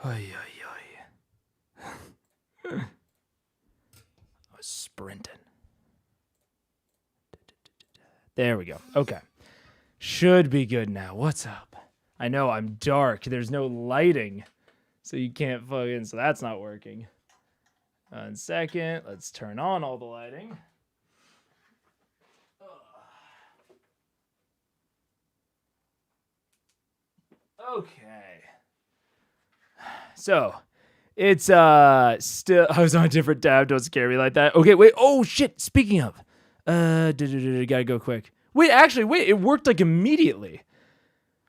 Oy, oy, oy. I was sprinting. There we go. Okay. Should be good now. What's up? I know I'm dark. There's no lighting. So you can't fucking... So that's not working. 1 second. Let's turn on all the lighting. Okay. So, it's still... I was on a different tab. Don't scare me like that. Okay, wait. Oh, shit. Speaking of... Gotta go quick. Wait, actually, wait. It worked, like, immediately.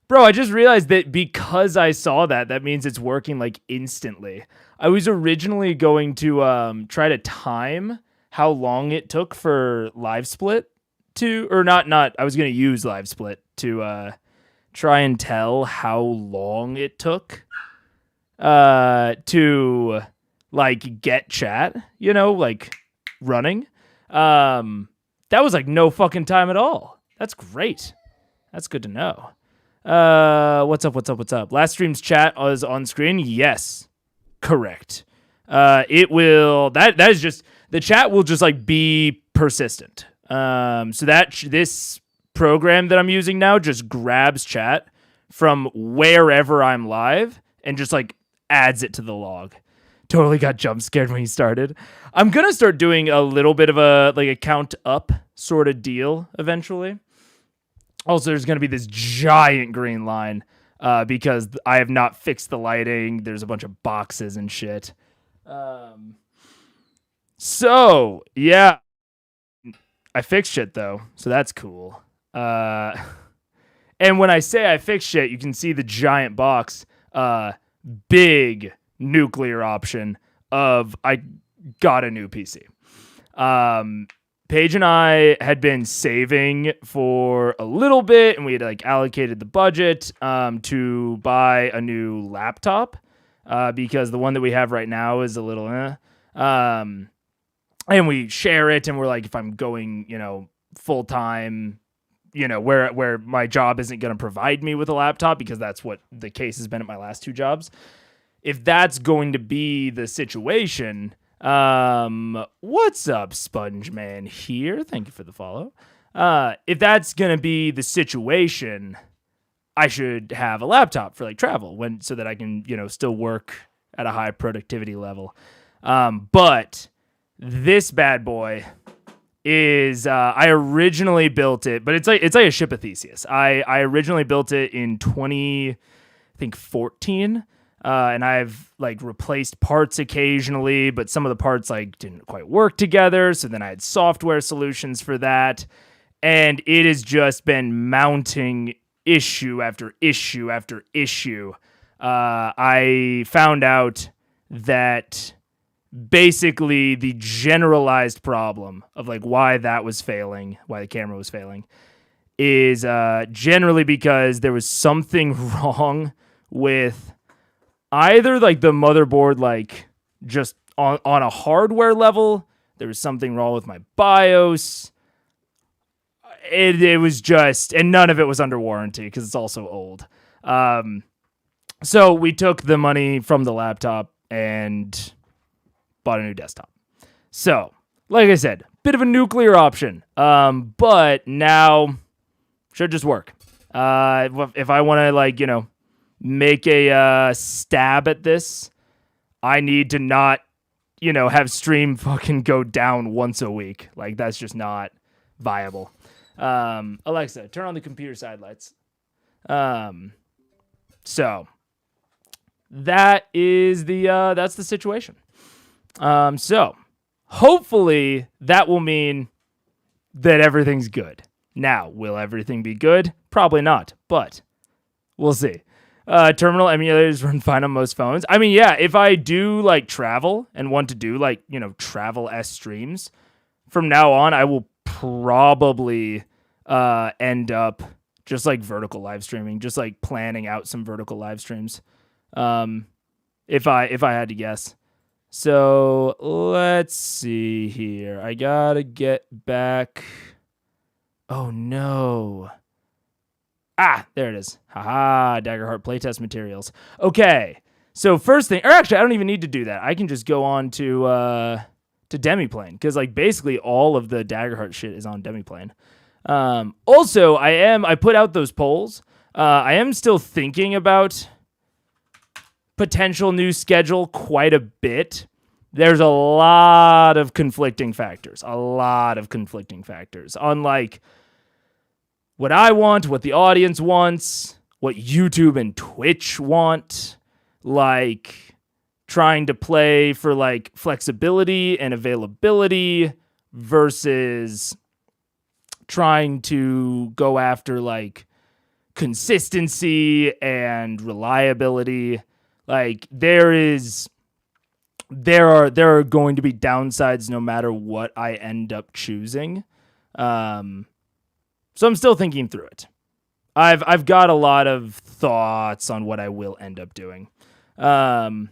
Bro, I just realized that because I saw that, that means it's working, like, instantly. I was originally going to try to time how long it took for Live Split to... Or not, I was going to use Live Split to try and tell how long it took to, like, get chat, you know, like, running. That was, like, no fucking time at all. That's great. That's good to know. What's up? Last stream's chat was on screen. Yes. Correct. It will, that is just, the chat will just like be persistent. So that this program that I'm using now just grabs chat from wherever I'm live and just like adds it to the log. Totally got jump scared when he started. I'm going to start doing a little bit of a, like a count up sort of deal eventually. Also, there's going to be this giant green line because I have not fixed the lighting. There's a bunch of boxes and shit. So, yeah. I fixed shit, though, so that's cool. And when I say I fixed shit, you can see the giant box. Big nuclear option of I got a new PC. Paige and I had been saving for a little bit, and we had like allocated the budget to buy a new laptop because the one that we have right now is a little and we share it, and we're like, if I'm going, you know, full time, you know, where my job isn't going to provide me with a laptop, because that's what the case has been at my last two jobs. If that's going to be the situation, what's up, Sponge Man here? Thank you for the follow. If that's gonna be the situation, I should have a laptop for like travel so that I can, you know, still work at a high productivity level. But this bad boy is, I originally built it, but it's like a ship of Theseus. I originally built it in 2014. And I've like replaced parts occasionally, but some of the parts like didn't quite work together. So then I had software solutions for that. And it has just been mounting issue after issue after issue. I found out that basically the generalized problem of like why that was failing, why the camera was failing, is generally because there was something wrong with either like the motherboard, like just on a hardware level, there was something wrong with my BIOS. It was just, and none of it was under warranty because it's also old. So we took the money from the laptop and bought a new desktop. So, like I said, bit of a nuclear option. But now should just work. If I want to, like, you know, make a stab at this, I need to not, you know, have stream fucking go down once a week. Like, that's just not viable. Alexa, turn on the computer side lights. So that is that's the situation. So hopefully that will mean that everything's good. Now, will everything be good? Probably not, but we'll see. Terminal emulators run fine on most phones. I mean, yeah, if I do like travel and want to do like, you know, travel-esque streams, from now on, I will probably end up just like vertical live streaming, just like planning out some vertical live streams. If I had to guess. So let's see here. I gotta get back. Oh no. Ah, there it is. Haha, Daggerheart playtest materials. Okay, So first thing, or actually, I don't even need to do that. I can just go on to Demiplane, because like basically all of the Daggerheart shit is on Demiplane. Also, I put out those polls. I am still thinking about potential new schedule quite a bit. There's a lot of conflicting factors. On like what I want, what the audience wants, what YouTube and Twitch want, like trying to play for like flexibility and availability versus trying to go after like consistency and reliability. Like there are going to be downsides no matter what I end up choosing. So I'm still thinking through it. I've got a lot of thoughts on what I will end up doing. So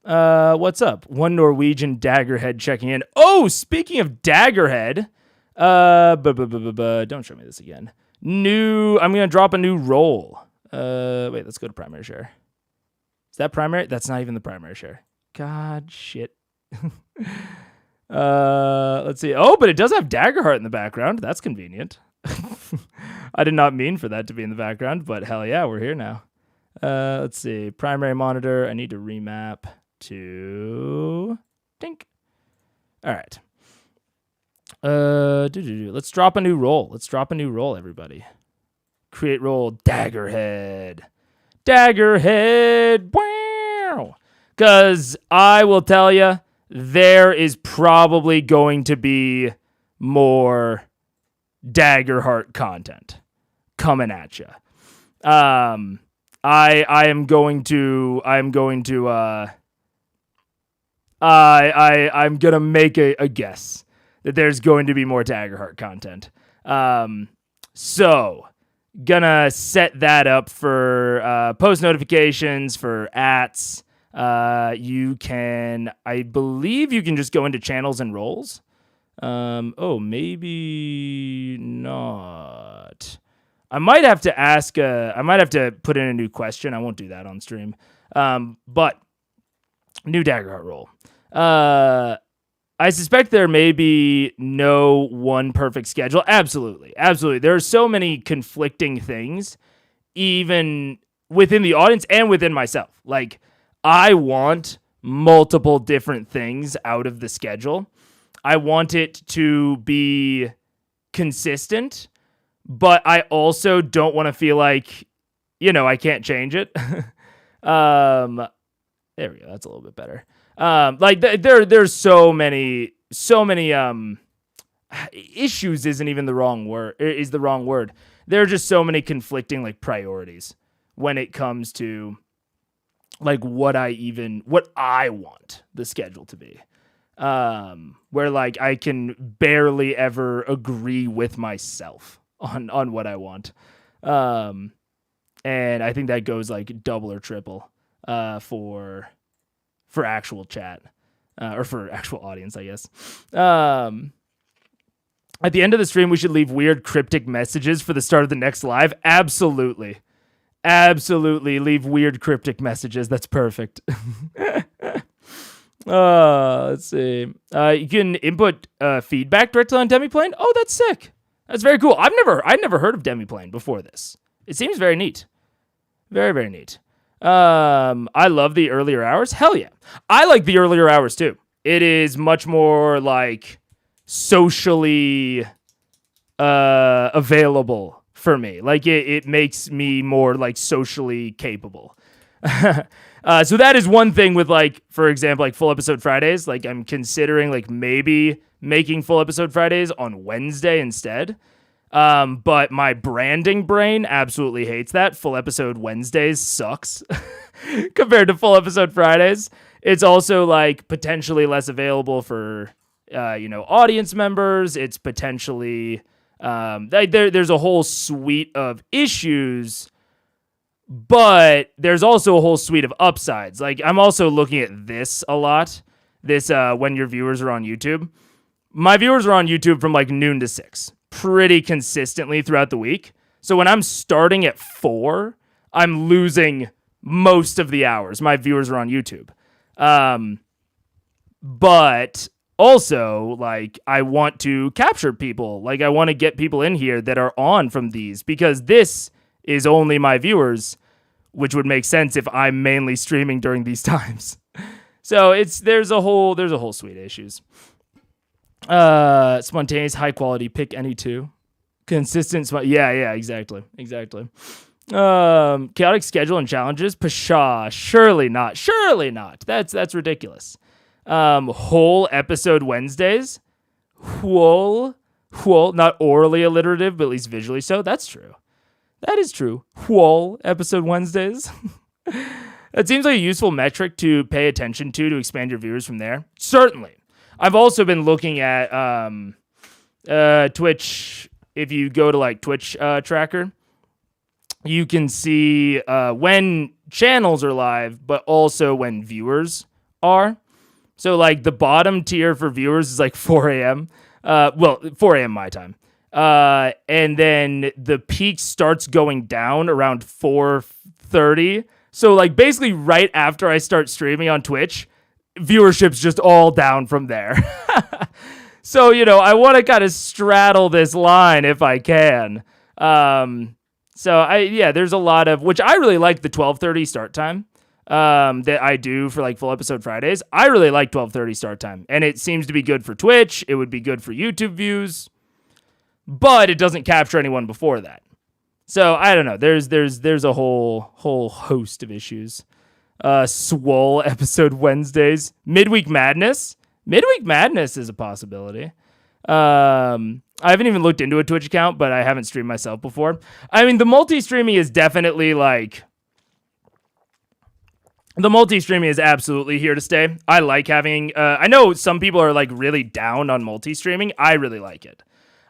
what's up? One Norwegian Daggerhead checking in. Oh, speaking of Daggerhead, don't show me this again. I'm gonna drop a new role. Wait, let's go to primary share. Is that primary? That's not even the primary share. God shit. Let's see. Oh, but it does have Daggerheart in the background. That's convenient. I did not mean for that to be in the background, but hell yeah, we're here now. Let's see. Primary monitor. I need to remap to Dink. All right. Let's drop a new role. Everybody. Create role Daggerhead. Wow. Because I will tell you, there is probably going to be more Daggerheart content coming at you. I'm gonna make a guess that there's going to be more Daggerheart content. So gonna set that up for post notifications for ats. I believe you can just go into channels and roles. Maybe not. I might have to put in a new question. I won't do that on stream. But new Daggerheart role. I suspect there may be no one perfect schedule. Absolutely. There are so many conflicting things, even within the audience and within myself. Like, I want multiple different things out of the schedule. I want it to be consistent, but I also don't want to feel like, I can't change it. There we go. That's a little bit better. There's so many issues isn't even the wrong word. Is the wrong word. There are just so many conflicting like priorities when it comes to like what I want the schedule to be. Where like I can barely ever agree with myself on what I want. And I think that goes like double or triple for actual chat or for actual audience, I guess. At the end of the stream, we should leave weird cryptic messages for the start of the next live. Absolutely leave weird cryptic messages. That's perfect. Let's see. You can input feedback directly on Demiplane. Oh, that's sick. That's very cool. I'd never heard of Demiplane before this. It seems very neat. Very, very neat. I love the earlier hours. Hell yeah. I like the earlier hours too. It is much more like socially available for me. Like it makes me more like socially capable. So that is one thing with like, for example, like full episode Fridays. Like I'm considering like maybe making full episode Fridays on Wednesday instead. But my branding brain absolutely hates that. Full episode Wednesdays sucks compared to full episode Fridays. It's also like potentially less available for, audience members. It's potentially, there's a whole suite of issues, but there's also a whole suite of upsides. Like I'm also looking at this a lot. This, when your viewers are on YouTube, my viewers are on YouTube from like noon to 6. Pretty consistently throughout the week. So when I'm starting at 4, I'm losing most of the hours. My viewers are on YouTube. But also, like, I want to capture people. Like, I want to get people in here that are on from these, because this is only my viewers, which would make sense if I'm mainly streaming during these times. So there's a whole suite of issues. Spontaneous, high quality, pick any two. Consistent, yeah, exactly. Chaotic schedule and challenges, pshaw, surely not. That's ridiculous. Whole episode Wednesdays, whole, not orally alliterative, but at least visually so. That's true. That is true. Whole episode Wednesdays. That seems like a useful metric to pay attention to expand your viewers from there. Certainly. I've also been looking at Twitch. If you go to like Twitch tracker, you can see when channels are live, but also when viewers are. So like the bottom tier for viewers is like 4 a.m. 4 a.m. my time. And then the peak starts going down around 4:30. So like basically right after I start streaming on Twitch, viewership's just all down from there. So, I want to kind of straddle this line if I can. There's a lot of, which I really like the 12:30 start time that I do for like full episode Fridays. I really like 12:30 start time, and it seems to be good for Twitch. It would be good for YouTube views, but it doesn't capture anyone before that. So I don't know. There's a whole host of issues. Swole episode Wednesdays, Midweek Madness. Midweek Madness is a possibility. I haven't even looked into a Twitch account, but I haven't streamed myself before. I mean, the multi-streaming is definitely like... The multi-streaming is absolutely here to stay. I like having... I know some people are like really down on multi-streaming. I really like it.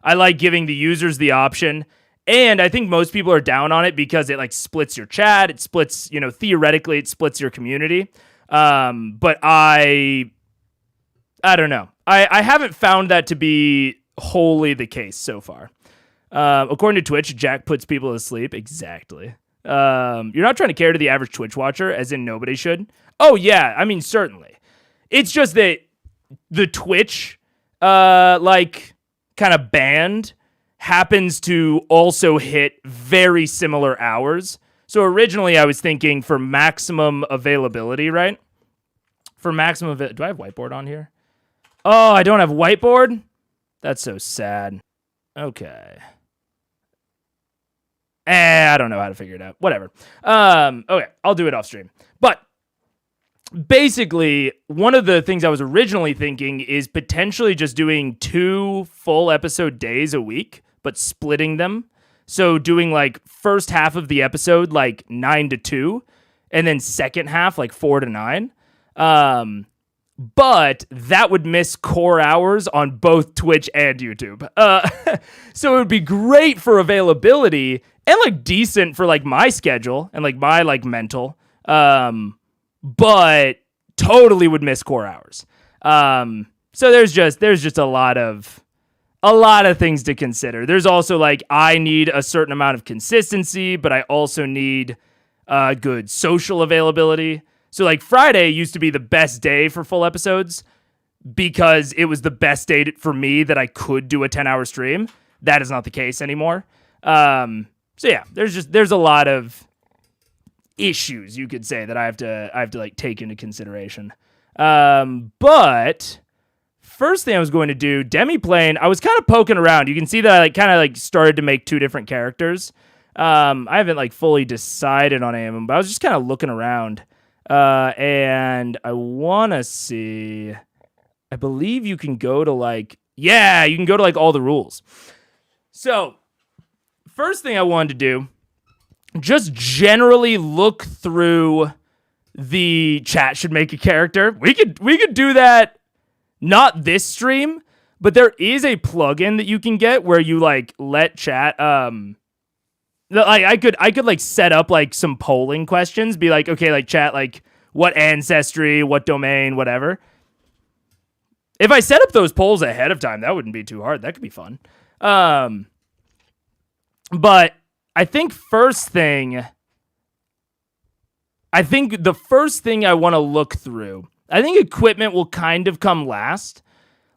I like giving the users the option. And I think most people are down on it because it like splits your chat. It splits, theoretically it splits your community. But I don't know. I haven't found that to be wholly the case so far. According to Twitch, Jack puts people to sleep. Exactly. You're not trying to cater to the average Twitch watcher, as in nobody should. Oh, yeah. I mean, certainly. It's just that the Twitch, kind of band happens to also hit very similar hours. So originally I was thinking for maximum availability, right? Do I have whiteboard on here? Oh, I don't have whiteboard? That's so sad. Okay. I don't know how to figure it out. Whatever. Okay, I'll do it off stream. But basically, one of the things I was originally thinking is potentially just doing 2 full episode days a week, but splitting them. So doing like first half of the episode, like 9 to 2, and then second half, like 4 to 9. But that would miss core hours on both Twitch and YouTube. So it would be great for availability and like decent for like my schedule and like my like mental. But totally would miss core hours. So there's just a lot of things to consider. There's also like, I need a certain amount of consistency, but I also need good social availability. So like Friday used to be the best day for full episodes because it was the best day for me that I could do a 10-hour stream. That is not the case anymore. So yeah, there's a lot of issues, you could say, that I have to like take into consideration. But first thing I was going to do, Demiplane, I was kind of poking around. You can see that I like kind of like started to make 2 different characters. I haven't like fully decided on any of them, but I was just kind of looking around. And I want to see, I believe you can go to like, you can go to like all the rules. So first thing I wanted to do, just generally look through the chat should make a character. We could do that, not this stream, but there is a plugin that you can get where you like let chat, I could like set up like some polling questions, be like, okay, like chat, like what ancestry, what domain, whatever. If I set up those polls ahead of time, that wouldn't be too hard. That could be fun. But I think first thing I think the first thing I want to look through, I think equipment will kind of come last.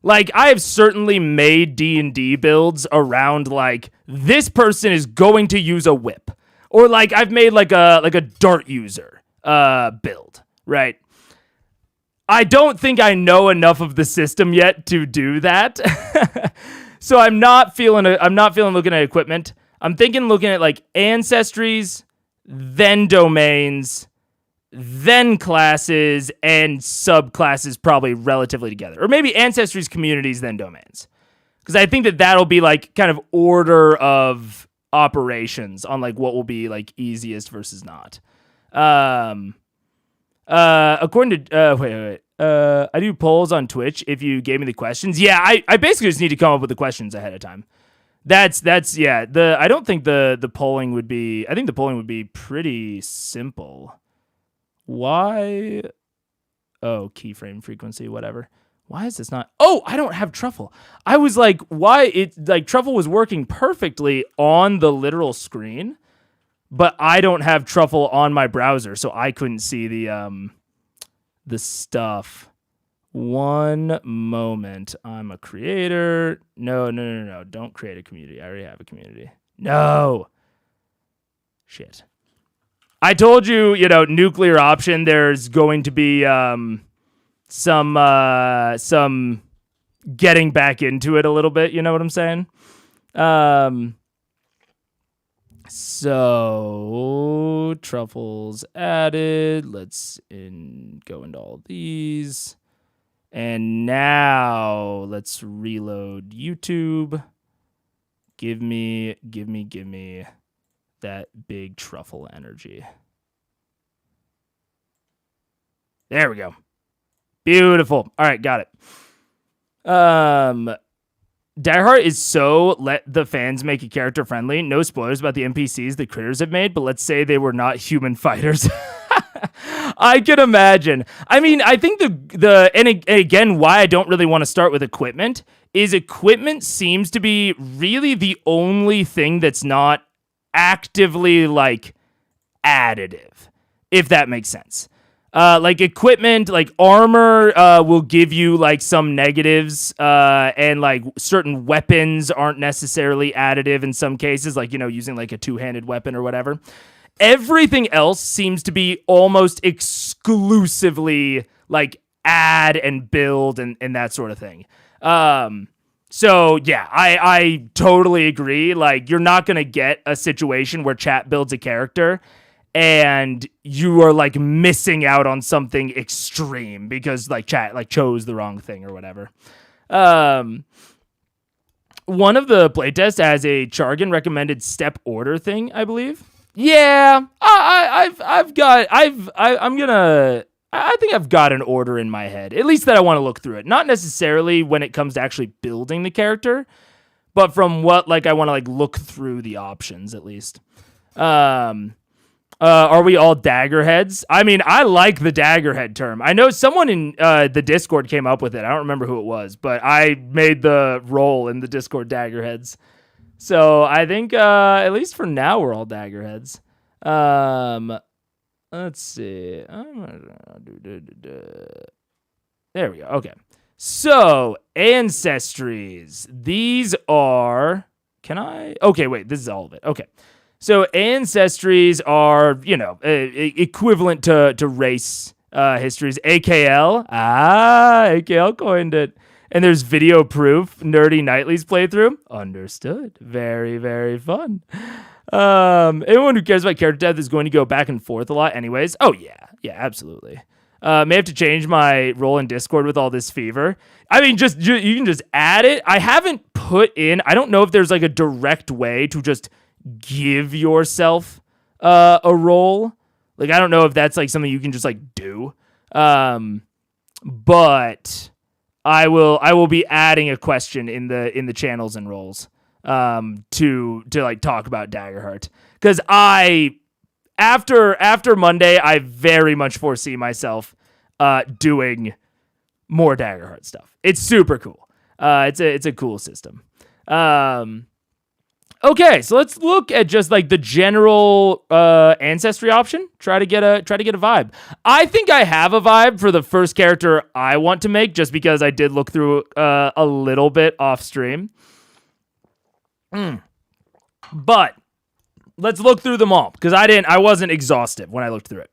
Like, I have certainly made D&D builds around, like, this person is going to use a whip. Or, like, I've made, like a dart user build, right? I don't think I know enough of the system yet to do that. So I'm not feeling looking at equipment. I'm thinking looking at, like, ancestries, then domains, then classes, and subclasses probably relatively together. Or maybe ancestries, communities, then domains. Because I think that'll be, like, kind of order of operations on, like, what will be, like, easiest versus not. According to... I do polls on Twitch if you gave me the questions. Yeah, I basically just need to come up with the questions ahead of time. That's yeah. I don't think the polling would be... I think the polling would be pretty simple. Why? Oh, keyframe frequency, whatever. Why is this not? Oh, I don't have truffle. I was like, why? Truffle was working perfectly on the literal screen, but I don't have truffle on my browser, so I couldn't see the stuff. One moment. I'm a creator. No. Don't create a community. I already have a community. No. Shit. I told you, nuclear option, there's going to be some getting back into it a little bit, you know what I'm saying? So truffles added. Let's go into all these. And now let's reload YouTube. Give me that big truffle energy. There we go. Beautiful. All right, got it. Daggerheart is so let the fans make it character friendly. No spoilers about the NPCs the critters have made, but let's say they were not human fighters. I can imagine. I mean, I think and again, why I don't really want to start with equipment is equipment seems to be really the only thing that's not actively, like, additive, if that makes sense. Like equipment, like armor, will give you like some negatives, and like certain weapons aren't necessarily additive in some cases, like, using like a two-handed weapon or whatever. Everything else seems to be almost exclusively like add and build and that sort of thing. So yeah, I totally agree. Like, you're not going to get a situation where chat builds a character and you are like missing out on something extreme because like chat like chose the wrong thing or whatever. One of the playtests has a Chargan recommended step order thing, I believe. Yeah, I think I've got an order in my head, at least that I want to look through it. Not necessarily when it comes to actually building the character, but from what like I want to like look through the options at least. Are we all daggerheads? I mean, I like the daggerhead term. I know someone in the Discord came up with it. I don't remember who it was, but I made the role in the Discord daggerheads. So I think at least for now we're all daggerheads. Let's see. There we go. Okay. So ancestries. These are. Can I? Okay, wait. This is all of it. Okay. So ancestries are, equivalent to race histories. AKL. AKL coined it. And there's video proof. Nerdy Nightly's playthrough. Understood. Very, very fun. Anyone who cares about character death is going to go back and forth a lot anyways. Oh, yeah. Yeah, absolutely. May have to change my role in Discord with all this fever. I mean, you can just add it. I haven't put in, I don't know if there's like a direct way to just give yourself a role. Like, I don't know if that's like something you can just like do. But I will be adding a question in the channels and roles to like talk about Daggerheart, because after Monday I very much foresee myself doing more Daggerheart stuff. It's super cool. It's a cool system. Okay, so let's look at just like the general ancestry option. Try to get a vibe. I think I have a vibe for the first character I want to make, just because I did look through a little bit off stream. But let's look through them all, because I wasn't exhaustive when I looked through it.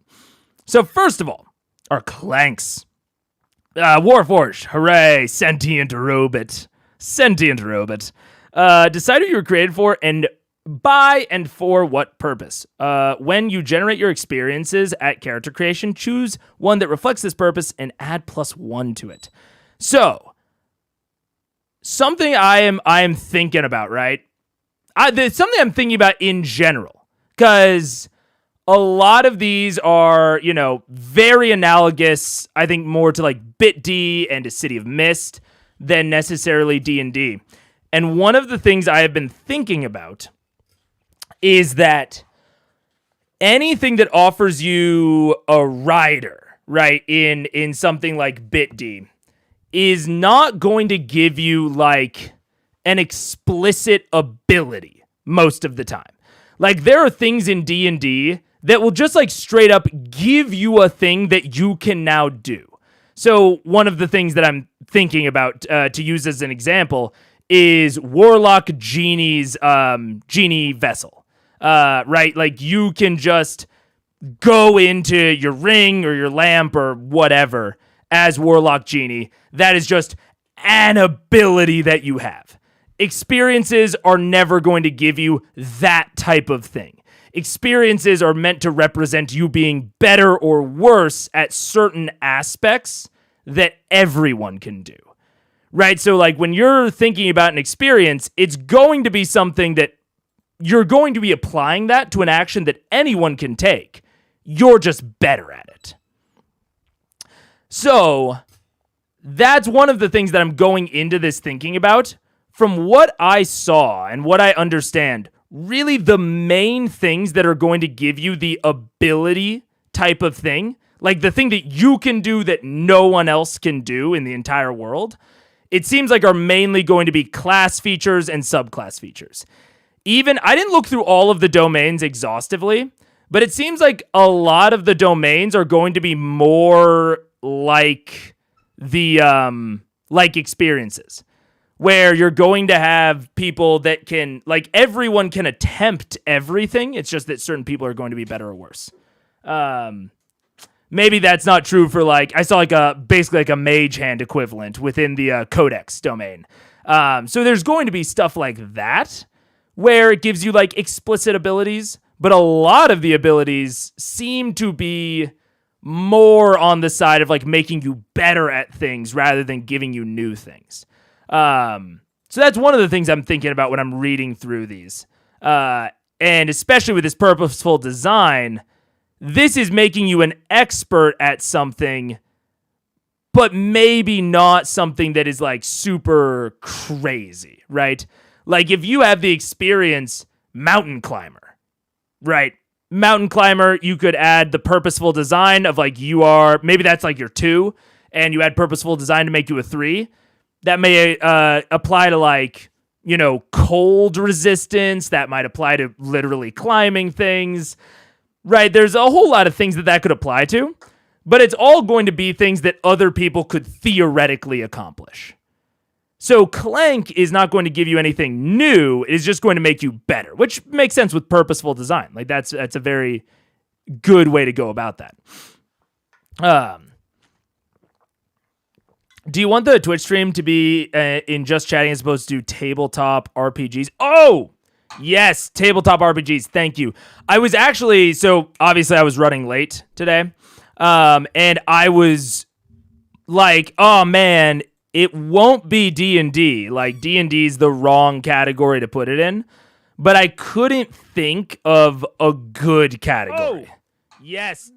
So first of all, our clanks. Warforged, hooray! Sentient robot. Decide who you were created for and by and for what purpose. When you generate your experiences at character creation, choose one that reflects this purpose and add +1 to it. So, something I am thinking about, right? Something I'm thinking about in general, because a lot of these are, very analogous, I think, more to like Bit D and to City of Mist than necessarily D&D. And one of the things I have been thinking about is that anything that offers you a rider, right, in something like Bit D is not going to give you like an explicit ability most of the time. Like, there are things in D&D that will just like straight up give you a thing that you can now do. So one of the things that I'm thinking about to use as an example is Warlock Genie's Genie Vessel, right? Like, you can just go into your ring or your lamp or whatever as Warlock Genie. That is just an ability that you have. Experiences are never going to give you that type of thing. Experiences are meant to represent you being better or worse at certain aspects that everyone can do. Right? So like when you're thinking about an experience, it's going to be something that you're going to be applying that to an action that anyone can take. You're just better at it. So that's one of the things that I'm going into this thinking about. From what I saw and what I understand, really the main things that are going to give you the ability type of thing, like the thing that you can do that no one else can do in the entire world, it seems like are mainly going to be class features and subclass features. Even, I didn't look through all of the domains exhaustively, but it seems like a lot of the domains are going to be more like the, like experiences, where you're going to have people that can, like, everyone can attempt everything. It's just that certain people are going to be better or worse. Maybe that's not true for, like, I saw like basically like a mage hand equivalent within the codex domain. So there's going to be stuff like that where it gives you like explicit abilities, but a lot of the abilities seem to be more on the side of like making you better at things rather than giving you new things. So that's one of the things I'm thinking about when I'm reading through these. And especially with this purposeful design, this is making you an expert at something, but maybe not something that is like super crazy, right? Like if you have the experience mountain climber, right? Mountain climber, you could add the purposeful design of like you are, maybe that's like your 2, and you add purposeful design to make you a 3. That may apply to like, cold resistance. That might apply to literally climbing things. Right, there's a whole lot of things that could apply to, but it's all going to be things that other people could theoretically accomplish. So Clank is not going to give you anything new, it is just going to make you better, which makes sense with purposeful design. Like that's a very good way to go about that. Do you want the Twitch stream to be in just chatting as opposed to tabletop RPGs? Oh! Yes, tabletop RPGs. Thank you. I was actually, so obviously I was running late today. And I was like, oh man, it won't be D&D. Like D&D is the wrong category to put it in. But I couldn't think of a good category. Oh, yes,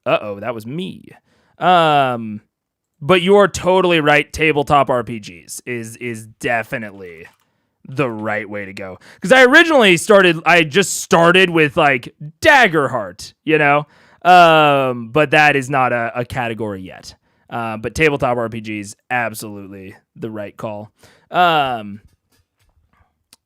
Uh-oh, that was me. But you are totally right. Tabletop RPGs is definitely the right way to go. Because I just started with like Daggerheart, but that is not a category yet. But tabletop RPGs, absolutely the right call.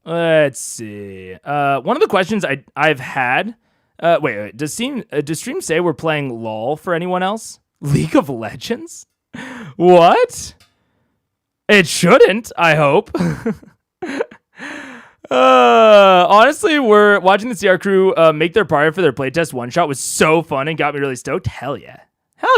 Let's see. One of the questions I've had. Wait. Does stream say we're playing LOL for anyone else? League of Legends? What? It shouldn't. I hope. Honestly, we're watching the CR crew make their party for their playtest one shot was so fun and got me really stoked. Hell yeah,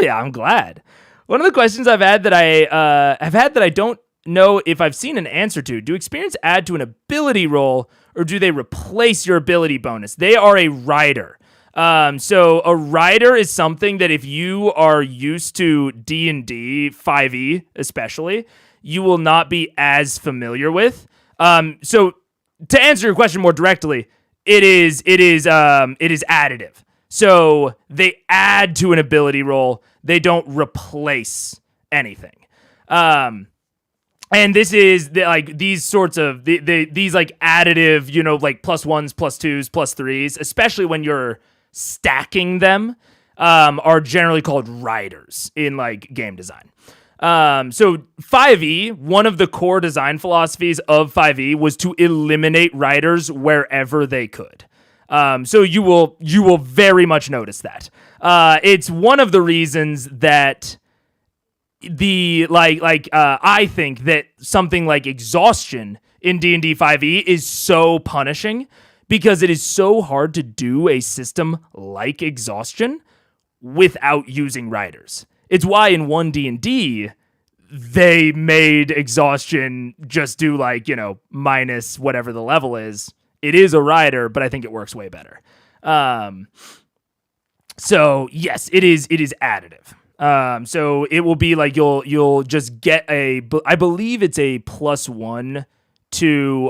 I'm glad. One of the questions I've had that I don't know if I've seen an answer to: do experience add to an ability roll, or do they replace your ability bonus? They are a rider. So a rider is something that if you are used to D&D 5e especially, you will not be as familiar with. So to answer your question more directly, it is additive. So they add to an ability roll. They don't replace anything. And this is these sorts of these like additive, like +1s, +2s, +3s, especially when you're stacking them, are generally called riders in like game design. So 5e, one of the core design philosophies of 5e was to eliminate riders wherever they could. So you will very much notice that. It's one of the reasons that I think that something like exhaustion in D&D 5e is so punishing, because it is so hard to do a system like exhaustion without using riders. It's why in 1D&D, they made exhaustion just do minus whatever the level is. It is a rider, but I think it works way better. So yes, it is additive. So it will be like you'll just get I believe it's a +1 to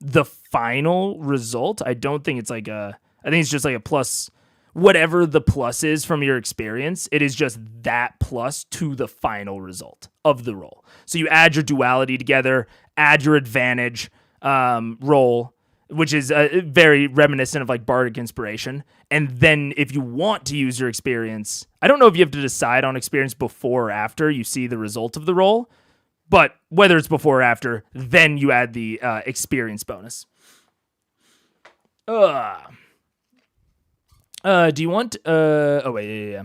the final result. I don't think it's I think it's just like a plus. Whatever the plus is from your experience, it is just that plus to the final result of the roll. So you add your duality together, add your advantage roll, which is very reminiscent of like bardic inspiration. And then if you want to use your experience, I don't know if you have to decide on experience before or after you see the result of the roll, but whether it's before or after, then you add the experience bonus. Do you want, oh wait, yeah.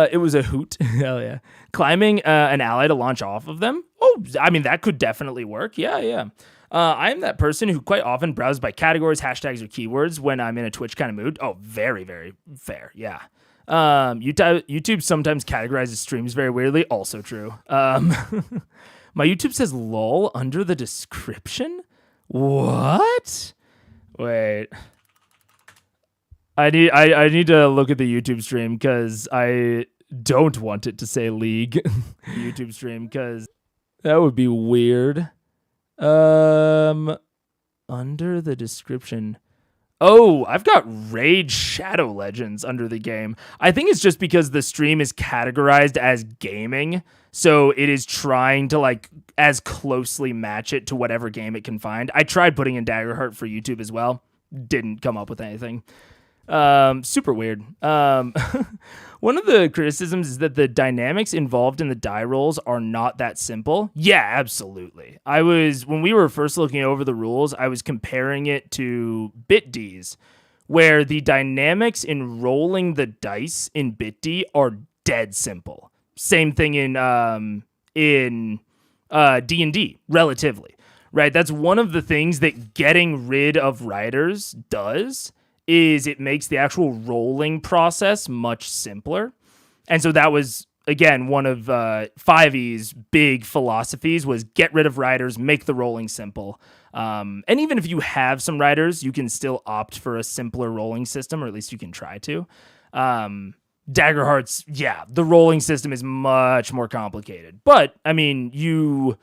It was a hoot. Hell yeah. Climbing an ally to launch off of them? Oh, I mean, that could definitely work. Yeah. I am that person who quite often browses by categories, hashtags, or keywords when I'm in a Twitch kind of mood. Oh, very, very fair. Yeah. YouTube sometimes categorizes streams very weirdly. Also true. My YouTube says lol under the description? What? Wait. I need to look at the YouTube stream because I don't want it to say League. YouTube stream, because that would be weird. Under the description. Oh, I've got Rage Shadow Legends under the game. I think it's just because the stream is categorized as gaming, so it is trying to like as closely match it to whatever game it can find. I tried putting in Daggerheart for YouTube as well. Didn't come up with anything. Super weird. One of the criticisms is that the dynamics involved in the die rolls are not that simple. Yeah, absolutely. When we were first looking over the rules, I was comparing it to BitDs, where the dynamics in rolling the dice in BitD are dead simple. Same thing in D&D, relatively, right? That's one of the things that getting rid of riders does, is it makes the actual rolling process much simpler. And so that was, again, one of 5e's big philosophies was get rid of riders, make the rolling simple. And even if you have some riders, you can still opt for a simpler rolling system, or at least you can try to. Daggerheart's, the rolling system is much more complicated. But, I mean, you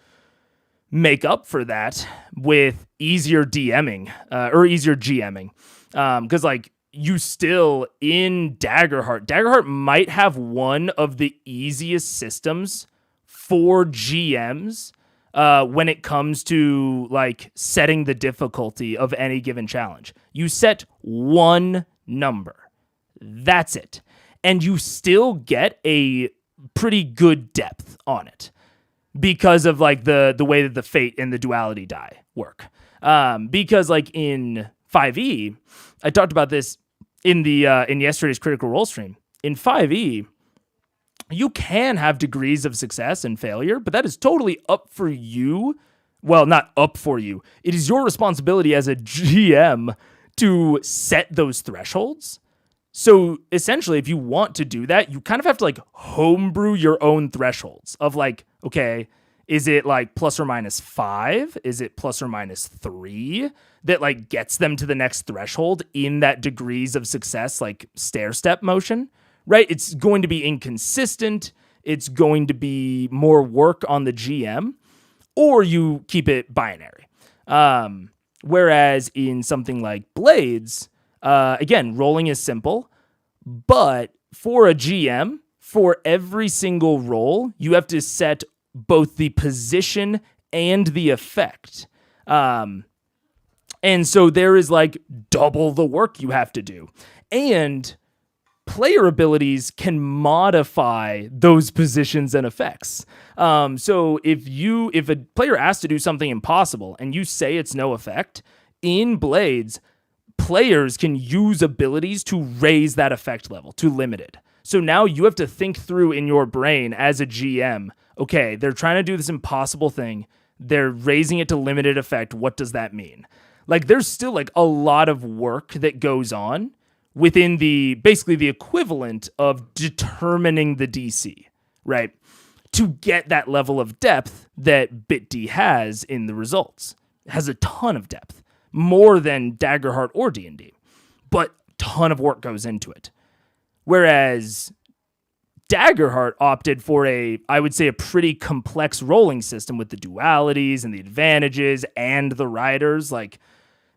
make up for that with easier DMing, or easier GMing. Because like you still in Daggerheart might have one of the easiest systems for GMs when it comes to like setting the difficulty of any given challenge. You set one number. That's it. And you still get a pretty good depth on it because of like the way that the fate and the duality die work. Because like in 5e, I talked about this in the in yesterday's Critical Role stream. In 5e, you can have degrees of success and failure, but that is totally up for you. Well, not up for you. It is your responsibility as a GM to set those thresholds. So essentially, if you want to do that, you kind of have to like homebrew your own thresholds of like, okay, is it like ±5? Is it ±3 that like gets them to the next threshold in that degrees of success, like stair step motion, right? It's going to be inconsistent. It's going to be more work on the GM, or you keep it binary. Whereas in something like Blades, again, rolling is simple, but for a GM, for every single roll, you have to set both the position and the effect. And so there is like double the work you have to do. And player abilities can modify those positions and effects. So if a player asks to do something impossible and you say it's no effect, in Blades, players can use abilities to raise that effect level, to limit it. So now you have to think through in your brain as a GM, okay, they're trying to do this impossible thing. They're raising it to limited effect. What does that mean? Like, there's still like a lot of work that goes on within basically the equivalent of determining the DC, right? To get that level of depth that BitD has in the results. It has a ton of depth, more than Daggerheart or D&D, but ton of work goes into it. Whereas Daggerheart opted for I would say, a pretty complex rolling system with the dualities and the advantages and the riders. Like,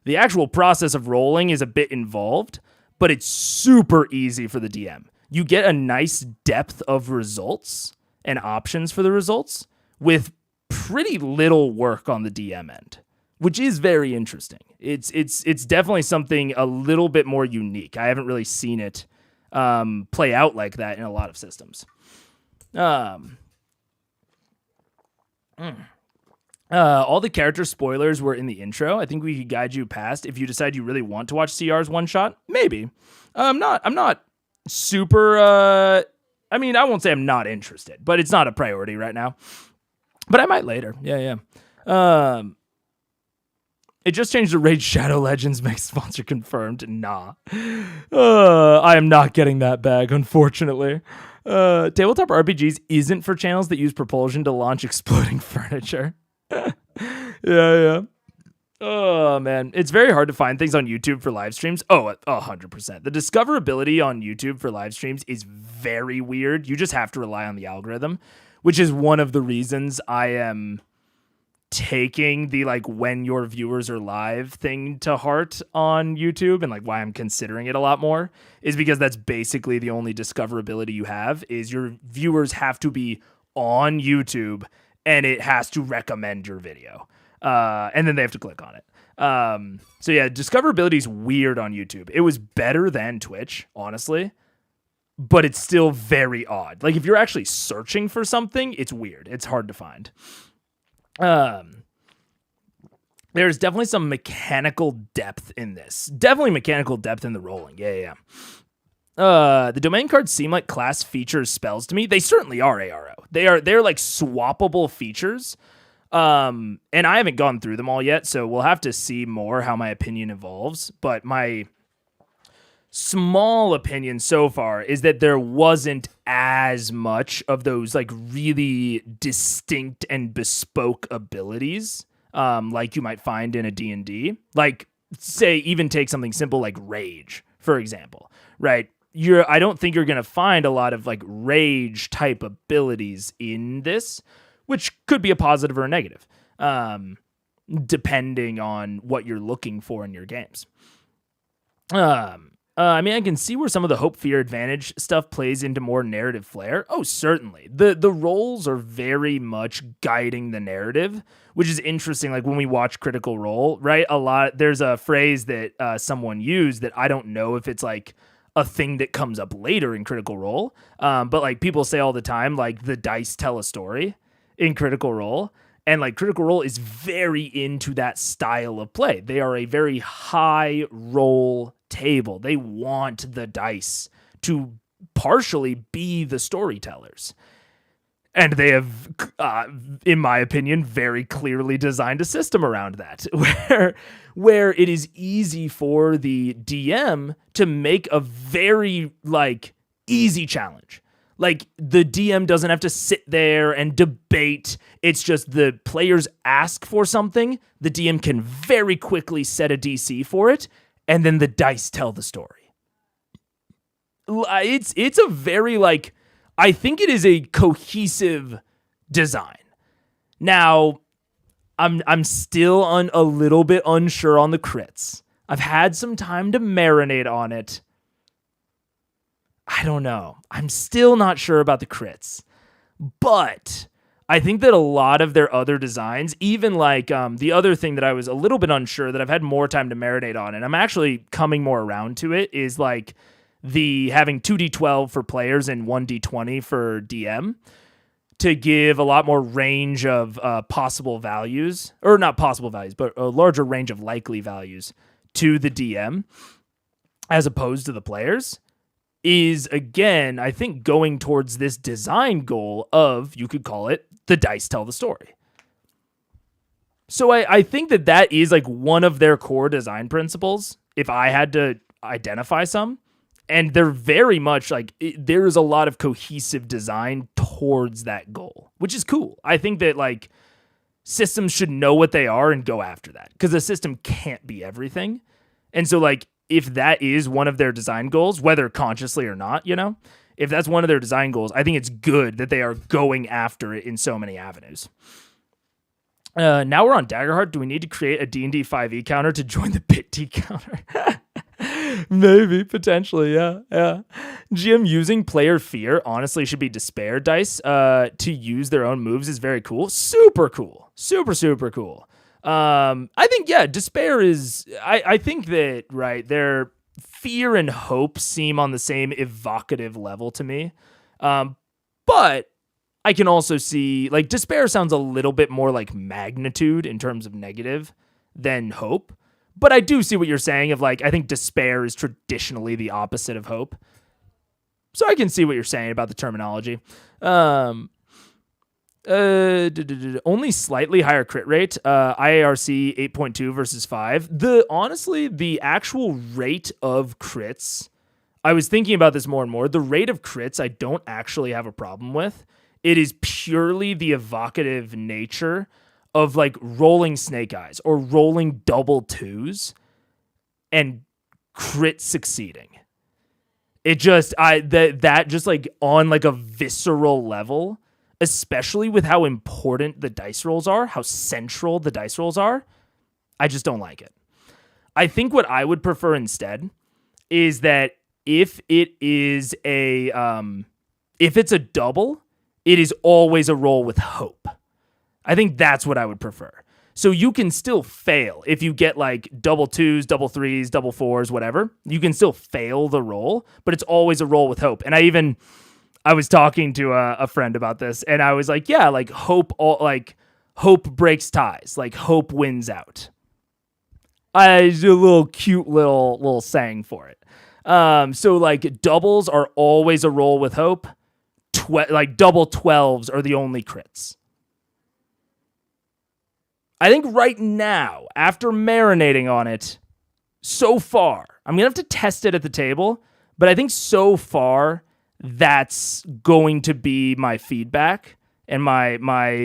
the actual process of rolling is a bit involved, but it's super easy for the DM. You get a nice depth of results and options for the results with pretty little work on the DM end, which is very interesting. It's definitely something a little bit more unique. I haven't really seen it play out like that in a lot of systems. All the character spoilers were in the intro. I think we could guide you past if you decide you really want to watch CR's one shot. Maybe. I'm not super. I mean, I won't say I'm not interested, but it's not a priority right now. But I might later. Yeah. It just changed to Raid Shadow Legends. Make sponsor confirmed. Nah. I am not getting that bag, unfortunately. Tabletop RPGs isn't for channels that use propulsion to launch exploding furniture. Yeah. Oh, man. It's very hard to find things on YouTube for live streams. Oh, 100%. The discoverability on YouTube for live streams is very weird. You just have to rely on the algorithm, which is one of the reasons I am taking the like when your viewers are live thing to heart on YouTube, and like why I'm considering it a lot more is because that's basically the only discoverability you have is your viewers have to be on YouTube and it has to recommend your video. And then they have to click on it. So yeah, discoverability is weird on YouTube. It was better than Twitch, honestly, but it's still very odd. Like if you're actually searching for something, it's weird. It's hard to find. There's definitely some mechanical depth in this. Definitely mechanical depth in the rolling. Yeah. The domain cards seem like class features spells to me. They certainly are ARO. They're like swappable features. And I haven't gone through them all yet, so we'll have to see more how my opinion evolves. But my small opinion so far is that there wasn't as much of those like really distinct and bespoke abilities like you might find in a D&D. Like, say, even take something simple like Rage, for example, right? I don't think you're going to find a lot of like Rage type abilities in this, which could be a positive or a negative, depending on what you're looking for in your games. I mean, I can see where some of the hope, fear, advantage stuff plays into more narrative flair. Oh, certainly. The roles are very much guiding the narrative, which is interesting. Like when we watch Critical Role, right? There's a phrase that someone used that I don't know if it's like a thing that comes up later in Critical Role. But like people say all the time, like the dice tell a story in Critical Role. And like Critical Role is very into that style of play. They are a very high roll table. They want the dice to partially be the storytellers. And they have, in my opinion, very clearly designed a system around that where it is easy for the DM to make a very like easy challenge. Like the DM doesn't have to sit there and debate. It's just the players ask for something. The DM can very quickly set a DC for it, and then the dice tell the story. It's a very like, I think it is a cohesive design. Now, I'm still a little bit unsure on the crits. I've had some time to marinate on it. I don't know. I'm still not sure about the crits. But I think that a lot of their other designs, even like the other thing that I was a little bit unsure that I've had more time to marinate on, and I'm actually coming more around to it, is like the having 2d12 for players and 1d20 for DM to give a lot more range of possible values, or not possible values, but a larger range of likely values to the DM as opposed to the players, is again, I think, going towards this design goal of, you could call it, the dice tell the story. So I think that is like one of their core design principles, if I had to identify some. And they're very much like, there is a lot of cohesive design towards that goal, which is cool. I think that like systems should know what they are and go after that, because a system can't be everything. And so like, if that is one of their design goals, whether consciously or not, if that's one of their design goals, I think it's good that they are going after it in so many avenues. Now we're on Daggerheart. Do we need to create a D&D 5e counter to join the pit D counter? Maybe, potentially, yeah. GM using player fear honestly should be despair dice to use their own moves is very cool. Super cool. Super cool. I think, yeah, despair is, I think that, right, their fear and hope seem on the same evocative level to me. But I can also see, like, despair sounds a little bit more like magnitude in terms of negative than hope. But I do see what you're saying of, like, I think despair is traditionally the opposite of hope. So I can see what you're saying about the terminology. Only slightly higher crit rate. IARC 8.2 versus 5. Honestly, the actual rate of crits, I was thinking about this more and more. The rate of crits I don't actually have a problem with. It is purely the evocative nature of like rolling snake eyes or rolling double twos and crit succeeding. It just, that just like on like a visceral level, especially with how important the dice rolls are, how central the dice rolls are, I just don't like it. I think what I would prefer instead is that if it is if it's a double, it is always a roll with hope. I think that's what I would prefer. So you can still fail if you get like double twos, double threes, double fours, whatever. You can still fail the roll, but it's always a roll with hope. And I was talking to a friend about this, and I was like, yeah, like hope breaks ties, like hope wins out. I do a little cute little saying for it. So like doubles are always a roll with hope. Like double 12s are the only crits. I think right now, after marinating on it, so far, I'm going to have to test it at the table, but I think so far, that's going to be my feedback, and my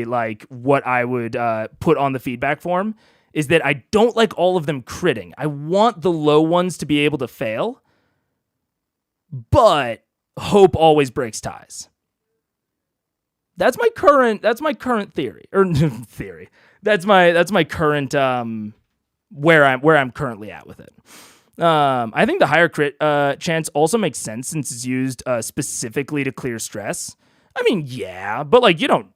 like what I would put on the feedback form is that I don't like all of them critting. I want the low ones to be able to fail, but hope always breaks ties. That's my current theory, or theory. That's my current where I'm currently at with it. I think the higher crit chance also makes sense since it's used specifically to clear stress. I mean, yeah, but like you don't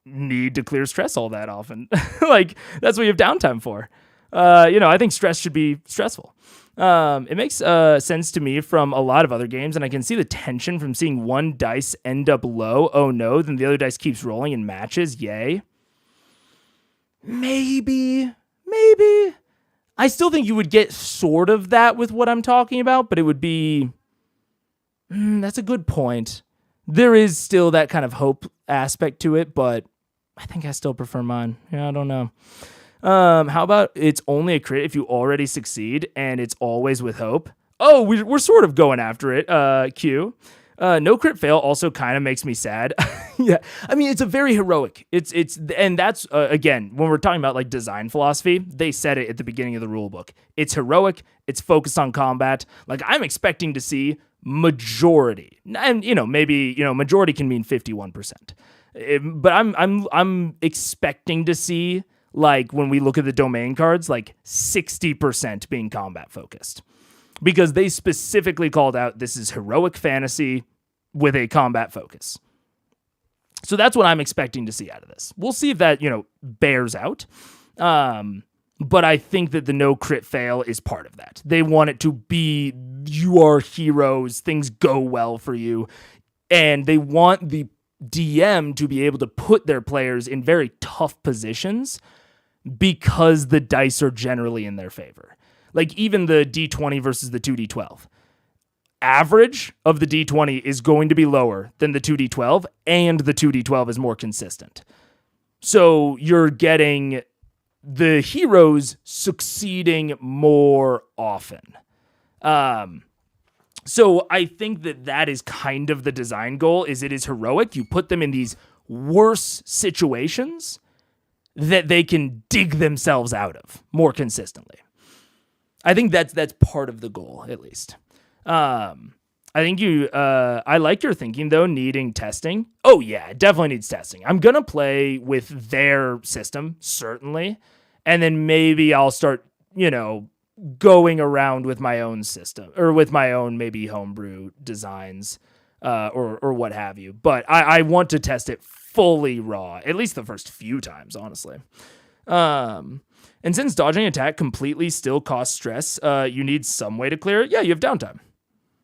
need to clear stress all that often. Like that's what you have downtime for. I think stress should be stressful. It makes sense to me from a lot of other games, and I can see the tension from seeing one dice end up low. Oh no, then the other dice keeps rolling and matches. Yay. maybe. I still think you would get sort of that with what I'm talking about, but it would be... that's a good point. There is still that kind of hope aspect to it, but I think I still prefer mine. Yeah, I don't know. How about it's only a crit if you already succeed, and it's always with hope? Oh, we're sort of going after it, Q. No crit fail also kind of makes me sad. Yeah, I mean, it's a very heroic. And that's, again, when we're talking about like design philosophy, they said it at the beginning of the rule book. It's heroic. It's focused on combat. Like, I'm expecting to see majority, and maybe majority can mean 51%, but I'm expecting to see, like, when we look at the domain cards, like 60% being combat focused, because they specifically called out this is heroic fantasy with a combat focus. So that's what I'm expecting to see out of this. We'll see if that bears out. But I think that the no crit fail is part of that. They want it to be, you are heroes, things go well for you. And they want the DM to be able to put their players in very tough positions because the dice are generally in their favor. Like even the D20 versus the 2D12. Average of the D20 is going to be lower than the 2D12, and the 2D12 is more consistent. So you're getting the heroes succeeding more often. So I think that is kind of the design goal, is it is heroic. You put them in these worse situations that they can dig themselves out of more consistently. I think that's part of the goal, at least. I think I like your thinking, though, needing testing. Oh, yeah, it definitely needs testing. I'm going to play with their system, certainly. And then maybe I'll start, going around with my own system, or with my own maybe homebrew designs, or what have you. But I want to test it fully raw, at least the first few times, honestly. And since dodging attack completely still costs stress, you need some way to clear it. Yeah, you have downtime.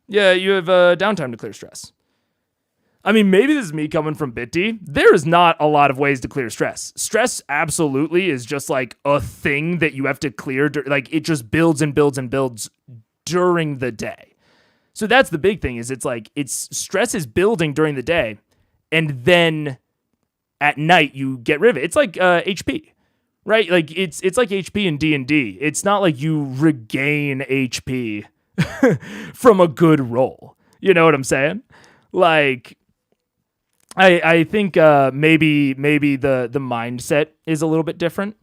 Yeah, you have downtime to clear stress. I mean, maybe this is me coming from BitD. There is not a lot of ways to clear stress. Stress absolutely is just like a thing that you have to clear. Like it just builds and builds and builds during the day. So that's the big thing, is stress is building during the day, and then at night you get rid of it. It's like HP, right? Like it's like HP in D&D. It's not like you regain HP from a good roll. You know what I'm saying? Like, I think maybe the mindset is a little bit different,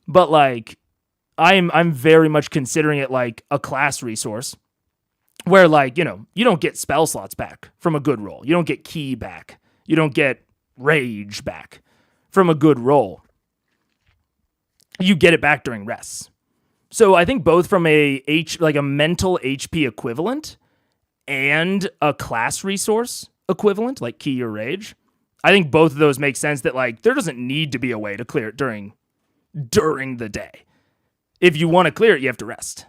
but like I'm very much considering it like a class resource, where like you don't get spell slots back from a good roll, you don't get key back, you don't get rage back from a good roll. You get it back during rests. So I think both from a mental HP equivalent and a class resource equivalent, like key or rage, I think both of those make sense, that like there doesn't need to be a way to clear it during the day. If you want to clear it, you have to rest.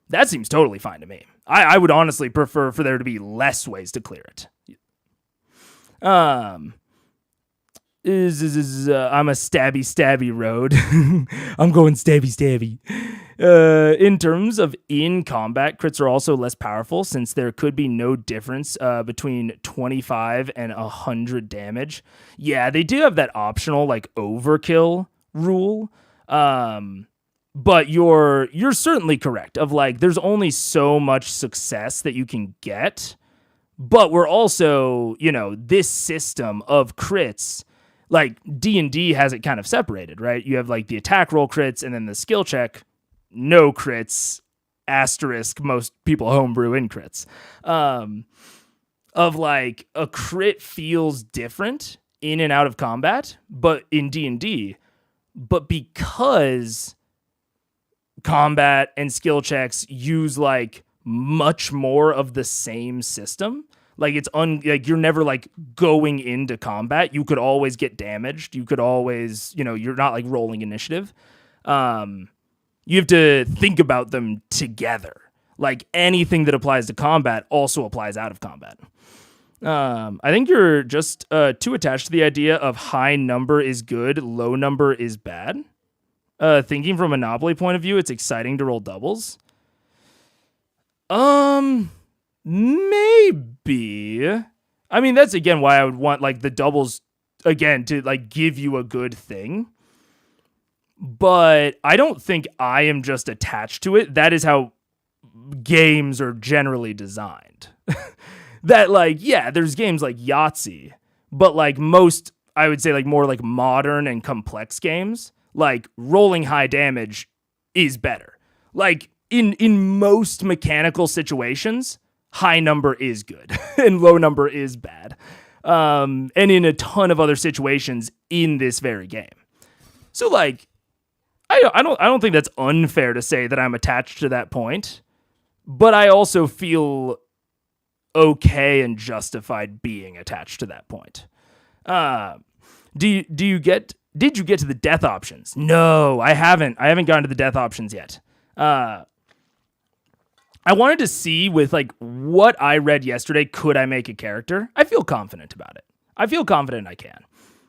That seems totally fine to me. I would honestly prefer for there to be less ways to clear it. I'm a stabby road. I'm going stabby. In terms of in combat, crits are also less powerful, since there could be no difference between 25 and 100 damage. Yeah, they do have that optional like overkill rule. But you're certainly correct of like there's only so much success that you can get. But we're also, this system of crits, like D&D has it kind of separated, right? You have like the attack roll crits, and then the skill check, no crits, asterisk, most people homebrew in crits. Of like a crit feels different in and out of combat, but in D&D, but because combat and skill checks use like much more of the same system. Like it's like you're never like going into combat. You could always get damaged. You could always, you're not like rolling initiative. You have to think about them together. Like anything that applies to combat also applies out of combat. I think you're just too attached to the idea of high number is good, low number is bad. Thinking from a Monopoly point of view, it's exciting to roll doubles. Maybe. I mean, that's again why I would want like the doubles again to like give you a good thing. But I don't think I am just attached to it. That is how games are generally designed. That like, yeah, there's games like Yahtzee, but like most, I would say like more like modern and complex games, like rolling high damage is better. Like in most mechanical situations, high number is good and low number is bad. And in a ton of other situations in this very game. So like, I don't think that's unfair to say that I'm attached to that point, but I also feel okay and justified being attached to that point. Did you get to the death options? No, I haven't. I haven't gotten to the death options yet. I wanted to see with like what I read yesterday, could I make a character? I feel confident about it. I feel confident I can.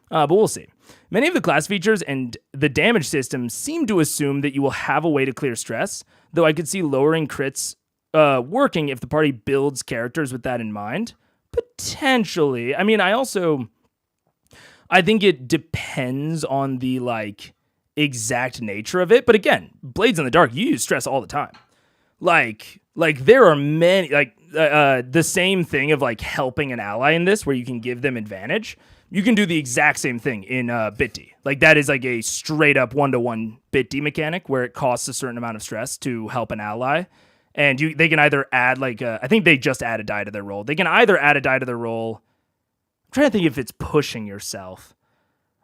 But we'll see. Many of the class features and the damage system seem to assume that you will have a way to clear stress, though I could see lowering crits working if the party builds characters with that in mind. Potentially. I mean, I think it depends on the like exact nature of it. But again, Blades in the Dark, you use stress all the time. Like there are many, like the same thing of like helping an ally in this where you can give them advantage. You can do the exact same thing in BitD. Like that is like a straight up 1-to-1 BitD mechanic where it costs a certain amount of stress to help an ally. And they can either add like I think they just add a die to their roll. They can either add a die to their roll. I'm trying to think if it's pushing yourself.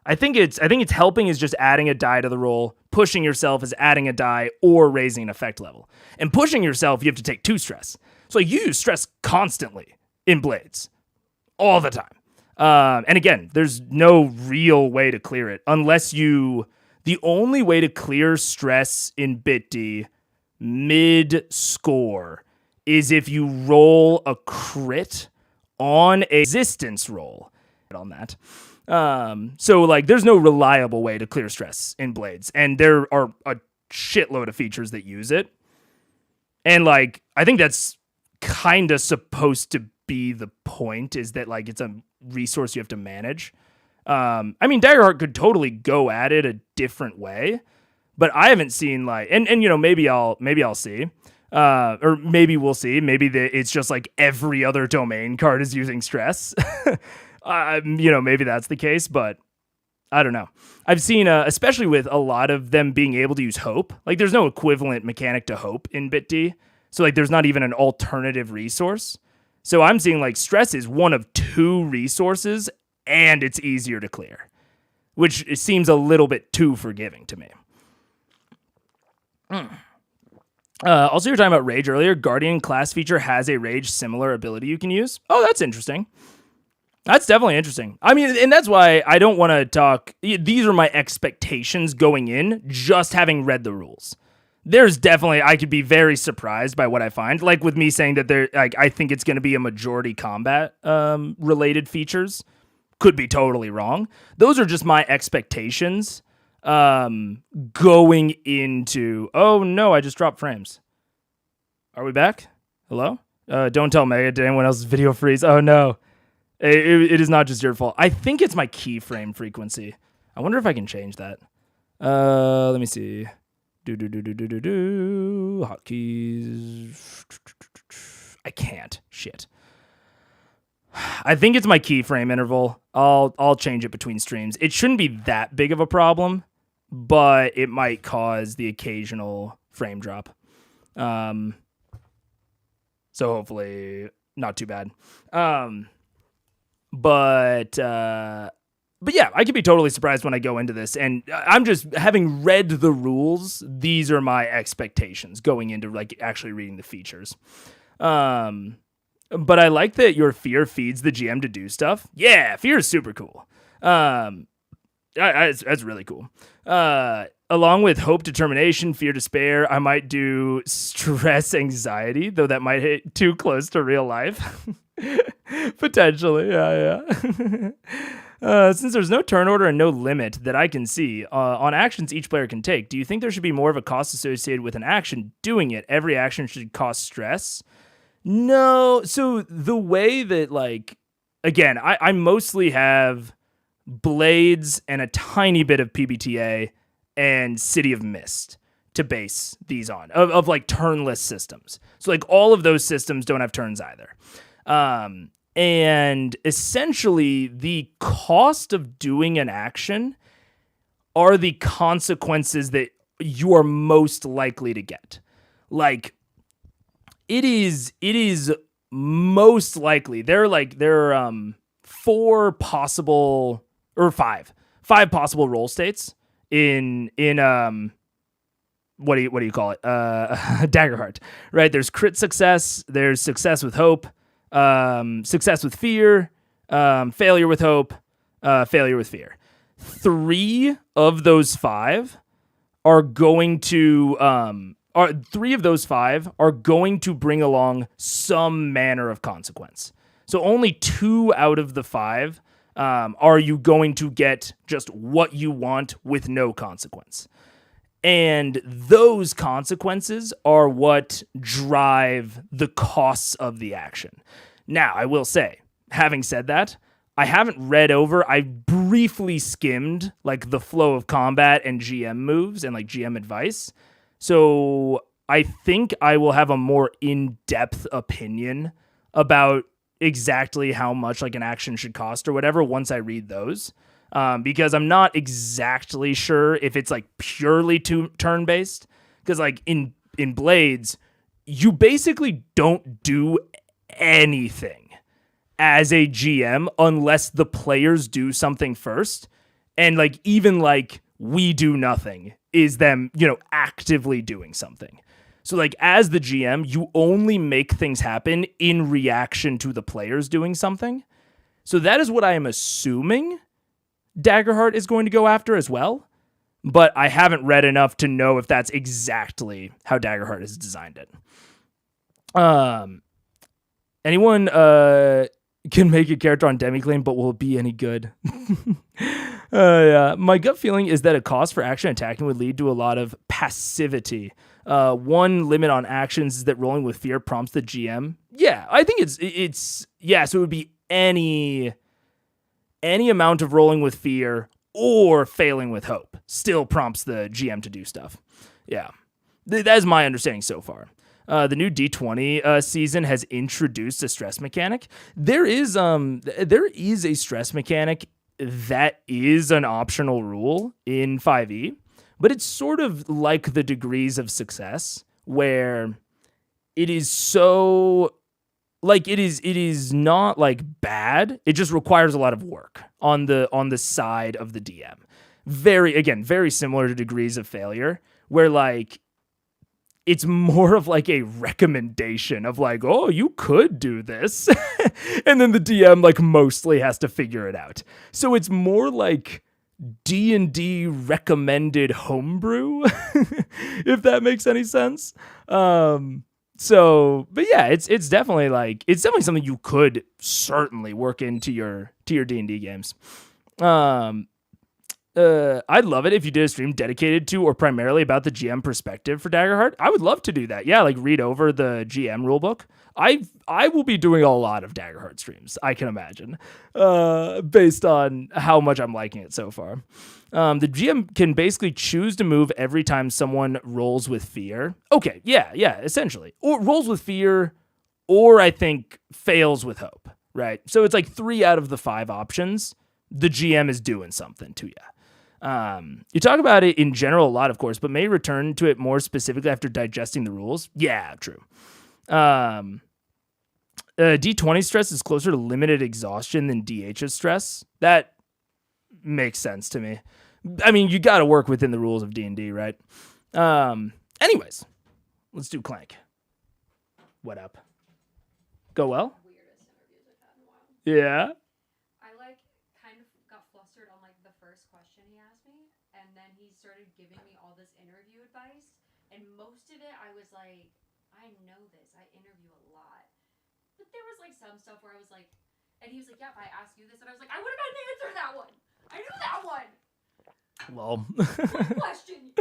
I think it's helping is just adding a die to the roll. Pushing yourself is adding a die or raising an effect level. And pushing yourself, you have to take 2 stress. So like, you use stress constantly in Blades. All the time. And again, there's no real way to clear it unless the only way to clear stress in BitD mid-score is if you roll a crit on a resistance roll on that. So like there's no reliable way to clear stress in Blades, and there are a shitload of features that use it. And like I think that's kind of supposed to be the point, is that like it's a resource you have to manage. I mean, Daggerheart could totally go at it a different way, but I haven't seen like, and you know, maybe I'll see, or maybe we'll see. Maybe it's just like every other domain card is using stress. You know, maybe that's the case, but I don't know. I've seen, especially with a lot of them being able to use hope. Like, there's no equivalent mechanic to hope in BitD, so like, there's not even an alternative resource. So I'm seeing like stress is one of 2 resources, and it's easier to clear, which seems a little bit too forgiving to me. Also, you were talking about rage earlier. Guardian class feature has a rage similar ability you can use. Oh, that's interesting. That's definitely interesting. I mean, and that's why I don't want to talk. These are my expectations going in, just having read the rules. There's definitely, I could be very surprised by what I find. Like with me saying that like I think it's going to be a majority combat related features. Could be totally wrong. Those are just my expectations going into. Oh no, I just dropped frames. Are we back? Hello? Don't tell Mega. Did anyone else's video freeze? Oh no. It is not just your fault. I think it's my keyframe frequency. I wonder if I can change that. Let me see. Hotkeys. I can't. Shit. I think it's my keyframe interval. I'll change it between streams. It shouldn't be that big of a problem, but it might cause the occasional frame drop. So hopefully not too bad. But yeah, I could be totally surprised when I go into this, and I'm just having read the rules. These are my expectations going into like actually reading the features. But I like that your fear feeds the GM to do stuff. Yeah, fear is super cool. That's really cool. Along with hope, determination, fear, despair, I might do stress, anxiety, though that might hit too close to real life. Potentially, yeah. Since there's no turn order and no limit that I can see on actions each player can take, do you think there should be more of a cost associated with an action doing it? Every action should cost stress? No. So the way that, like, again, I mostly have Blades and a tiny bit of PBTA and City of Mist to base these on, of like turnless systems. So like all of those systems don't have turns either. And essentially the cost of doing an action are the consequences that you are most likely to get. Like it is most likely there are five possible roll states in what do you call it? Daggerheart, right? There's crit success, there's success with hope, success with fear, failure with hope, failure with fear. 3 of those 5 are going to bring along some manner of consequence. So only 2 out of the 5 are you going to get just what you want with no consequence. And those consequences are what drive the costs of the action. Now, I will say, having said that, I haven't read over, I briefly skimmed like the flow of combat and GM moves and like GM advice. So I think I will have a more in-depth opinion about exactly how much like an action should cost or whatever once I read those. Because I'm not exactly sure if it's like purely turn-based. Because like in Blades, you basically don't do anything as a GM unless the players do something first. And like even like we do nothing is them, actively doing something. So like as the GM, you only make things happen in reaction to the players doing something. So that is what I am assuming Daggerheart is going to go after as well, but I haven't read enough to know if that's exactly how Daggerheart has designed it. Anyone can make a character on Demiglain, but will it be any good? Yeah. My gut feeling is that a cost for action attacking would lead to a lot of passivity. One limit on actions is that rolling with fear prompts the GM. Yeah, I think it's yeah. So it would be any amount of rolling with fear or failing with hope still prompts the GM to do stuff. Yeah, that is my understanding so far. The new D20 season has introduced a stress mechanic. There is a stress mechanic that is an optional rule in 5e, but it's sort of like the degrees of success where it is so like it is not like bad. It just requires a lot of work on the side of the DM. Very similar to degrees of failure, where like it's more of like a recommendation of like, oh, you could do this. And then the DM like mostly has to figure it out. So it's more like D&D recommended homebrew, if that makes any sense. So, but yeah, it's definitely something you could certainly work into your D&D games. I'd love it if you did a stream dedicated to or primarily about the GM perspective for Daggerheart. I would love to do that. Yeah, like read over the GM rulebook. I will be doing a lot of Daggerheart streams, I can imagine, based on how much I'm liking it so far. The GM can basically choose to move every time someone rolls with fear. Okay, yeah, essentially. Or rolls with fear, or I think fails with hope, right? So it's like 3 out of the 5 options. The GM is doing something to you. You talk about it in general a lot, of course, but may return to it more specifically after digesting the rules. Yeah, true. D20 stress is closer to limited exhaustion than DH's stress. That makes sense to me. I mean, you got to work within the rules of D&D, right? Anyways, let's do Clank. What up? Go well? Weirdest interviews I've had in a while. Yeah. I kind of got flustered on the first question he asked me, and then he started giving me all this interview advice, and most of it I was like, I know this. I interview a lot. but there was like some stuff where I was like, and he was like, yeah, if I asked you this, and I was like, I would have had an answer to that one. I knew that one. Lol. One question.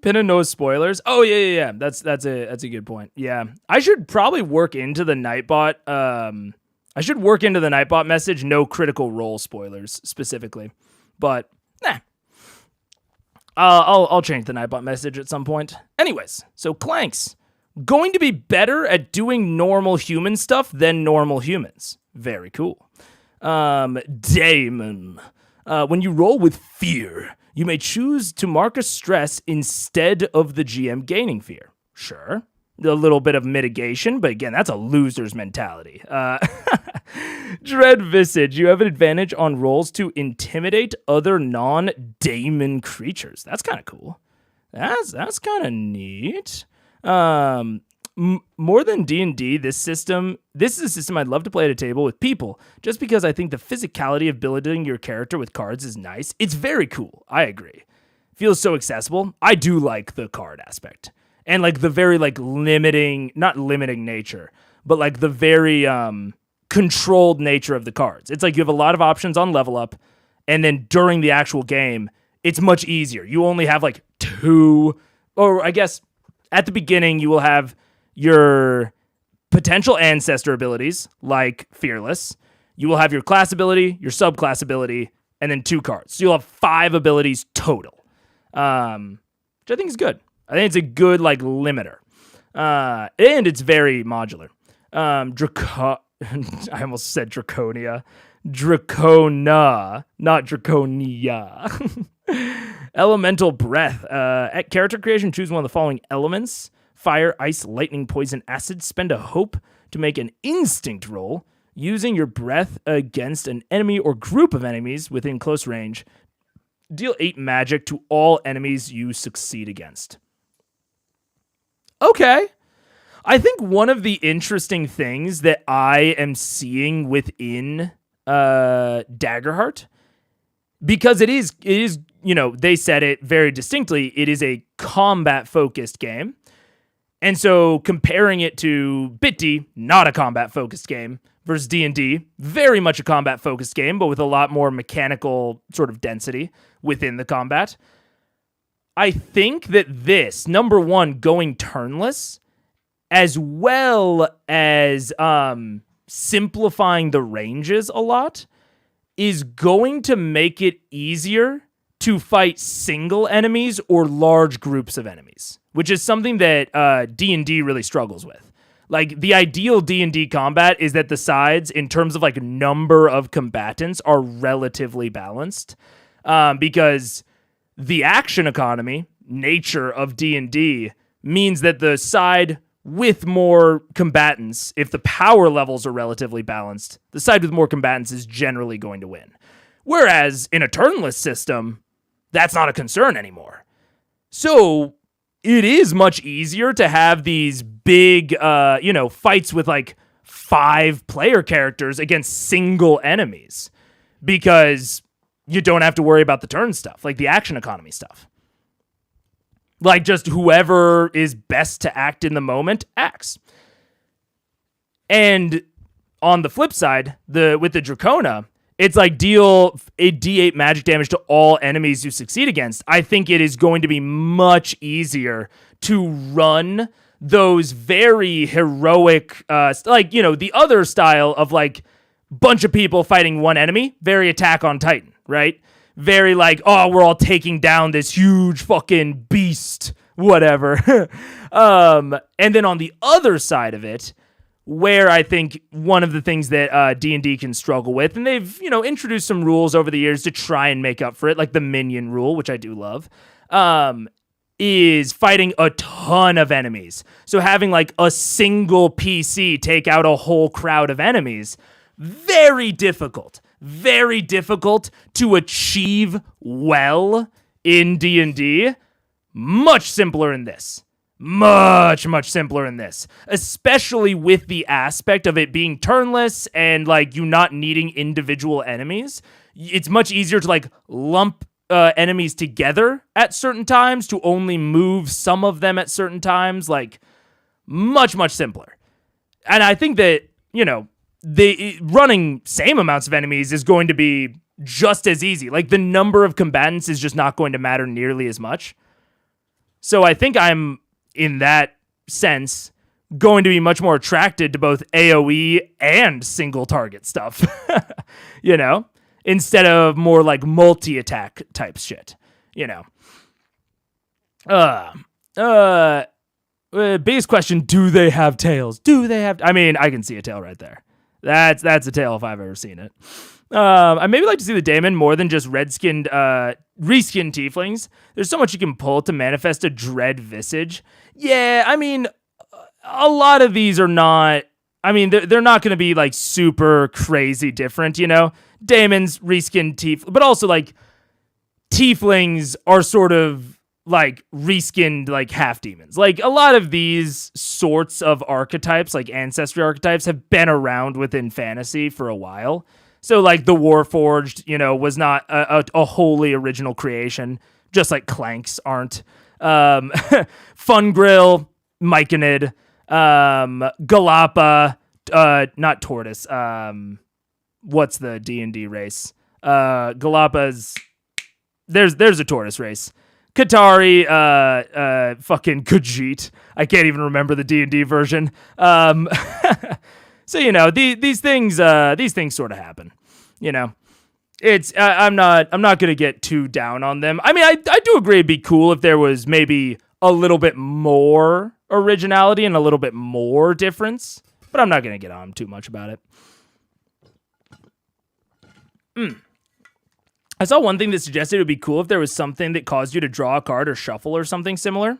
Pin and no spoilers. Oh yeah. That's a good point. Yeah, I should probably work into the Nightbot. I should work into the Nightbot message. No critical role spoilers specifically, but nah. I'll change the Nightbot message at some point. Anyways, so Clanks going to be better at doing normal human stuff than normal humans. Very cool. Damon. When you roll with fear, you may choose to mark a stress instead of the GM gaining fear. Sure. A little bit of mitigation, but again, that's a loser's mentality. Dread Visage, you have an advantage on rolls to intimidate other non-daemon creatures. That's kind of cool. That's kind of neat. More than D&D, this is a system I'd love to play at a table with people, just because I think the physicality of building your character with cards is nice. It's very cool. I agree. Feels so accessible. I do like the card aspect. And like the very like not limiting nature, but like the very controlled nature of the cards. It's like you have a lot of options on level up, and then during the actual game, it's much easier. You only have like 2, or I guess at the beginning you will have your potential ancestor abilities like Fearless. You will have your class ability, your subclass ability, and then 2 cards. So you'll have 5 abilities total, which I think is good. I think it's a good like limiter, and it's very modular. I almost said Draconia, Dracona, not Draconia. Elemental Breath. At character creation, choose one of the following elements: fire, ice, lightning, poison, acid. Spend a hope to make an instinct roll using your breath against an enemy or group of enemies within close range. Deal 8 magic to all enemies you succeed against. Okay. I think one of the interesting things that I am seeing within Daggerheart, because it is, they said it very distinctly, it is a combat-focused game. And so comparing it to Bitty, not a combat-focused game, versus D&D, very much a combat-focused game, but with a lot more mechanical sort of density within the combat. I think that this, number one, going turnless, as well as simplifying the ranges a lot, is going to make it easier to fight single enemies or large groups of enemies, which is something that D&D really struggles with. Like, the ideal D&D combat is that the sides, in terms of like number of combatants, are relatively balanced, because the action economy nature of D&D means that the side with more combatants, if the power levels are relatively balanced, the side with more combatants is generally going to win. Whereas in a turnless system, that's not a concern anymore. So it is much easier to have these big, fights with like 5 player characters against single enemies, because you don't have to worry about the turn stuff, like the action economy stuff. Like, just whoever is best to act in the moment acts. And on the flip side, with the Dracona, it's like deal a D8 magic damage to all enemies you succeed against. I think it is going to be much easier to run those very heroic, the other style of like bunch of people fighting one enemy, very Attack on Titan, right? Very like, oh, we're all taking down this huge fucking beast, whatever. And then on the other side of it, where I think one of the things that D&D can struggle with, and they've, introduced some rules over the years to try and make up for it, like the minion rule, which I do love, is fighting a ton of enemies. So having like a single PC take out a whole crowd of enemies, very difficult to achieve well in D&D. Much simpler in this. Much simpler in this. Especially with the aspect of it being turnless and like you not needing individual enemies. It's much easier to like lump enemies together at certain times, to only move some of them at certain times. Like, much simpler. and I think that, the running same amounts of enemies is going to be just as easy. Like, the number of combatants is just not going to matter nearly as much. So I think I'm, in that sense, going to be much more attracted to both AoE and single target stuff, instead of more like multi-attack type shit, biggest question, do they have tails? I mean, I can see a tail right there. That's a tail if I've ever seen it. I maybe like to see the daemon more than just reskinned tieflings. There's so much you can pull to manifest a dread visage. Yeah, I mean, a lot of these are not, I mean, they're not going to be like super crazy different, Daemons, reskinned tieflings, but also like tieflings are sort of like reskinned like half demons. Like a lot of these sorts of archetypes, like ancestry archetypes, have been around within fantasy for a while. So like the Warforged, was not a wholly original creation, just like Clanks aren't. Fungrill, Myconid, Galapa, not Tortoise. What's the D&D race? Galapa's. There's a Tortoise race. Qatari, fucking Khajiit. I can't even remember the D&D version. So these things sort of happen. It's I'm not gonna get too down on them. I mean, I do agree it'd be cool if there was maybe a little bit more originality and a little bit more difference, but I'm not gonna get on too much about it. I saw one thing that suggested it would be cool if there was something that caused you to draw a card or shuffle or something similar.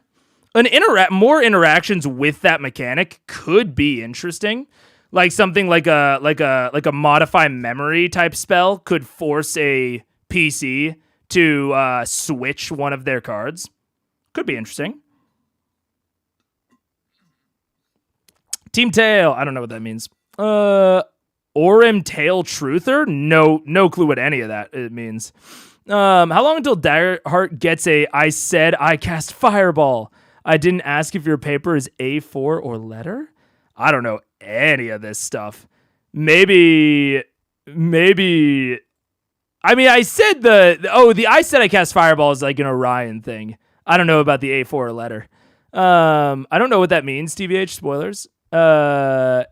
More interactions with that mechanic could be interesting. Like something like a modify memory type spell could force a PC to switch one of their cards. Could be interesting. Team Tail. I don't know what that means. Orim Tail Truther? No clue what any of that it means. How long until Daggerheart gets a I said I cast Fireball? I didn't ask if your paper is A4 or letter? I don't know any of this stuff. Maybe. I mean, I said the I said I cast Fireball is like an Orion thing. I don't know about the A4 or letter. I don't know what that means, TBH. Spoilers. Yeah.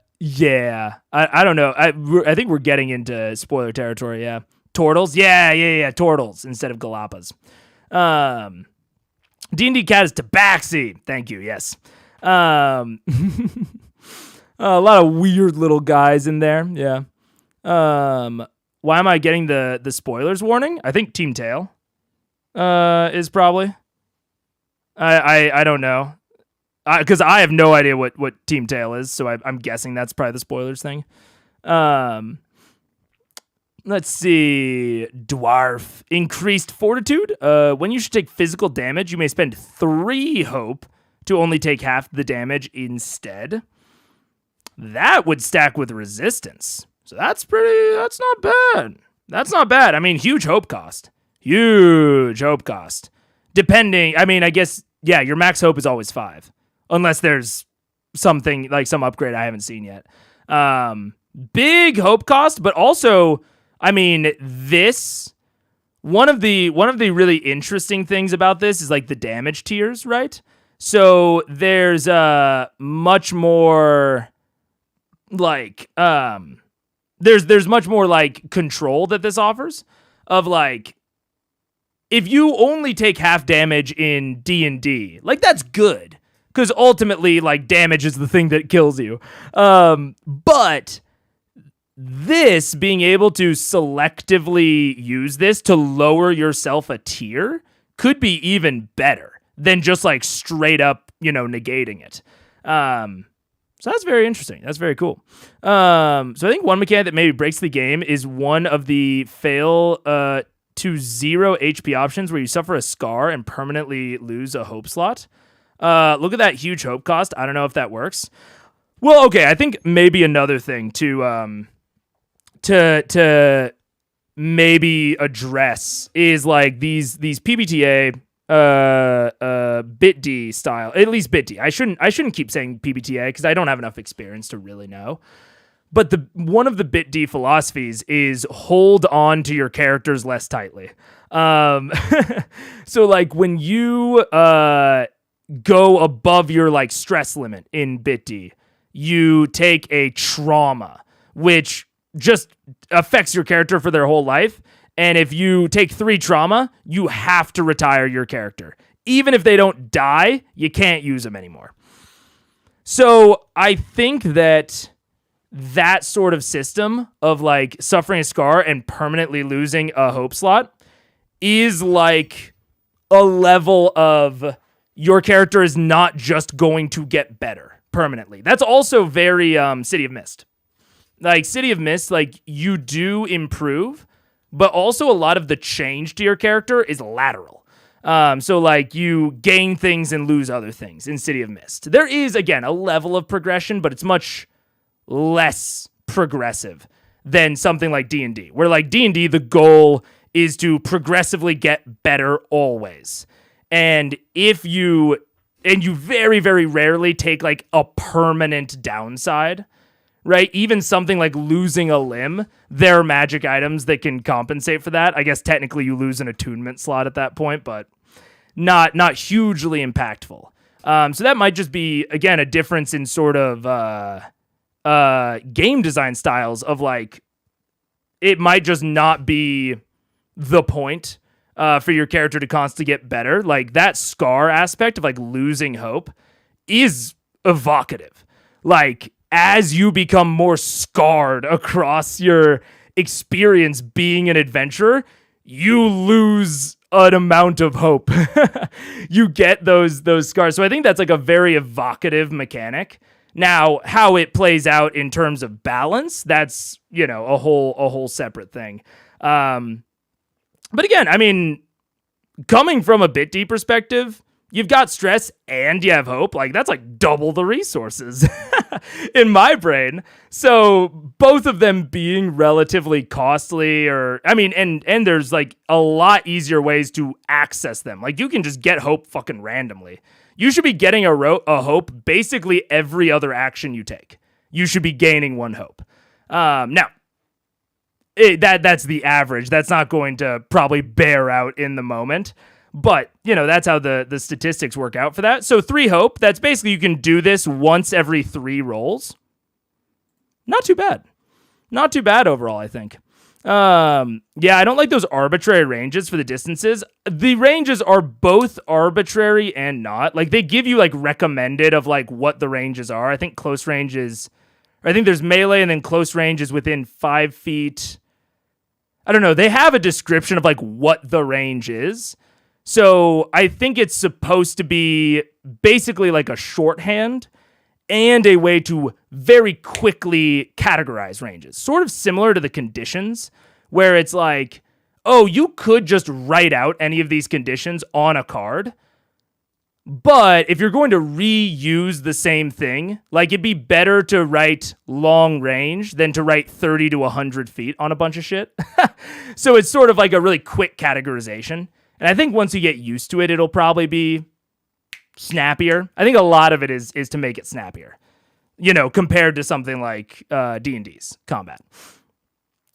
I don't know. I think we're getting into spoiler territory, yeah. Tortles? Yeah. Tortles instead of Galapas. D&D cat is Tabaxi. Thank you, yes. A lot of weird little guys in there, yeah. Why am I getting the spoilers warning? I think Team Tail is probably. I don't know. Because I have no idea what Team Tail is, so I'm guessing that's probably the spoilers thing. Let's see. Dwarf. Increased fortitude. When you should take physical damage, you may spend 3 hope to only take half the damage instead. That would stack with resistance. So that's not bad. That's not bad. I mean, huge hope cost. Depending, I mean, I guess, yeah, your max hope is always 5. Unless there's something, like some upgrade I haven't seen yet. Big hope cost, but also, I mean, one of the really interesting things about this is like the damage tiers, right? So there's much more like there's much more like control that this offers of like if you only take half damage in D&D, like that's good because ultimately like damage is the thing that kills you. But this being able to selectively use this to lower yourself a tier could be even better than just like straight up, negating it. So that's very interesting. That's very cool. So I think one mechanic that maybe breaks the game is one of the fail to 0 HP options where you suffer a scar and permanently lose a hope slot. Look at that huge hope cost. I don't know if that works. Well, okay. I think maybe another thing to maybe address is like these PBTA bit D style, at least bit D. I shouldn't keep saying PBTA because I don't have enough experience to really know. But one of the bit D philosophies is hold on to your characters less tightly. So like when you go above your like stress limit in bit D, you take a trauma, which just affects your character for their whole life. And if you take 3 trauma, you have to retire your character. Even if they don't die, you can't use them anymore. So I think that sort of system of like suffering a scar and permanently losing a hope slot is like a level of your character is not just going to get better permanently. That's also very City of Mist. Like City of Mist, like you do improve, but also a lot of the change to your character is lateral. So like you gain things and lose other things in City of Mist. There is, again, a level of progression, but it's much less progressive than something like D&D, where like D&D, the goal is to progressively get better always. And you very, very rarely take like a permanent downside, right? Even something like losing a limb, there are magic items that can compensate for that. I guess technically you lose an attunement slot at that point, but not hugely impactful. So that might just be, again, a difference in sort of game design styles of like, it might just not be the point for your character to constantly get better. Like that scar aspect of like losing hope is evocative. Like as you become more scarred across your experience being an adventurer, you lose an amount of hope. You get those scars. So I think that's like a very evocative mechanic. Now, how it plays out in terms of balance, that's, you know, a whole separate thing. But again, I mean, coming from a bit D perspective, you've got stress and you have hope. Like that's like double the resources in my brain. So both of them being relatively costly, or I mean, and there's like a lot easier ways to access them. Like you can just get hope fucking randomly. You should be getting a hope basically every other action you take. You should be gaining 1 hope. Now, that's the average. That's not going to probably bear out in the moment. But, you know, that's how the statistics work out for that. So 3 hope, that's basically you can do this once every 3 rolls. Not too bad. Not too bad overall, I think. Yeah, I don't like those arbitrary ranges for the distances. The ranges are both arbitrary and not. Like, they give you, like, recommended of, like, what the ranges are. I think close range is... I think there's melee, and then close range is within 5 feet. I don't know. They have a description of, like, what the range is. So I think it's supposed to be basically like a shorthand and a way to very quickly categorize ranges. Sort of similar to the conditions, where it's like, oh, you could just write out any of these conditions on a card, but if you're going to reuse the same thing, like it'd be better to write long range than to write 30 to 100 feet on a bunch of shit. So it's sort of like a really quick categorization. And I think once you get used to it, it'll probably be snappier. I think a lot of it is to make it snappier, you know, compared to something like D&D's combat.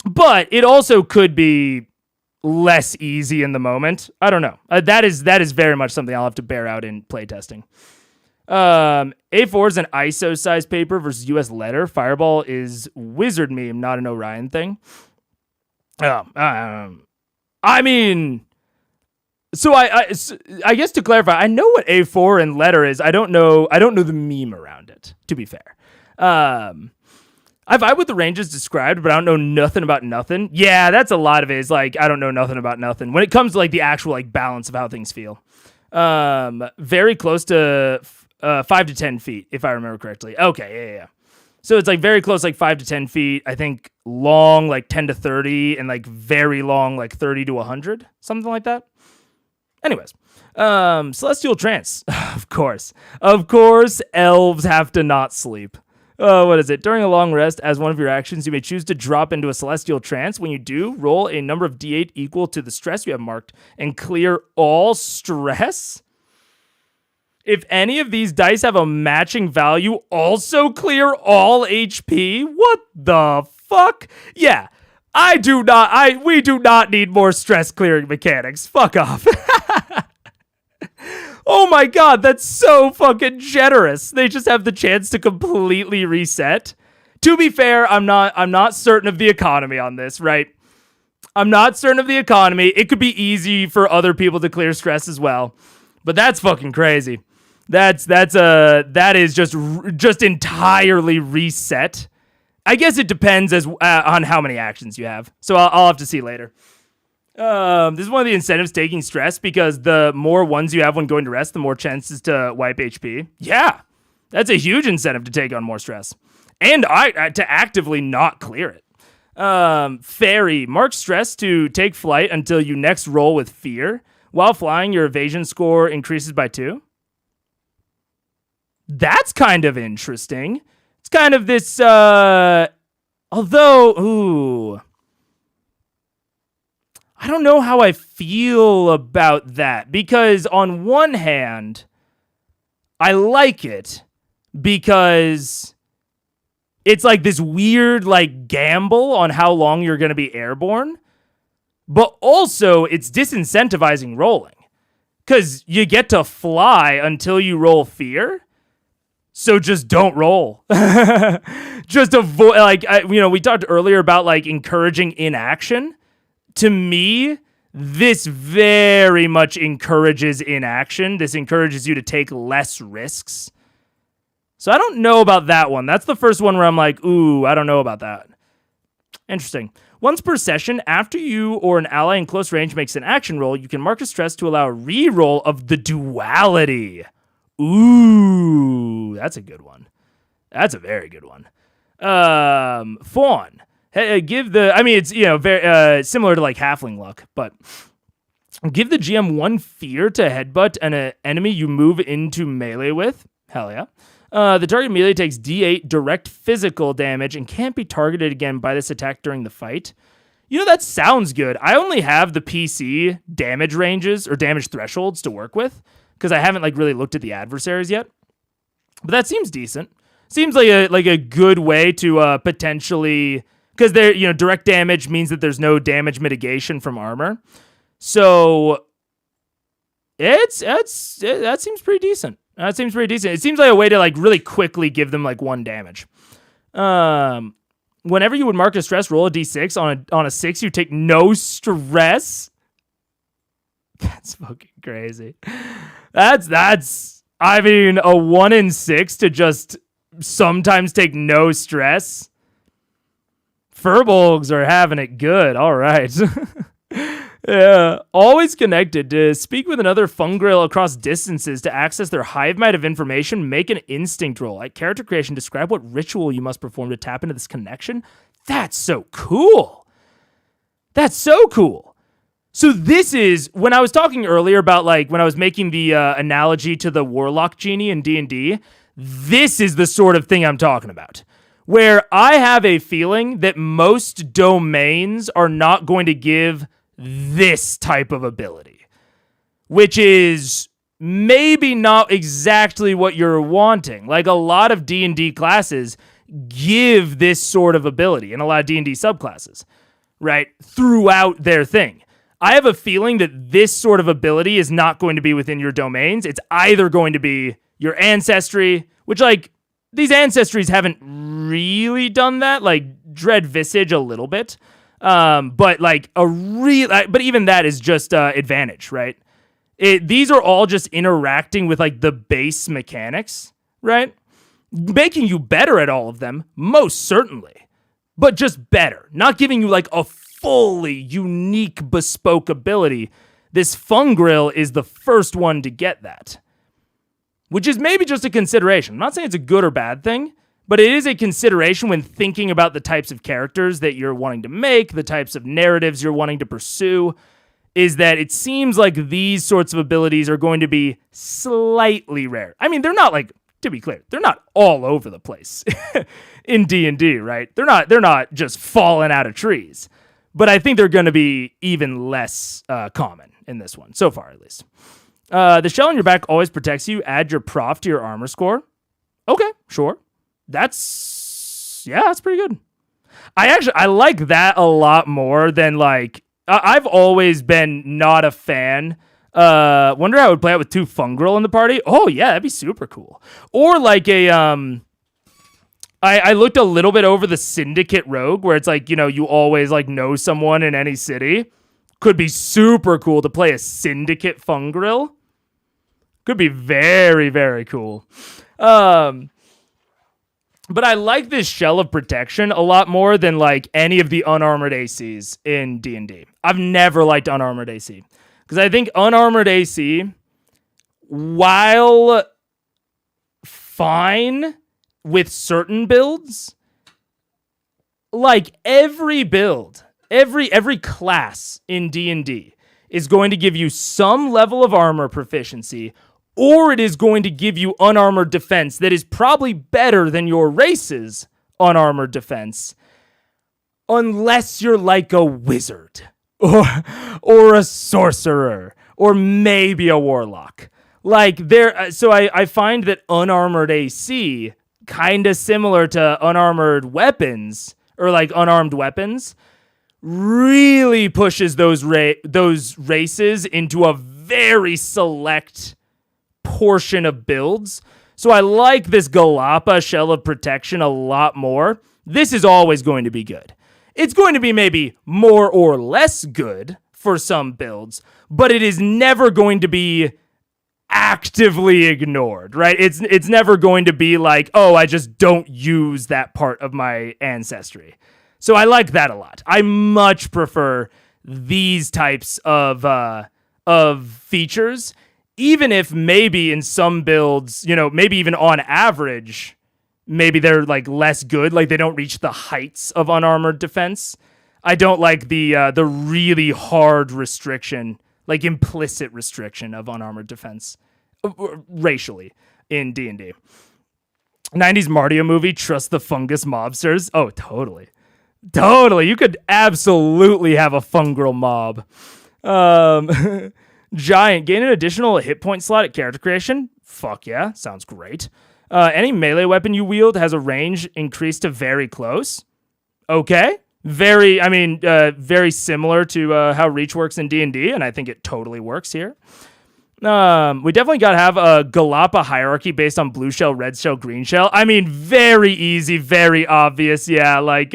But it also could be less easy in the moment. I don't know. That is very much something I'll have to bear out in playtesting. A4 is an ISO size paper versus US letter. Fireball is wizard meme, not an Orion thing. I mean... So I guess to clarify, I know what A4 and letter is. I don't know the meme around it, to be fair. I vibe with the ranges described, but I don't know nothing about nothing. Yeah, that's a lot of it. Is like I don't know nothing about nothing. When it comes to like the actual like balance of how things feel. Very close to 5 to 10 feet, if I remember correctly. Okay, yeah. So it's like very close, like 5 to 10 feet. I think long, like 10 to 30, and like very long, like 30 to 100, something like that. Anyways, Celestial Trance, of course, elves have to not sleep. What is it? During a long rest, as one of your actions, you may choose to drop into a celestial trance. When you do, roll a number of d8 equal to the stress you have marked and clear all stress. If any of these dice have a matching value, also clear all HP. What the fuck? Yeah, we do not need more stress clearing mechanics. Fuck off. Oh my god, that's so fucking generous. They just have the chance to completely reset. To be fair, I'm not certain of the economy on this, right? I'm not certain of the economy. It could be easy for other people to clear stress as well. But that's fucking crazy. That is just entirely reset. I guess it depends on how many actions you have. So I'll have to see later. This is one of the incentives taking stress, because the more ones you have when going to rest, the more chances to wipe HP. Yeah, that's a huge incentive to take on more stress. And to actively not clear it. Fairy, mark stress to take flight until you next roll with fear. While flying, your evasion score increases by 2. That's kind of interesting. It's kind of this, I don't know how I feel about that, because on one hand, I like it because it's like this weird like gamble on how long you're going to be airborne, but also it's disincentivizing rolling because you get to fly until you roll fear. So just don't roll. Just avoid, we talked earlier about like encouraging inaction. To me, this very much encourages inaction. This encourages you to take less risks. So I don't know about that one. That's the first one where I'm like, ooh, I don't know about that. Interesting. Once per session, after you or an ally in close range makes an action roll, you can mark a stress to allow a reroll of the duality. Ooh, that's a good one. That's a very good one. Fawn. It's very similar to like halfling luck, but give the GM 1 fear to headbutt an enemy you move into melee with. Hell yeah. The target immediately takes D8 direct physical damage and can't be targeted again by this attack during the fight. You know, that sounds good. I only have the PC damage ranges or damage thresholds to work with because I haven't like really looked at the adversaries yet. But that seems decent. Seems like a good way to potentially, because direct damage means that there's no damage mitigation from armor. So that seems pretty decent. That seems pretty decent. It seems like a way to like really quickly give them like 1 damage. Whenever you would mark a stress, roll a d6. On a 6, you take no stress. That's fucking crazy. That's a 1 in 6 to just sometimes take no stress. Furbolgs are having it good. All right. Yeah. Always connected. To speak with another fungrel across distances to access their hive mind of information, make an instinct roll. At character creation, describe what ritual you must perform to tap into this connection. That's so cool. That's so cool. So this is, when I was talking earlier about like when I was making the analogy to the warlock genie in D&D, this is the sort of thing I'm talking about. Where I have a feeling that most domains are not going to give this type of ability, which is maybe not exactly what you're wanting. Like a lot of D&D classes give this sort of ability, and a lot of D&D subclasses, right, throughout their thing. I have a feeling that this sort of ability is not going to be within your domains. It's either going to be your ancestry, which like these ancestries haven't really done that, like Dread Visage a little bit. But even that is just advantage, right? These are all just interacting with like the base mechanics, right? Making you better at all of them, most certainly, but just better, not giving you like a fully unique bespoke ability. This Fungril is the first one to get that, which is maybe just a consideration. I'm not saying it's a good or bad thing, but it is a consideration when thinking about the types of characters that you're wanting to make, the types of narratives you're wanting to pursue, is that it seems like these sorts of abilities are going to be slightly rare. I mean, they're not like to be clear, they're not all over the place in D&D, right? They're not just falling out of trees. But I think they're going to be even less common in this one, so far at least. The shell on your back always protects you. Add your prof to your armor score. Okay, sure. That's pretty good. I like that a lot more than like, I've always been not a fan. Wonder how it would play out with 2 Fungrel in the party. Oh yeah, that'd be super cool. Or like a, I looked a little bit over the Syndicate Rogue, where it's like, you always like know someone in any city. Could be super cool to play a Syndicate Fungrel. Could be very, very cool. But I like this Shell of Protection a lot more than like any of the unarmored ACs in D&D. I've never liked unarmored AC. Because I think unarmored AC, while fine with certain builds, like every build, every class in D&D is going to give you some level of armor proficiency, or it is going to give you unarmored defense that is probably better than your race's unarmored defense, unless you're like a wizard or a sorcerer or maybe a warlock. Like so I find that unarmored AC, kind of similar to unarmored weapons or like unarmed weapons, really pushes those races into a very select portion of builds. So I like this Galapa Shell of Protection a lot more. This is always going to be good. It's going to be maybe more or less good for some builds, but it is never going to be actively ignored, right? It's never going to be like, oh, I just don't use that part of my ancestry. So I like that a lot. I much prefer these types of features, even if maybe in some builds, maybe even on average, maybe they're like less good, like they don't reach the heights of unarmored defense. I don't like the really hard restriction, like implicit restriction of unarmored defense racially in D&D. 90s Mario movie, Trust the Fungus Mobsters. Oh, totally. You could absolutely have a fungal mob. Giant, gain an additional hit point slot at character creation. Fuck yeah, sounds great. Any melee weapon you wield has a range increased to very close. Okay. Very similar to how reach works in D&D, and I think it totally works here. We definitely got to have a Galapa hierarchy based on blue shell, red shell, green shell. I mean, very easy, very obvious. Yeah, like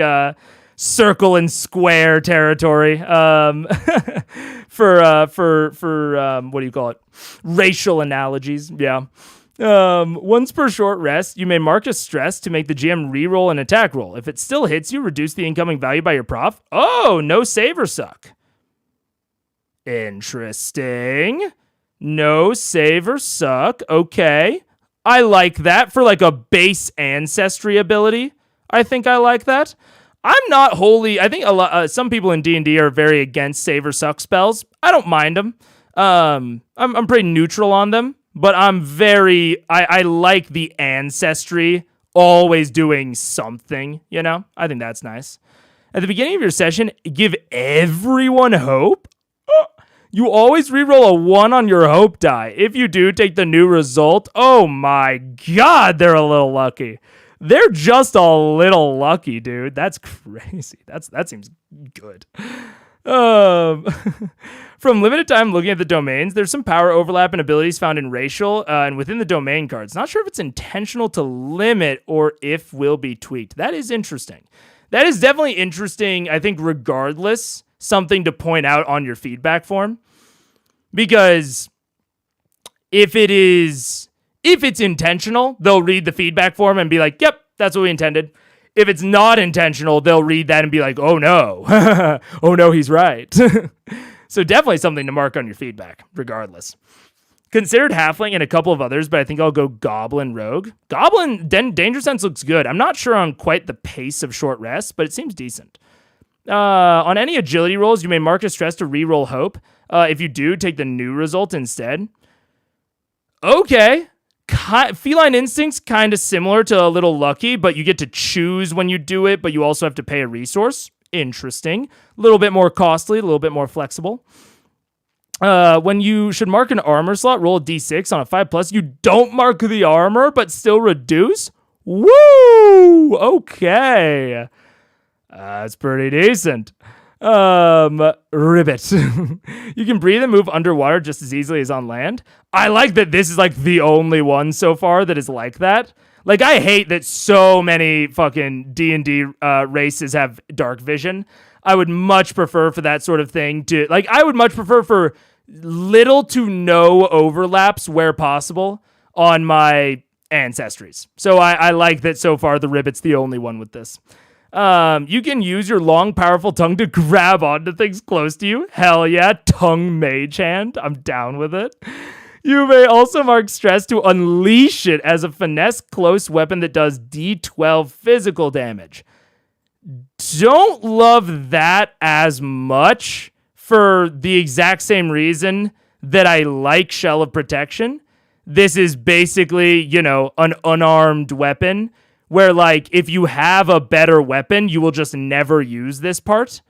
circle and square territory. For what do you call it? Racial analogies. Yeah. Once per short rest, you may mark a stress to make the GM reroll an attack roll. If it still hits you, reduce the incoming value by your prof. Oh, no save or suck. Interesting. No save or suck. Okay. I like that for like a base ancestry ability. I think I like that. I'm not wholly. I think some people in D&D are very against save or suck spells. I don't mind them. I'm pretty neutral on them. But I like the ancestry always doing something, I think that's nice. At the beginning of your session, give everyone hope. You always reroll a 1 on your hope die. If you do, take the new result. Oh my God, they're a little lucky. They're just a little lucky, dude. That's crazy. That seems good. From limited time looking at the domains, there's some power overlap and abilities found in racial and within the domain cards. Not sure if it's intentional to limit or if will be tweaked. That is interesting. That is definitely interesting, I think, regardless, something to point out on your feedback form. Because if it's intentional, they'll read the feedback form and be like, yep, that's what we intended. If it's not intentional, they'll read that and be like, oh no, oh no, he's right. So definitely something to mark on your feedback, regardless. Considered Halfling and a couple of others, but I think I'll go Goblin Rogue. Goblin, Danger Sense looks good. I'm not sure on quite the pace of short rest, but it seems decent. On any agility rolls, you may mark a stress to reroll hope. If you do, take the new result instead. Okay. Feline Instinct's kind of similar to a Little Lucky, but you get to choose when you do it, but you also have to pay a resource. Interesting. A little bit more costly, a little bit more flexible. When you should mark an armor slot, roll a d6 on a 5+. You don't mark the armor, but still reduce? Woo! Okay. That's pretty decent. Ribbit. You can breathe and move underwater just as easily as on land. I like that this is like the only one so far that is like that. Like, I hate that so many fucking D&D races have dark vision. I would much prefer for that sort of thing to, like, I would much prefer for little to no overlaps where possible on my ancestries. So I like that so far the Ribbit's the only one with this. You can use your long, powerful tongue to grab onto things close to you. Hell yeah, tongue mage hand. I'm down with it. You may also mark stress to unleash it as a finesse close weapon that does D12 physical damage. Don't love that as much for the exact same reason that I like Shell of Protection. This is basically, you know, an unarmed weapon where, like, if you have a better weapon, you will just never use this part.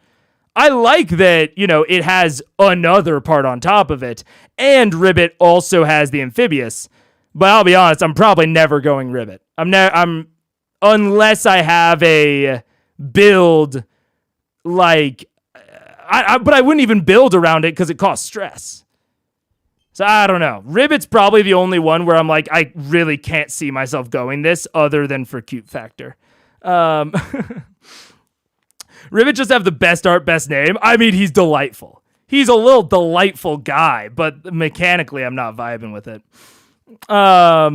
I like that, you know, it has another part on top of it, and Ribbit also has the amphibious. But I'll be honest, I'm probably never going Ribbit. Unless I have a build like, but I wouldn't even build around it because it costs stress. So I don't know. Ribbit's probably the only one where I'm like, I really can't see myself going this other than for cute factor. Ribbit just have the best art, best name. I mean, he's delightful. He's a little delightful guy, but mechanically, I'm not vibing with it. I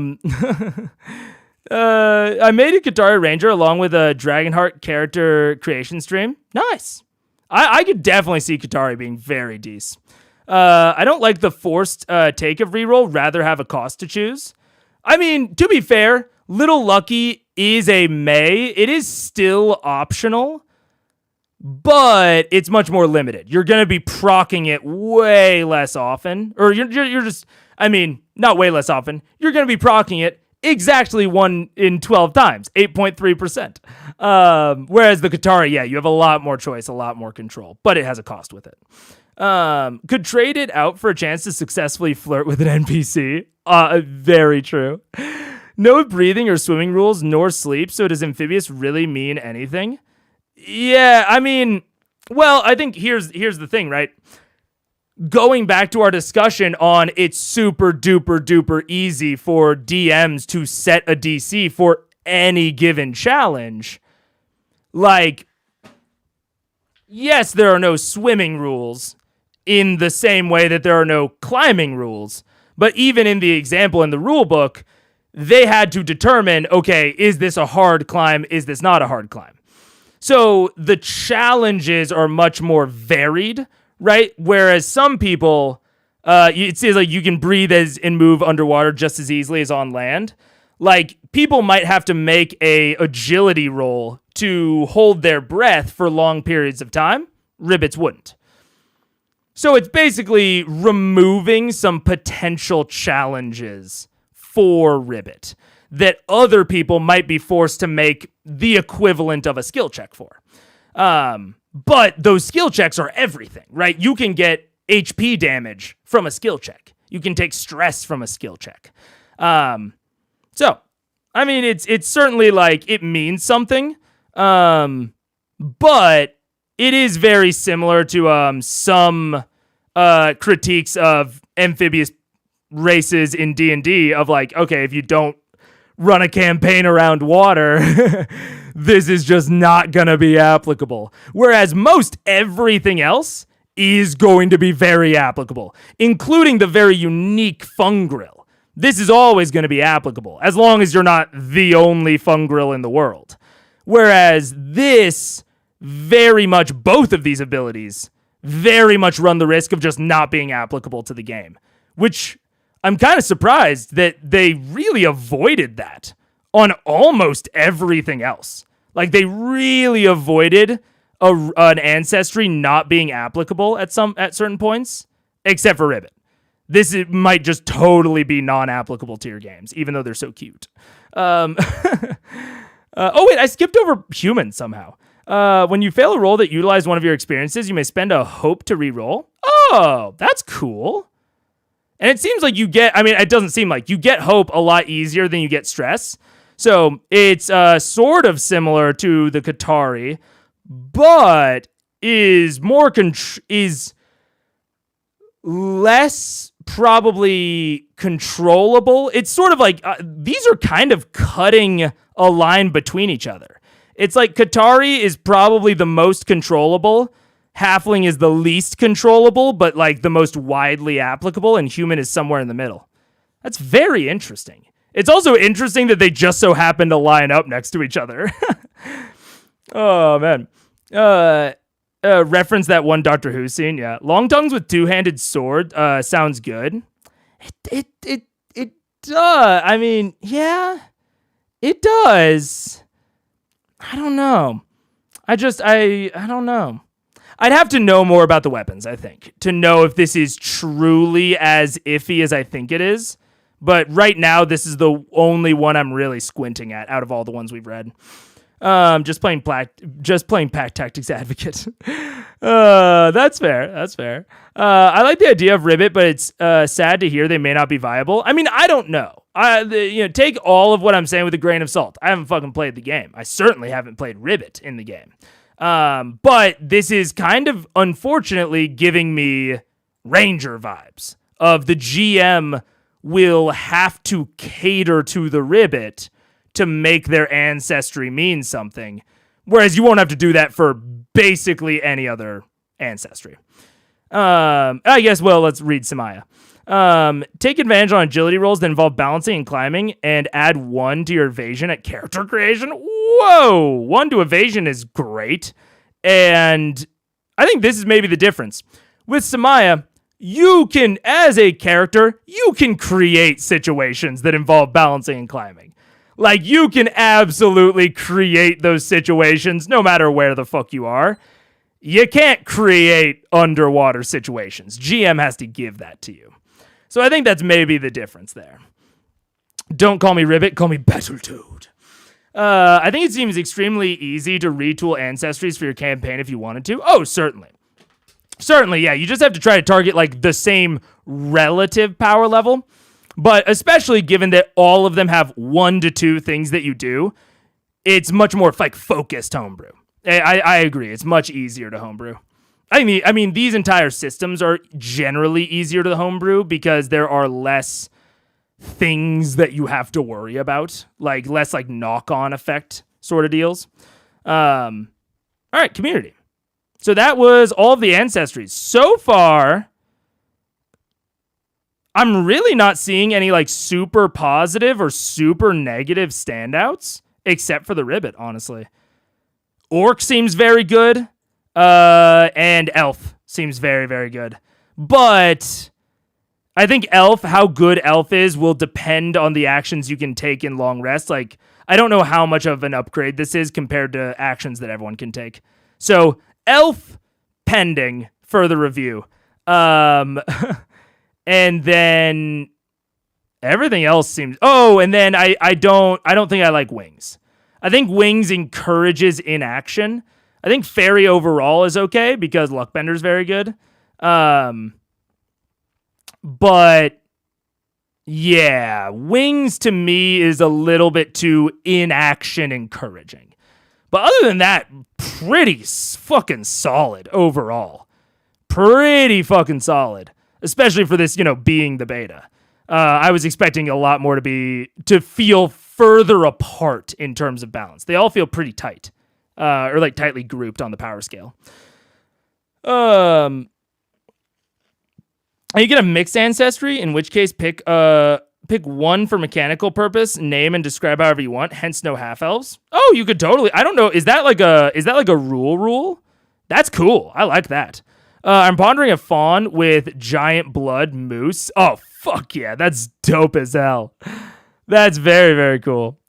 made a Katari Ranger along with a Dragonheart character creation stream. Nice. I could definitely see Katari being very decent. I don't like the forced take of reroll, rather have a cost to choose. I mean, to be fair, Little Lucky is a May. It is still optional, but it's much more limited. You're going to be procking it way less often. Or you're just, I mean, not way less often. You're going to be procking it exactly 1 in 12 times, 8.3%. Whereas the Katari, yeah, you have a lot more choice, a lot more control, but it has a cost with it. Could trade it out for a chance to successfully flirt with an NPC. Very true. No breathing or swimming rules, nor sleep, so does amphibious really mean anything? Yeah, I mean, well, I think here's the thing, right? Going back to our discussion on it's super duper duper easy for DMs to set a DC for any given challenge. Like, yes, there are no swimming rules in the same way that there are no climbing rules. But even in the example in the rule book, they had to determine, okay, is this a hard climb? Is this not a hard climb? So the challenges are much more varied, right? Whereas some people, it seems like you can breathe and move underwater just as easily as on land. Like, people might have to make a agility roll to hold their breath for long periods of time. Ribbits wouldn't. So it's basically removing some potential challenges for Ribbit that other people might be forced to make the equivalent of a skill check for. But those skill checks are everything, right? You can get HP damage from a skill check. You can take stress from a skill check. So, I mean, it's certainly like it means something, but it is very similar to some critiques of amphibious races in D&D of like, okay, if you don't run a campaign around water, this is just not going to be applicable. Whereas most everything else is going to be very applicable, including the very unique Fungril. This is always going to be applicable, as long as you're not the only Fungril in the world. Whereas this, very much, both of these abilities, very much run the risk of just not being applicable to the game. Which I'm kind of surprised that they really avoided that on almost everything else. Like, they really avoided an ancestry not being applicable at certain points, except for Ribbit. might just totally be non-applicable to your games, even though they're so cute. Oh wait, I skipped over human somehow. When you fail a roll that utilizes one of your experiences, you may spend a hope to re-roll. Oh, that's cool. And it seems like it doesn't seem like you get hope a lot easier than you get stress. So it's sort of similar to the Qatari, but is less probably controllable. It's sort of like these are kind of cutting a line between each other. It's like Qatari is probably the most controllable, Halfling is the least controllable, but like the most widely applicable, and human is somewhere in the middle. That's very interesting. It's also interesting that they just so happen to line up next to each other. Oh, man. Reference that one Doctor Who scene, yeah. Long tongues with two-handed sword sounds good. It does. I mean, yeah, it does. I don't know. I don't know. I'd have to know more about the weapons, I think, to know if this is truly as iffy as I think it is. But right now, this is the only one I'm really squinting at out of all the ones we've read. Just playing Pack Tactics Advocate. That's fair. I like the idea of Ribbit, but it's sad to hear they may not be viable. I mean, I don't know. Take all of what I'm saying with a grain of salt. I haven't fucking played the game. I certainly haven't played Ribbit in the game. But this is kind of unfortunately giving me Ranger vibes of the GM will have to cater to the Ribbit to make their ancestry mean something, whereas you won't have to do that for basically any other ancestry. I guess, well, let's read Samaya. Take advantage on agility rolls that involve balancing and climbing, and add 1 to your evasion at character creation. Whoa! 1 to evasion is great. And I think this is maybe the difference. With Samaya, you can, as a character, you can create situations that involve balancing and climbing. Like, you can absolutely create those situations no matter where the fuck you are. You can't create underwater situations. GM has to give that to you. So I think that's maybe the difference there. Don't call me Ribbit, call me Battletoad. I think it seems extremely easy to retool ancestries for your campaign if you wanted to. Oh, certainly. Certainly, yeah. You just have to try to target like the same relative power level. But especially given that all of them have 1 to 2 things that you do, it's much more like focused homebrew. I agree. It's much easier to homebrew. I mean, these entire systems are generally easier to homebrew because there are less things that you have to worry about, like less like knock-on effect sort of deals. All right, community. So that was all of the ancestries. So far, I'm really not seeing any like super positive or super negative standouts, except for the Ribbit, honestly. Orc seems very good. And Elf seems very, very good. But I think how good Elf is will depend on the actions you can take in long rest. Like, I don't know how much of an upgrade this is compared to actions that everyone can take. So, Elf pending further review. And then everything else seems... Oh, and then I don't think I like Wings. I think Wings encourages inaction. I think Fairy overall is okay because Luckbender is very good. But yeah, Wings to me is a little bit too inaction encouraging. But other than that, pretty fucking solid overall. Pretty fucking solid, especially for this, being the beta. I was expecting a lot more to feel further apart in terms of balance. They all feel pretty tight. Or like tightly grouped on the power scale. You get a mixed ancestry, in which case pick 1 for mechanical purpose, name and describe however you want, hence no half-elves. Oh, you could totally, I don't know, is that like a rule? That's cool. I like that. I'm pondering a fawn with giant blood moose. Oh, fuck yeah, that's dope as hell. That's very, very cool.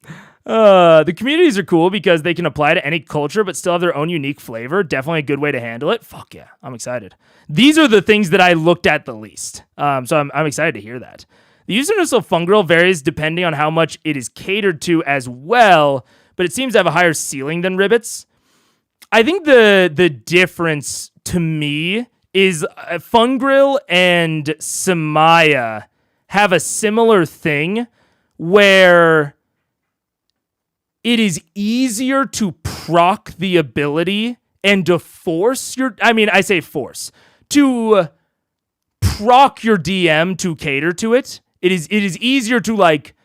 The communities are cool because they can apply to any culture but still have their own unique flavor. Definitely a good way to handle it. Fuck yeah, I'm excited. These are the things that I looked at the least. So I'm excited to hear that. The userness of Fungrel varies depending on how much it is catered to as well, but it seems to have a higher ceiling than Ribbits. I think the difference to me is Fungrel and Samaya have a similar thing where it is easier to proc the ability and to force your... I say force. To proc your DM to cater to it. It is easier to, like,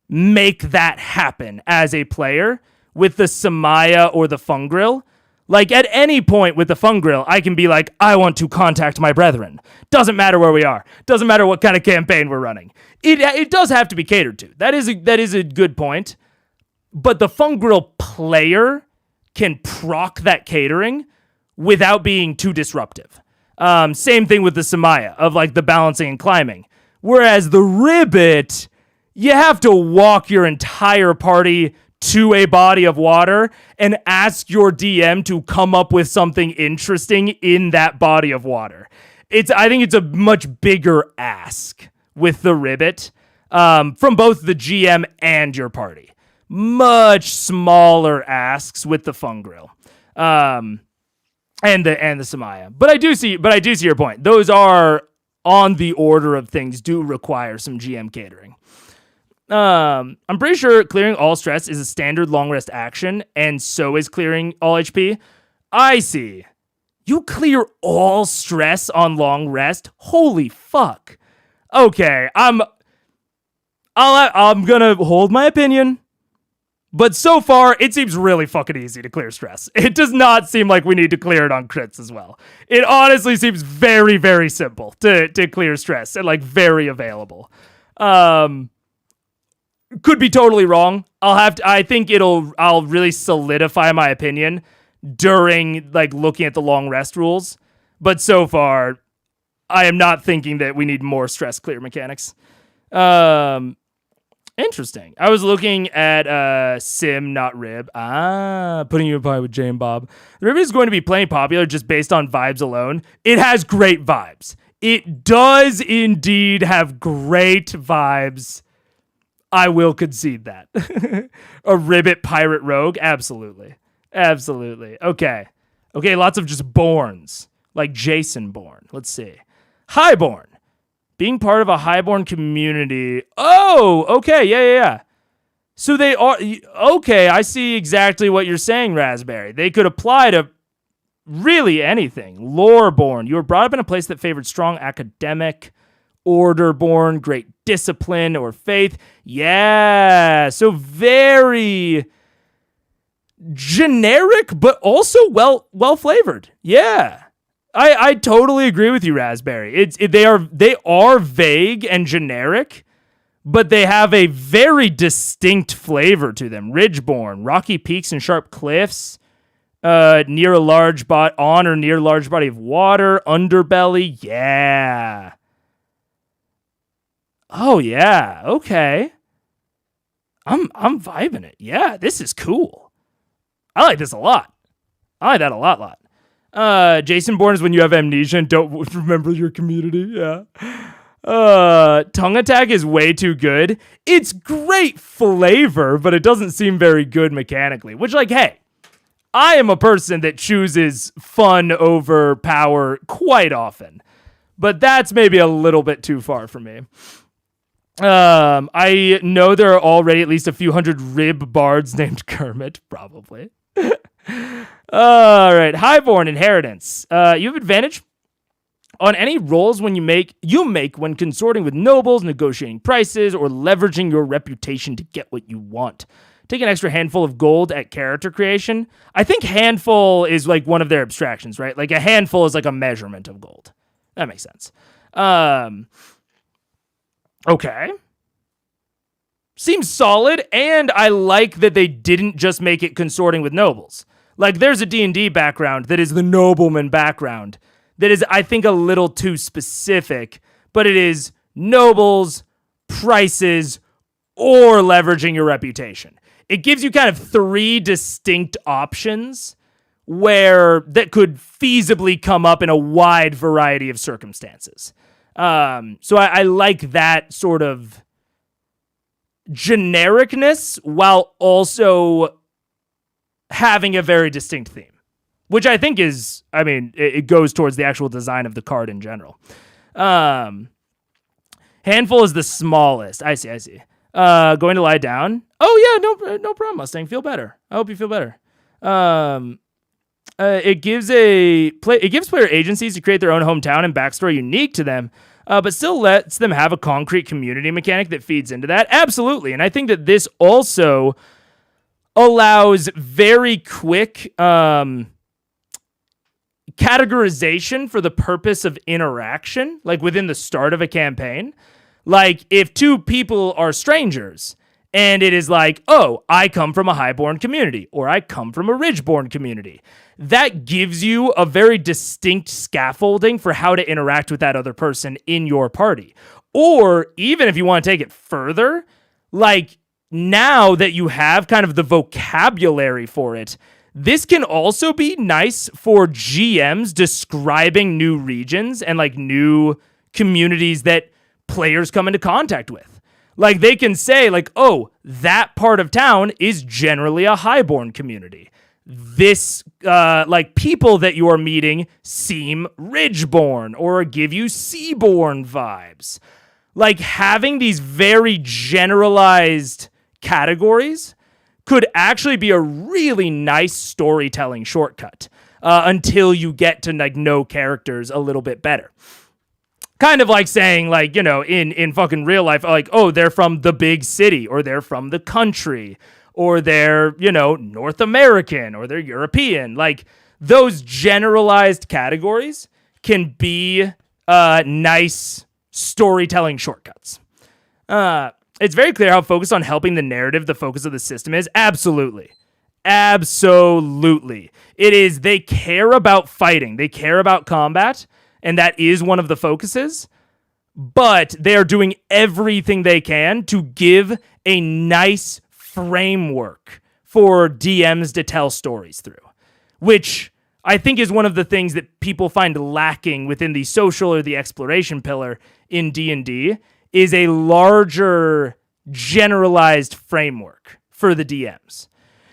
make that happen as a player with the Samaya or the Fungrel. Like, at any point with the Fungrel, I can be like, I want to contact my brethren. Doesn't matter where we are. Doesn't matter what kind of campaign we're running. It does have to be catered to. That is a good point. But the Fungrel player can proc that catering without being too disruptive. Same thing with the Samaya of, like, the balancing and climbing. Whereas the Ribbit, you have to walk your entire party to a body of water and ask your DM to come up with something interesting in that body of water. I think it's a much bigger ask with the Ribbit from both the GM and your party. Much smaller asks with the Fungrel and the Samaya. But I do see your point. Those are on the order of things, do require some GM catering. I'm pretty sure clearing all stress is a standard long rest action, and so is clearing all HP. I see. You clear all stress on long rest? Holy fuck. Okay, I'm gonna hold my opinion, but so far it seems really fucking easy to clear stress. It does not seem like we need to clear it on crits as well. It honestly seems very, very simple to clear stress and, like, very available. Could be totally wrong. I think I'll really solidify my opinion during, like, looking at the long rest rules. But so far, I am not thinking that we need more stress clear mechanics. Interesting. I was looking at Sim, not Rib. Putting you in pie with Jay and Bob. The Rib is going to be plenty popular just based on vibes alone. It has great vibes. It does indeed have great vibes. I will concede that. A Ribbit pirate rogue? Absolutely. Absolutely. Okay, lots of just Borns. Like Jason Bourne. Let's see. Highborn. Being part of a Highborn community. Oh, okay. Yeah. So they are... Okay, I see exactly what you're saying, Raspberry. They could apply to really anything. Loreborn. You were brought up in a place that favored strong academic... Orderborn, great discipline or faith. Yeah, so very generic, but also well flavored. Yeah, I totally agree with you, Raspberry. They are vague and generic, but they have a very distinct flavor to them. Ridgeborn, rocky peaks and sharp cliffs, near a large on or near a large body of water. Underbelly, yeah. Oh yeah, okay. I'm vibing it. Yeah, this is cool. I like this a lot. I like that a lot. Jason Bourne is when you have amnesia and don't remember your community. Yeah. Tongue attack is way too good. It's great flavor, but it doesn't seem very good mechanically. Which, like, hey, I am a person that chooses fun over power quite often, but that's maybe a little bit too far for me. I know there are already at least a few hundred Rib bards named Kermit, probably. All right, Highborn Inheritance. You have advantage on any rolls when you make when consorting with nobles, negotiating prices, or leveraging your reputation to get what you want. Take an extra handful of gold at character creation. I think handful is like one of their abstractions, right? Like a handful is like a measurement of gold. That makes sense. Okay. Seems solid, and I like that they didn't just make it consorting with nobles. Like, there's a D&D background that is the nobleman background that is, I think, a little too specific, but it is nobles, prices, or leveraging your reputation. it gives you kind of 3 distinct options where that could feasibly come up in a wide variety of circumstances. So I like that sort of genericness while also having a very distinct theme, which I think is, I mean, it goes towards the actual design of the card in general. Handful is the smallest. I see. Going to lie down. Oh yeah, no problem, Mustang. Feel better. I hope you feel better. It gives player agencies to create their own hometown and backstory unique to them, but still lets them have a concrete community mechanic that feeds into that. Absolutely, and I think that this also allows very quick categorization for the purpose of interaction, like within the start of a campaign. Like, if 2 people are strangers, and it is like, oh, I come from a Highborn community, or I come from a Ridgeborn community, that gives you a very distinct scaffolding for how to interact with that other person in your party. Or even if you want to take it further, like, now that you have kind of the vocabulary for it, this can also be nice for GMs describing new regions and like new communities that players come into contact with. Like, they can say like, oh, that part of town is generally a Highborn community. This like people that you are meeting seem Ridgeborn or give you Seaborne vibes. Like, having these very generalized categories could actually be a really nice storytelling shortcut until you get to like know characters a little bit better. Kind of like saying, like, you know, in fucking real life, like, oh, they're from the big city, or they're from the country, or they're, you know, North American, or they're European. Like, those generalized categories can be nice storytelling shortcuts. It's very clear how focused on helping the narrative the focus of the system is. Absolutely. It is, they care about fighting. They care about combat. And that is one of the focuses, but they are doing everything they can to give a nice framework for DMs to tell stories through, which I think is one of the things that people find lacking within the social or the exploration pillar in D&D, is a larger generalized framework for the DMs.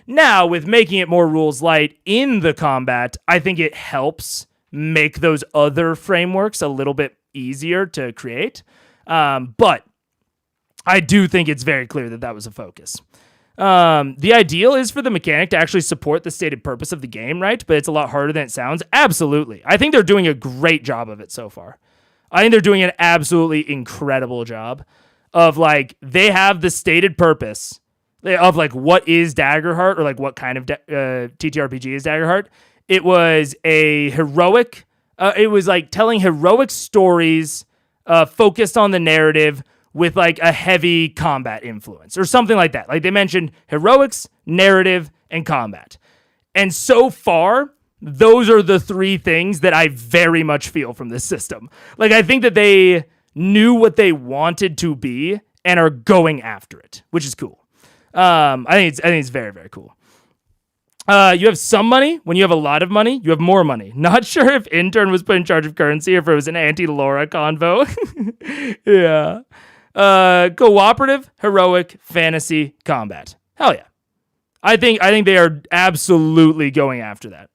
Now, with making it more rules light in the combat, I think it helps make those other frameworks a little bit easier to create. But I do think it's very clear that that was a focus. The ideal is for the mechanic to actually support the stated purpose of the game, right? But it's a lot harder than it sounds. Absolutely. I think they're doing a great job of it so far. I think they're doing an absolutely incredible job of, like, they have the stated purpose of, like, what is Daggerheart, or like what kind of TTRPG is Daggerheart. It was a heroic, it was like telling heroic stories focused on the narrative with like a heavy combat influence or something like that. Like, they mentioned heroics, narrative, and combat. And so far, those are the 3 things that I very much feel from this system. Like, I think that they knew what they wanted to be and are going after it, which is cool. I think it's very, very cool. You have some money. When you have a lot of money, you have more money. Not sure if intern was put in charge of currency or if it was an anti-Laura convo. Yeah. Cooperative, heroic, fantasy, combat. Hell yeah. I think they are absolutely going after that.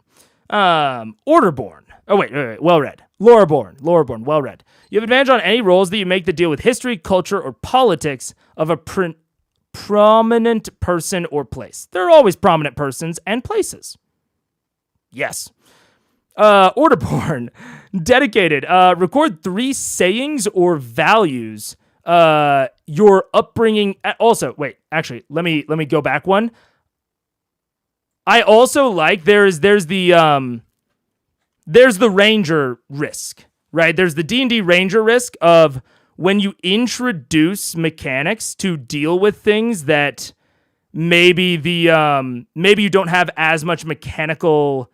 Orderborn. Oh, wait. Well read. Loreborn, well read. You have advantage on any rolls that you make that deal with history, culture, or politics of a prominent person or place. There are always prominent persons and places. Yes. Orderborn. Dedicated. Record 3 sayings or values. Your upbringing. Also, wait. Actually, let me go back one. I also like there's the ranger risk, right? There's the D&D ranger risk of when you introduce mechanics to deal with things that maybe you don't have as much mechanical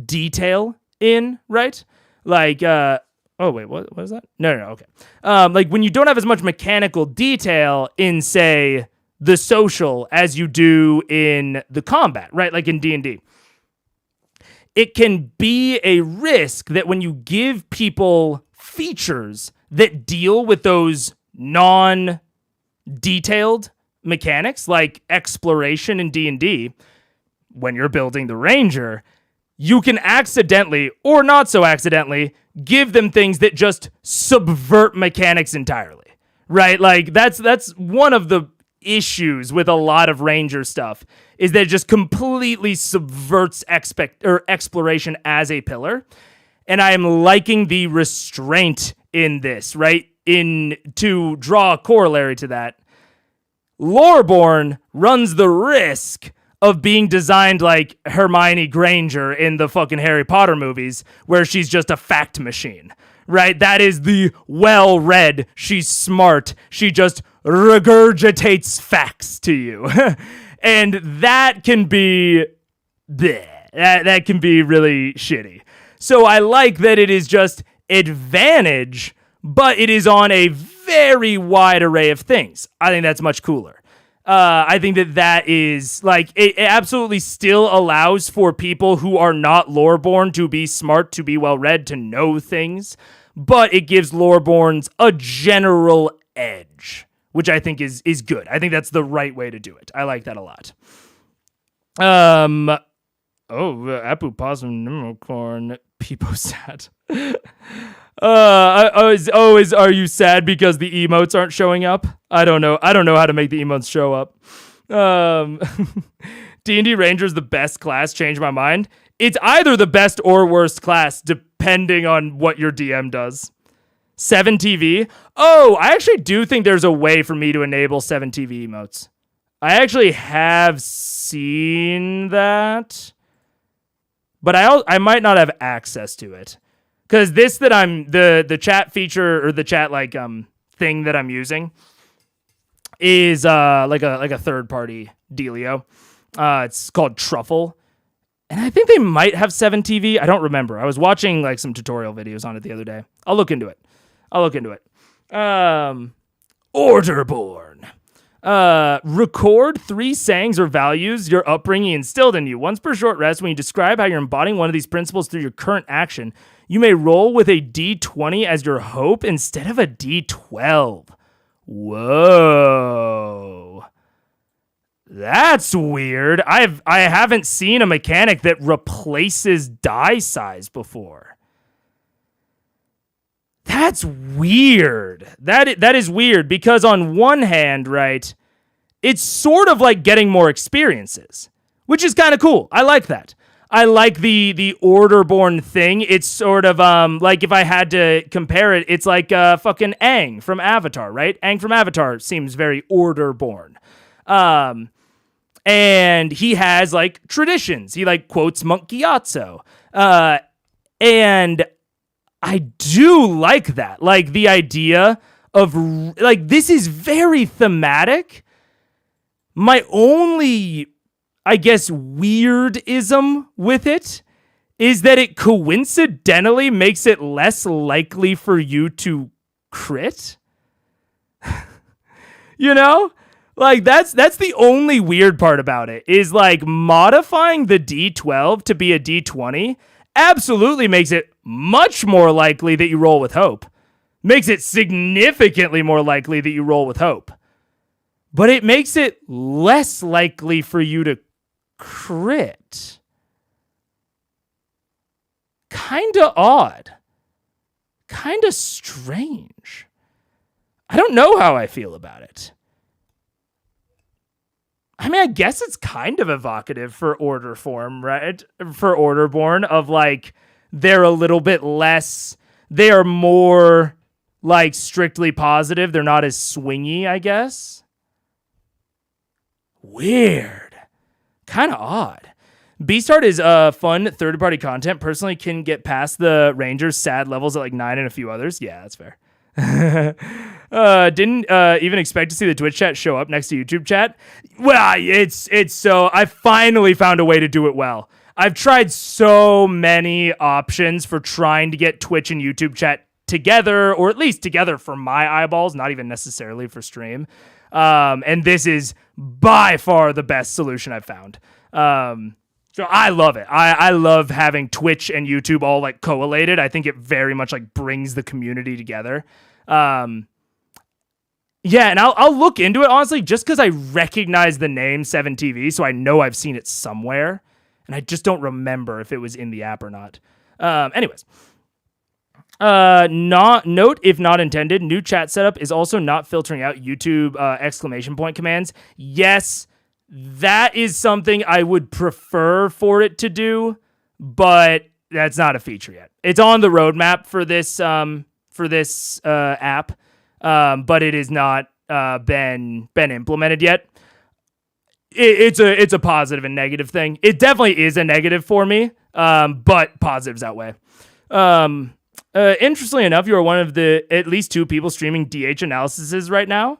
detail in, right? Like, oh wait, what is that? No, okay. Like when you don't have as much mechanical detail in, say, the social as you do in the combat, right? Like in D&D. It can be a risk that when you give people features that deal with those non-detailed mechanics, like exploration in D&D, when you're building the ranger, you can accidentally, or not so accidentally, give them things that just subvert mechanics entirely, right? Like that's one of the issues with a lot of ranger stuff, is that it just completely subverts exploration as a pillar. And I am liking the restraint in this, right? To draw a corollary to that, Loreborn runs the risk of being designed like Hermione Granger in the fucking Harry Potter movies, where she's just a fact machine, right? That is the well-read, she's smart, she just regurgitates facts to you. And that can be bleh. That can be really shitty. So I like that it is just advantage, but it is on a very wide array of things. I think that's much cooler. I think that is, like, it absolutely still allows for people who are not Loreborn to be smart, to be well-read, to know things, but it gives Loreborns a general edge, which I think is good. I think that's the right way to do it. I like that a lot. Apu Possum Nimrocorn Peeposat. Are you sad because the emotes aren't showing up? I don't know how to make the emotes show up. D&D Ranger's the best class. Change my mind. It's either the best or worst class, depending on what your DM does. 7TV. Oh, I actually do think there's a way for me to enable 7TV emotes. I actually have seen that, but I might not have access to it. Because this that I'm the chat feature, or the chat thing that I'm using is like a third party dealio. It's called Truffle, and I think they might have 7TV. I don't remember. I was watching like some tutorial videos on it the other day. I'll look into it. Orderborn. Record 3 sayings or values your upbringing instilled in you. Once per short rest, when you describe how you're embodying one of these principles through your current action, you may roll with a D20 as your hope instead of a D12. Whoa. That's weird. I haven't seen a mechanic that replaces die size before. That's weird. That is weird, because on one hand, right, it's sort of like getting more experiences, which is kind of cool. I like that. I like the Orderborn thing. It's sort of like, if I had to compare it, it's like fucking Aang from Avatar, right? Aang from Avatar seems very Orderborn. And he has like traditions. He like quotes Monk Gyatso. And I do like that. Like the idea of like, this is very thematic. My only, I guess, weirdism with it is that it coincidentally makes it less likely for you to crit. You know? Like, that's the only weird part about it, is like modifying the D12 to be a D20 absolutely makes it much more likely that you roll with hope. Makes it significantly more likely that you roll with hope. But it makes it less likely for you to crit. Kinda odd. Kinda strange. I don't know how I feel about it. I mean, I guess it's kind of evocative for order form, right? For Orderborn, of like, they're a little bit less, they are more like strictly positive. They're not as swingy, I guess. Weird. Kind of odd. Beastheart is fun third-party content. Personally, can get past the Rangers' sad levels at like 9 and a few others. Yeah, that's fair. Didn't even expect to see the Twitch chat show up next to YouTube chat. Well, it's so, I finally found a way to do it well. I've tried so many options for trying to get Twitch and YouTube chat together, or at least together for my eyeballs, not even necessarily for stream. And this is by far the best solution I've found. So I love it. I love having Twitch and YouTube all like collated. I think it very much like brings the community together. Yeah, and I'll look into it, honestly, just because I recognize the name 7TV, so I know I've seen it somewhere, and I just don't remember if it was in the app or not. Anyways. Note, if not intended, new chat setup is also not filtering out YouTube exclamation point commands. Yes, that is something I would prefer for it to do, but that's not a feature yet. It's on the roadmap for this app. But it has not been implemented yet. It's a positive and negative thing. It definitely is a negative for me, but positives outweigh. Interestingly enough, you are one of the at least 2 people streaming DH analyses right now.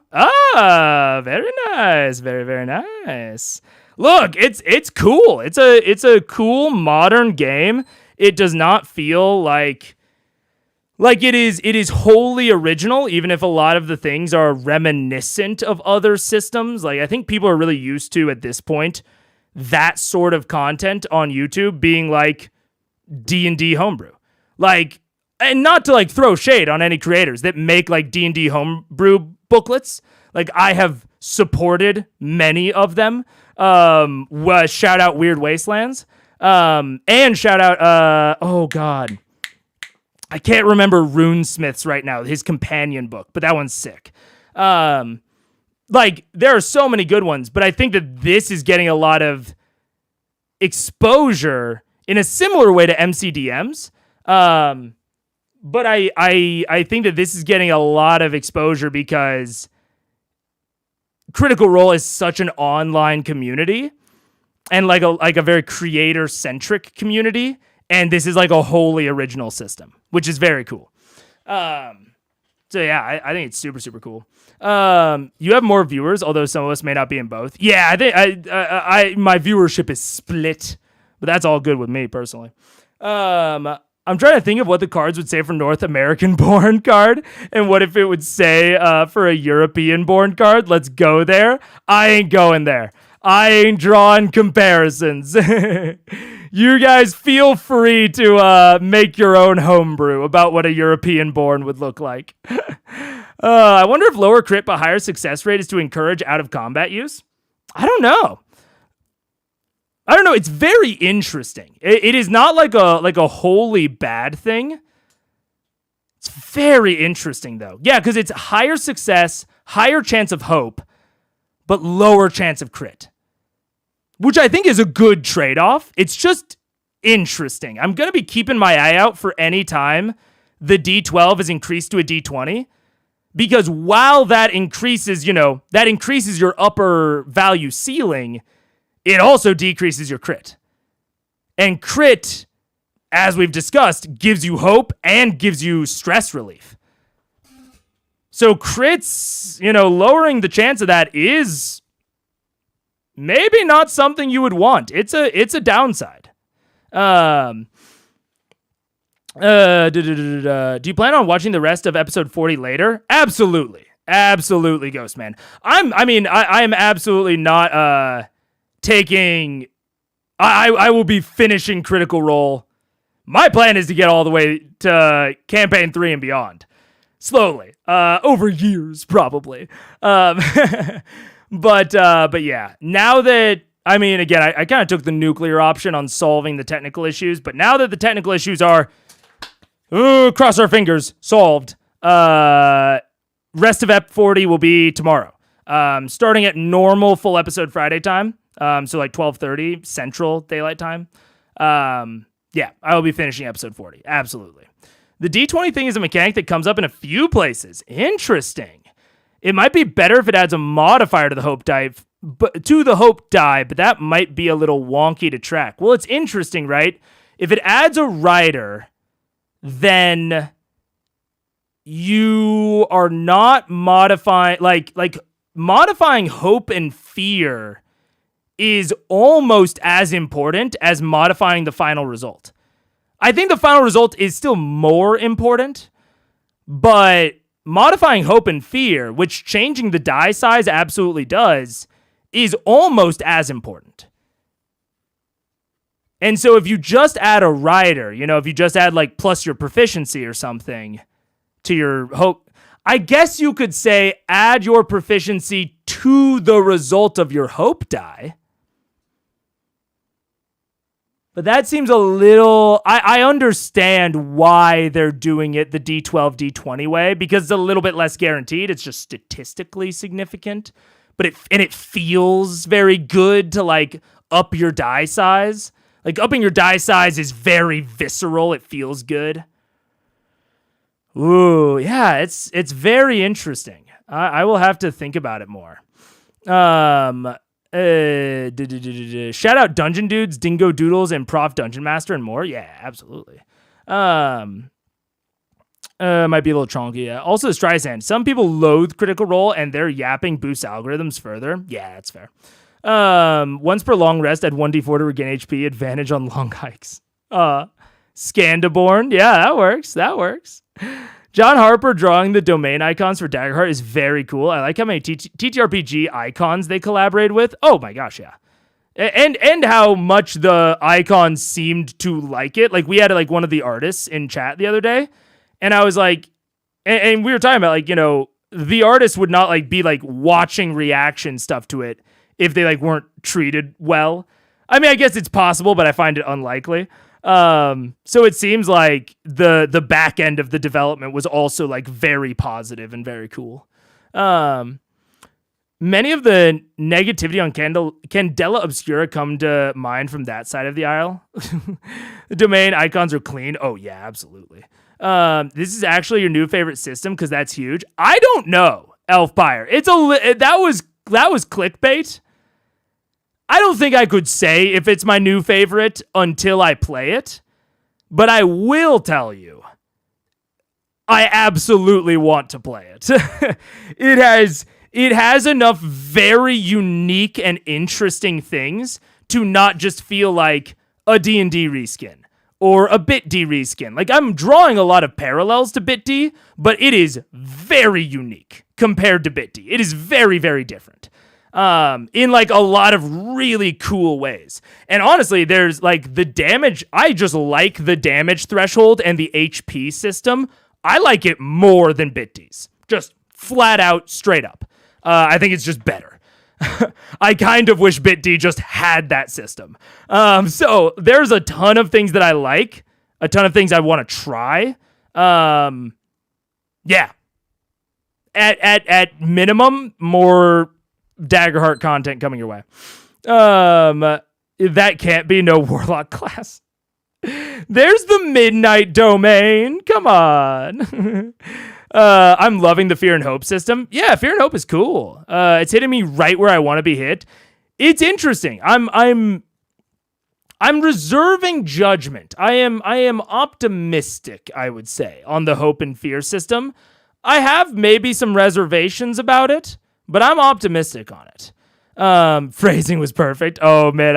Very nice, very very nice. Look, it's cool. It's a cool modern game. It does not feel like it is wholly original, even if a lot of the things are reminiscent of other systems. Like, I think people are really used to, at this point, that sort of content on YouTube being like D&D homebrew. Like, and not to like throw shade on any creators that make like D&D homebrew booklets. Like, I have supported many of them. Shout out Weird Wastelands. And shout out, oh God. I can't remember Runesmith's right now, his companion book, but that one's sick. Like, there are so many good ones, but I think that this is getting a lot of exposure in a similar way to MCDMs. But I think that this is getting a lot of exposure because Critical Role is such an online community and like a very creator-centric community. And this is like a wholly original system, which is very cool. So yeah, I think it's super, super cool. You have more viewers, although some of us may not be in both. Yeah, I think my viewership is split, but that's all good with me personally. I'm trying to think of what the cards would say for North American born card, and what if it would say for a European born card. Let's go there. I ain't going there. I ain't drawing comparisons. You guys feel free to make your own homebrew about what a European-born would look like. I wonder if lower crit but higher success rate is to encourage out-of-combat use? I don't know. It's very interesting. It is not like a wholly bad thing. It's very interesting, though. Yeah, because it's higher success, higher chance of hope, but lower chance of crit. Which I think is a good trade-off. It's just interesting. I'm going to be keeping my eye out for any time the D12 is increased to a D20. Because while that increases, your upper value ceiling, it also decreases your crit. And crit, as we've discussed, gives you hope and gives you stress relief. So crits, lowering the chance of that is maybe not something you would want. It's a downside. Do you plan on watching the rest of episode 40 later? Absolutely, Ghostman. I am absolutely not taking. I will be finishing Critical Role. My plan is to get all the way to campaign 3 and beyond, slowly, over years probably. But yeah, now that, again, I kind of took the nuclear option on solving the technical issues, but now that the technical issues are, cross our fingers, solved, rest of Ep 40 will be tomorrow, starting at normal full episode Friday time, so like 12:30 Central Daylight Time. Yeah, I will be finishing episode 40, absolutely. The D20 thing is a mechanic that comes up in a few places. Interesting. It might be better if it adds a modifier to the hope die, but that might be a little wonky to track. Well, it's interesting, right? If it adds a rider, then you are not modifying, like modifying hope and fear is almost as important as modifying the final result. I think the final result is still more important, but modifying hope and fear, which changing the die size absolutely does, is almost as important. And so if you just add a rider, if you just add like plus your proficiency or something to your hope, I guess you could say add your proficiency to the result of your hope die. But that seems a little... I understand why they're doing it the D12, D20 way, because it's a little bit less guaranteed. It's just statistically significant. But it feels very good to, like, up your die size. Like, upping your die size is very visceral. It feels good. Ooh, yeah, it's very interesting. I will have to think about it more. Shout out Dungeon Dudes, Dingo Doodles, and Prof Dungeon Master and more. Yeah, absolutely. Might be a little chonky. Yeah. Also, Streisand. Some people loathe Critical Role, and their yapping boosts algorithms further. Yeah, that's fair. Once per long rest, add 1d4 to regain HP. Advantage on long hikes. Scandaborn. Yeah, that works. John Harper drawing the domain icons for Daggerheart is very cool. I like how many TTRPG icons they collaborated with. Oh my gosh, yeah. And how much the icons seemed to like it. Like, we had like one of the artists in chat the other day, and I was like, and we were talking about like, the artist would not like be like watching reaction stuff to it if they like weren't treated well. I mean, I guess it's possible, but I find it unlikely. So it seems like the back end of the development was also like very positive and very cool. Many of the negativity on Candela Obscura come to mind from that side of the aisle. The domain icons are clean. Oh yeah, absolutely. This is actually your new favorite system because that's huge. I don't know, Elfpire. That was clickbait. I don't think I could say if it's my new favorite until I play it, but I will tell you, I absolutely want to play it. It has enough very unique and interesting things to not just feel like a D&D reskin or a BitD reskin. Like, I'm drawing a lot of parallels to BitD, but it is very unique compared to BitD. It is very, very different. In like a lot of really cool ways. And honestly, there's like the damage. I just like the damage threshold and the HP system. I like it more than BitD's. Just flat out, straight up. I think it's just better. I kind of wish BitD just had that system. So there's a ton of things that I like, a ton of things I want to try. Yeah. At minimum, more Daggerheart content coming your way. That can't be no Warlock class. There's the Midnight Domain. Come on. I'm loving the Fear and Hope system. Yeah, Fear and Hope is cool. It's hitting me right where I want to be hit. It's interesting. I'm reserving judgment. I am optimistic, I would say, on the Hope and Fear system. I have maybe some reservations about it, but I'm optimistic on it. Phrasing was perfect. Oh man,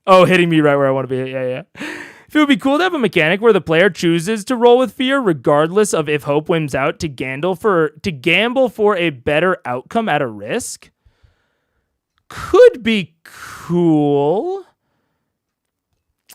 hitting me right where I want to be. Yeah. If it would be cool to have a mechanic where the player chooses to roll with fear, regardless of if hope wins out, to gamble for a better outcome at a risk, could be cool.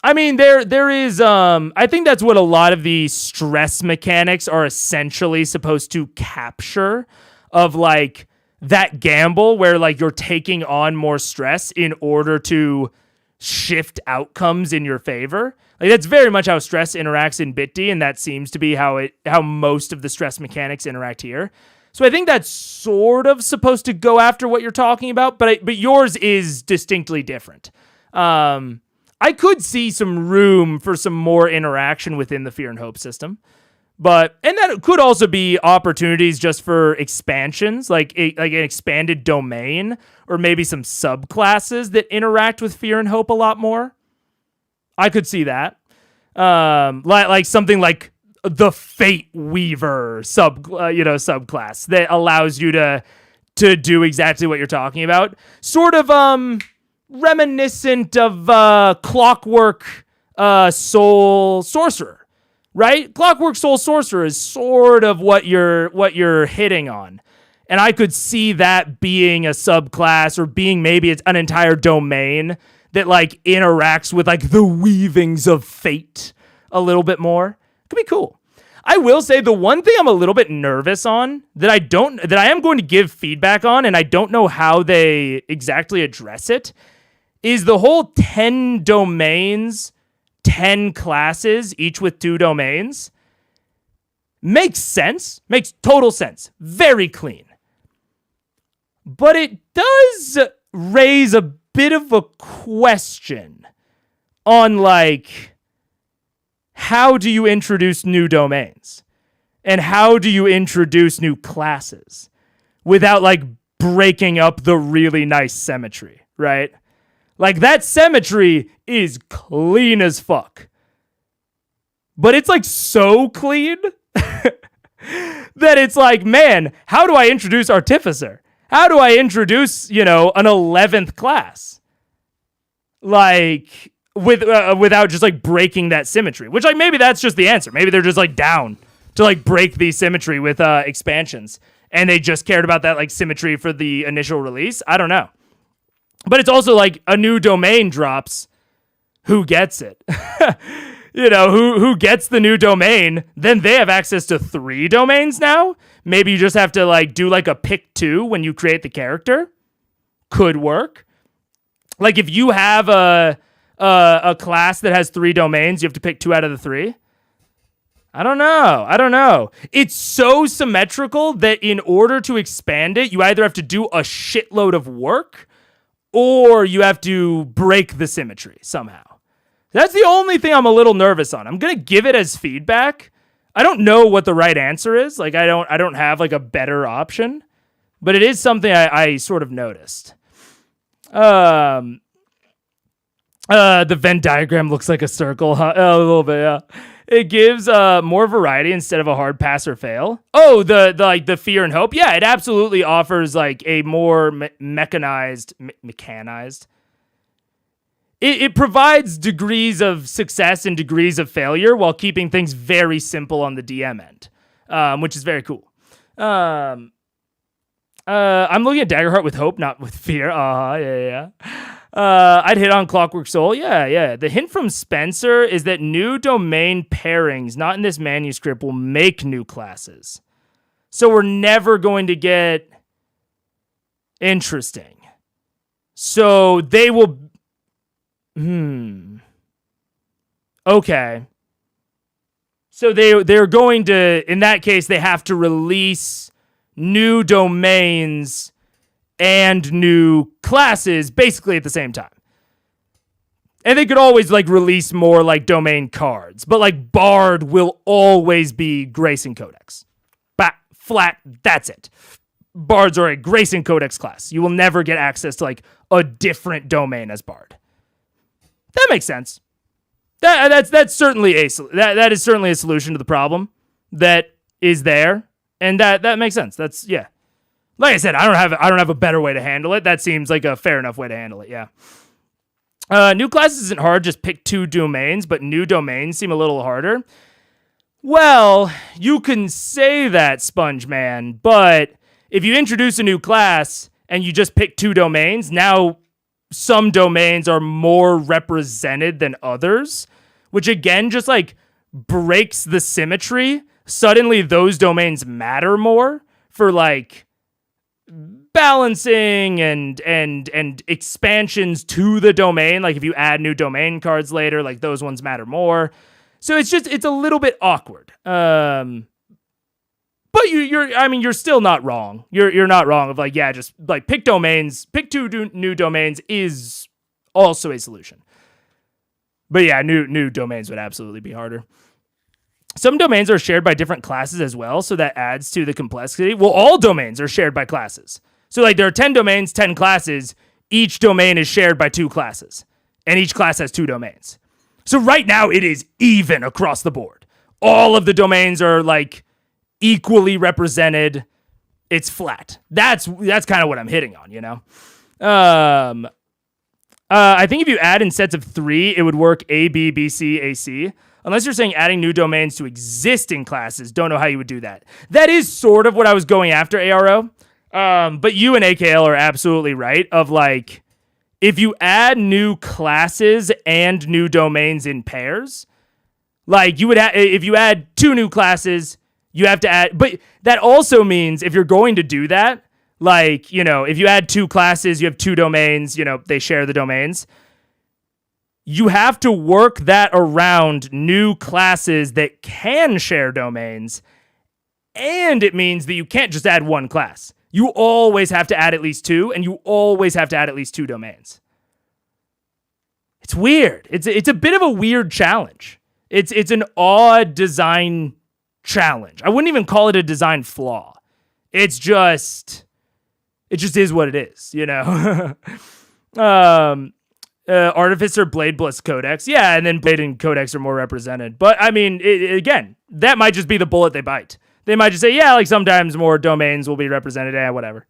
I mean, there is, I think that's what a lot of the stress mechanics are essentially supposed to capture, of like that gamble where like you're taking on more stress in order to shift outcomes in your favor. Like, that's very much how stress interacts in BitD, and that seems to be how most of the stress mechanics interact here. So I think that's sort of supposed to go after what you're talking about, but yours is distinctly different. I could see some room for some more interaction within the Fear and Hope system. And that could also be opportunities just for expansions, like an expanded domain, or maybe some subclasses that interact with Fear and Hope a lot more. I could see that. Like something like the Fate Weaver subclass that allows you to do exactly what you're talking about. Sort of reminiscent of Clockwork Soul Sorcerer. right? Clockwork Soul Sorcerer is sort of what you're hitting on. And I could see that being a subclass or being maybe it's an entire domain that like interacts with like the weavings of fate a little bit more. Could be cool. I will say the one thing I'm a little bit nervous on that I am going to give feedback on, and I don't know how they exactly address it, is the whole 10 domains, 10 classes, each with 2 domains. Makes sense. Makes total sense. Very clean. But it does raise a bit of a question on, like, how do you introduce new domains? And how do you introduce new classes without, like, breaking up the really nice symmetry, right? Like, that symmetry is clean as fuck. But it's, like, so clean that it's like, man, how do I introduce Artificer? How do I introduce, an 11th class? Like, without just, like, breaking that symmetry. Which, like, maybe that's just the answer. Maybe they're just, like, down to, like, break the symmetry with expansions. And they just cared about that, like, symmetry for the initial release. I don't know. But it's also, like, a new domain drops. Who gets it? Who gets the new domain? Then they have access to 3 domains now. Maybe you just have to like do like a pick 2 when you create the character. Could work. Like if you have a class that has 3 domains, you have to pick 2 out of the 3. I don't know. It's so symmetrical that in order to expand it, you either have to do a shitload of work or you have to break the symmetry somehow. That's the only thing I'm a little nervous on. I'm going to give it as feedback. I don't know what the right answer is. Like, I don't have, like, a better option. But it is something I sort of noticed. The Venn diagram looks like a circle, huh? Oh, a little bit, yeah. It gives more variety instead of a hard pass or fail. Oh, the fear and hope. Yeah, it absolutely offers, like, a more mechanized. It provides degrees of success and degrees of failure while keeping things very simple on the DM end, which is very cool. I'm looking at Daggerheart with hope, not with fear. Yeah. I'd hit on Clockwork Soul. Yeah. The hint from Spencer is that new domain pairings, not in this manuscript, will make new classes. So we're never going to get interesting. So they will... Okay. So they're going to, in that case, they have to release new domains and new classes basically at the same time. And they could always like release more like domain cards, but like Bard will always be Grace and Codex. Flat, that's it. Bards are a Grace and Codex class. You will never get access to like a different domain as Bard. That makes sense. That's certainly that is certainly a solution to the problem that is there, and that makes sense. That's yeah. Like I said, I don't have a better way to handle it. That seems like a fair enough way to handle it. Yeah. New classes isn't hard. Just pick 2 domains, but new domains seem a little harder. Well, you can say that, Sponge Man, but if you introduce a new class and you just pick 2 domains, now some domains are more represented than others, which again just like breaks the symmetry. Suddenly those domains matter more for like balancing and expansions to the domain. Like if you add new domain cards later, like those ones matter more. So it's a little bit awkward. But you're still not wrong. You're not wrong of like, yeah, just like pick domains, pick 2 new domains is also a solution. But yeah, new domains would absolutely be harder. Some domains are shared by different classes as well, so that adds to the complexity. Well, all domains are shared by classes. So like there are 10 domains, 10 classes. Each domain is shared by 2 classes, and each class has 2 domains. So right now it is even across the board. All of the domains are like equally represented. It's flat. That's kind of what I'm hitting on, I think if you add in sets of 3, it would work A, B, B, C, A, C. Unless you're saying adding new domains to existing classes, don't know how you would do that. That is sort of what I was going after, ARO. But you and AKL are absolutely right of like, if you add new classes and new domains in pairs, like you would if you add 2 new classes, you have to add, but that also means if you're going to do that, like, you know, if you add 2 classes, you have 2 domains, you know, they share the domains. You have to work that around new classes that can share domains. And it means that you can't just add 1 class. You always have to add at least 2, and you always have to add at least 2 domains. It's weird. It's a bit of a weird challenge. It's an odd design challenge. I wouldn't even call it a design flaw. It just is what it is, you know? Artificer, Blade Bliss, Codex. Yeah, and then Blade and Codex are more represented. But, I mean, again, that might just be the bullet they bite. They might just say, yeah, like sometimes more domains will be represented. Whatever.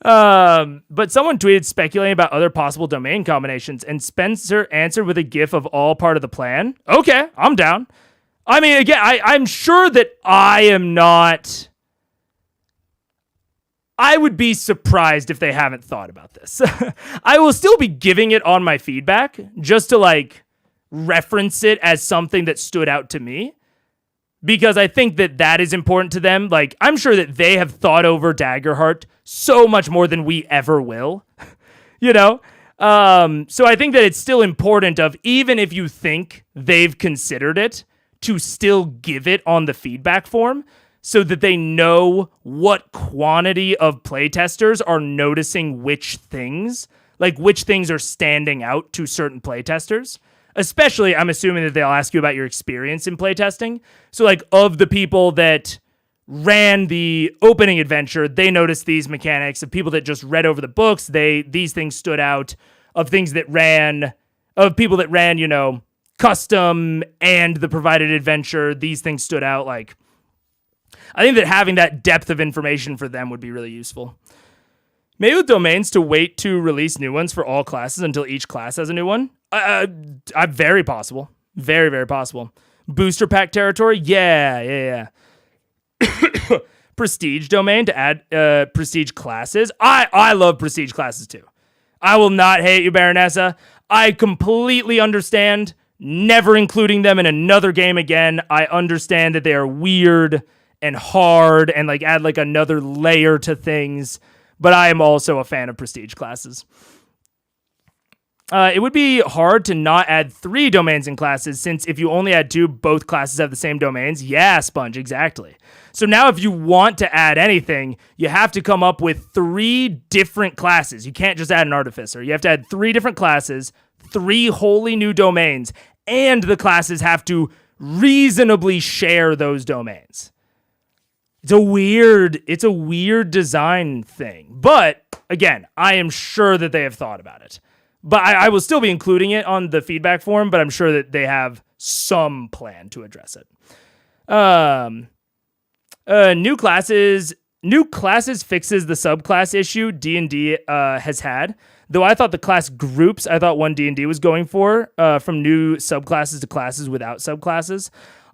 But someone tweeted speculating about other possible domain combinations, and Spencer answered with a gif of all part of the plan. Okay, I'm down. I mean, again, I'm sure that I am not... I would be surprised if they haven't thought about this. I will still be giving it on my feedback just to like reference it as something that stood out to me, because I think that is important to them. Like, I'm sure that they have thought over Daggerheart so much more than we ever will, you know? So I think that it's still important of, even if you think they've considered it, to still give it on the feedback form, so that they know what quantity of playtesters are noticing which things, like which things are standing out to certain playtesters. Especially, I'm assuming that they'll ask you about your experience in playtesting. So like, of the people that ran the opening adventure, they noticed these mechanics. Of people that just read over the books, these things stood out. Of people that ran, you know, custom and the provided adventure, these things stood out. Like, I think that having that depth of information for them would be really useful. Maybe with domains to wait to release new ones for all classes until each class has a new one. Very possible. Very, very possible. Booster pack territory? Yeah. Prestige domain to add prestige classes. I love prestige classes too. I will not hate you, Baronessa. I completely understand never including them in another game again. I understand that they are weird and hard and like add like another layer to things, but I am also a fan of prestige classes. It would be hard to not add 3 domains in classes, since if you only add 2, both classes have the same domains. Yeah, Sponge, exactly. So now if you want to add anything, you have to come up with 3 different classes. You can't just add an artificer. You have to add 3 different classes, 3 wholly new domains, and the classes have to reasonably share those domains. It's a weird design thing. But again, I am sure that they have thought about it. But I will still be including it on the feedback form, but I'm sure that they have some plan to address it. New classes fixes the subclass issue D&D has had. Though I thought the class groups, I thought one D&D was going for, from new subclasses to classes without subclasses.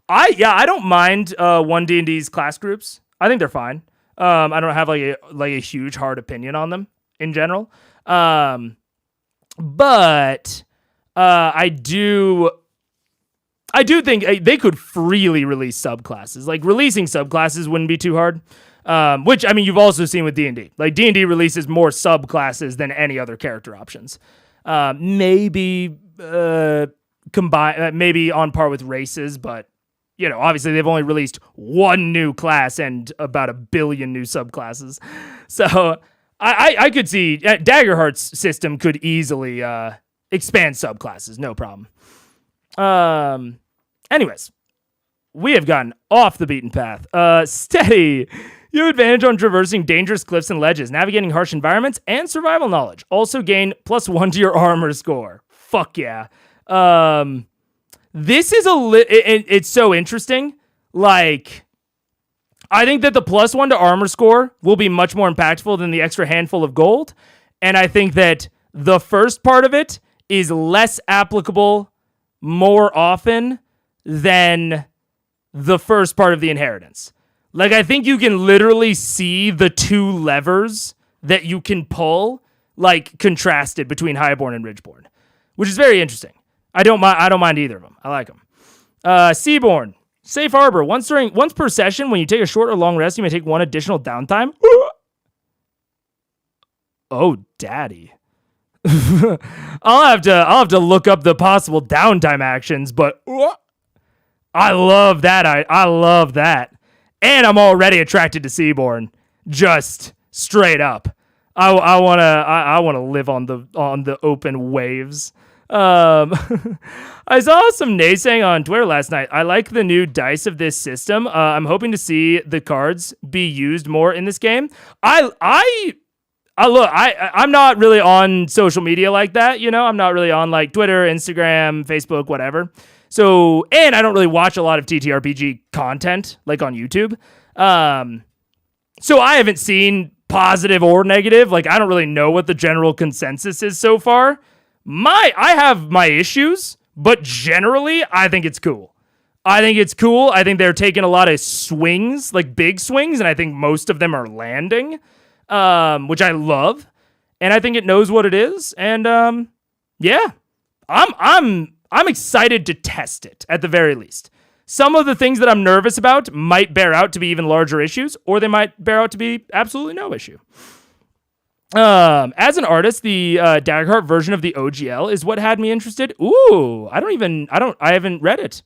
I don't mind one D&D's class groups. I think they're fine. I don't have like a huge hard opinion on them in general. But I do think they could freely release subclasses. Like, releasing subclasses wouldn't be too hard. Which, I mean, you've also seen with D&D. Like, D&D releases more subclasses than any other character options. Maybe maybe on par with races, but, you know, obviously they've only released 1 new class and about 1 billion new subclasses. So I could see Daggerheart's system could easily expand subclasses, no problem. Anyways, we have gotten off the beaten path. Steady. You have advantage on traversing dangerous cliffs and ledges, navigating harsh environments, and survival knowledge. Also gain +1 to your armor score. Fuck yeah. This is it's so interesting. Like, I think that the +1 to armor score will be much more impactful than the extra handful of gold. And I think that the first part of it is less applicable more often than the first part of the inheritance. Like, I think you can literally see the two levers that you can pull, like, contrasted between Highborn and Ridgeborn, which is very interesting. I don't mind either of them. I like them. Seaborne. Safe harbor. Once per session, when you take a short or long rest, you may take one additional downtime. Oh, daddy. I'll have to look up the possible downtime actions, but I love that. I love that. And I'm already attracted to Seaborne. Just straight up. I wanna live on the open waves. I saw some naysaying on Twitter last night. I like the new dice of this system. I'm hoping to see the cards be used more in this game. I'm not really on social media like that, you know? I'm not really on like Twitter, Instagram, Facebook, whatever. So, and I don't really watch a lot of TTRPG content like on YouTube. So I haven't seen positive or negative. Like, I don't really know what the general consensus is so far. I have my issues, but generally, I think it's cool. I think they're taking a lot of swings, like big swings, and I think most of them are landing, which I love. And I think it knows what it is. And yeah, I'm excited to test it at the very least. Some of the things that I'm nervous about might bear out to be even larger issues, or they might bear out to be absolutely no issue. As an artist, the Daggerheart version of the OGL is what had me interested. Ooh, I haven't read it.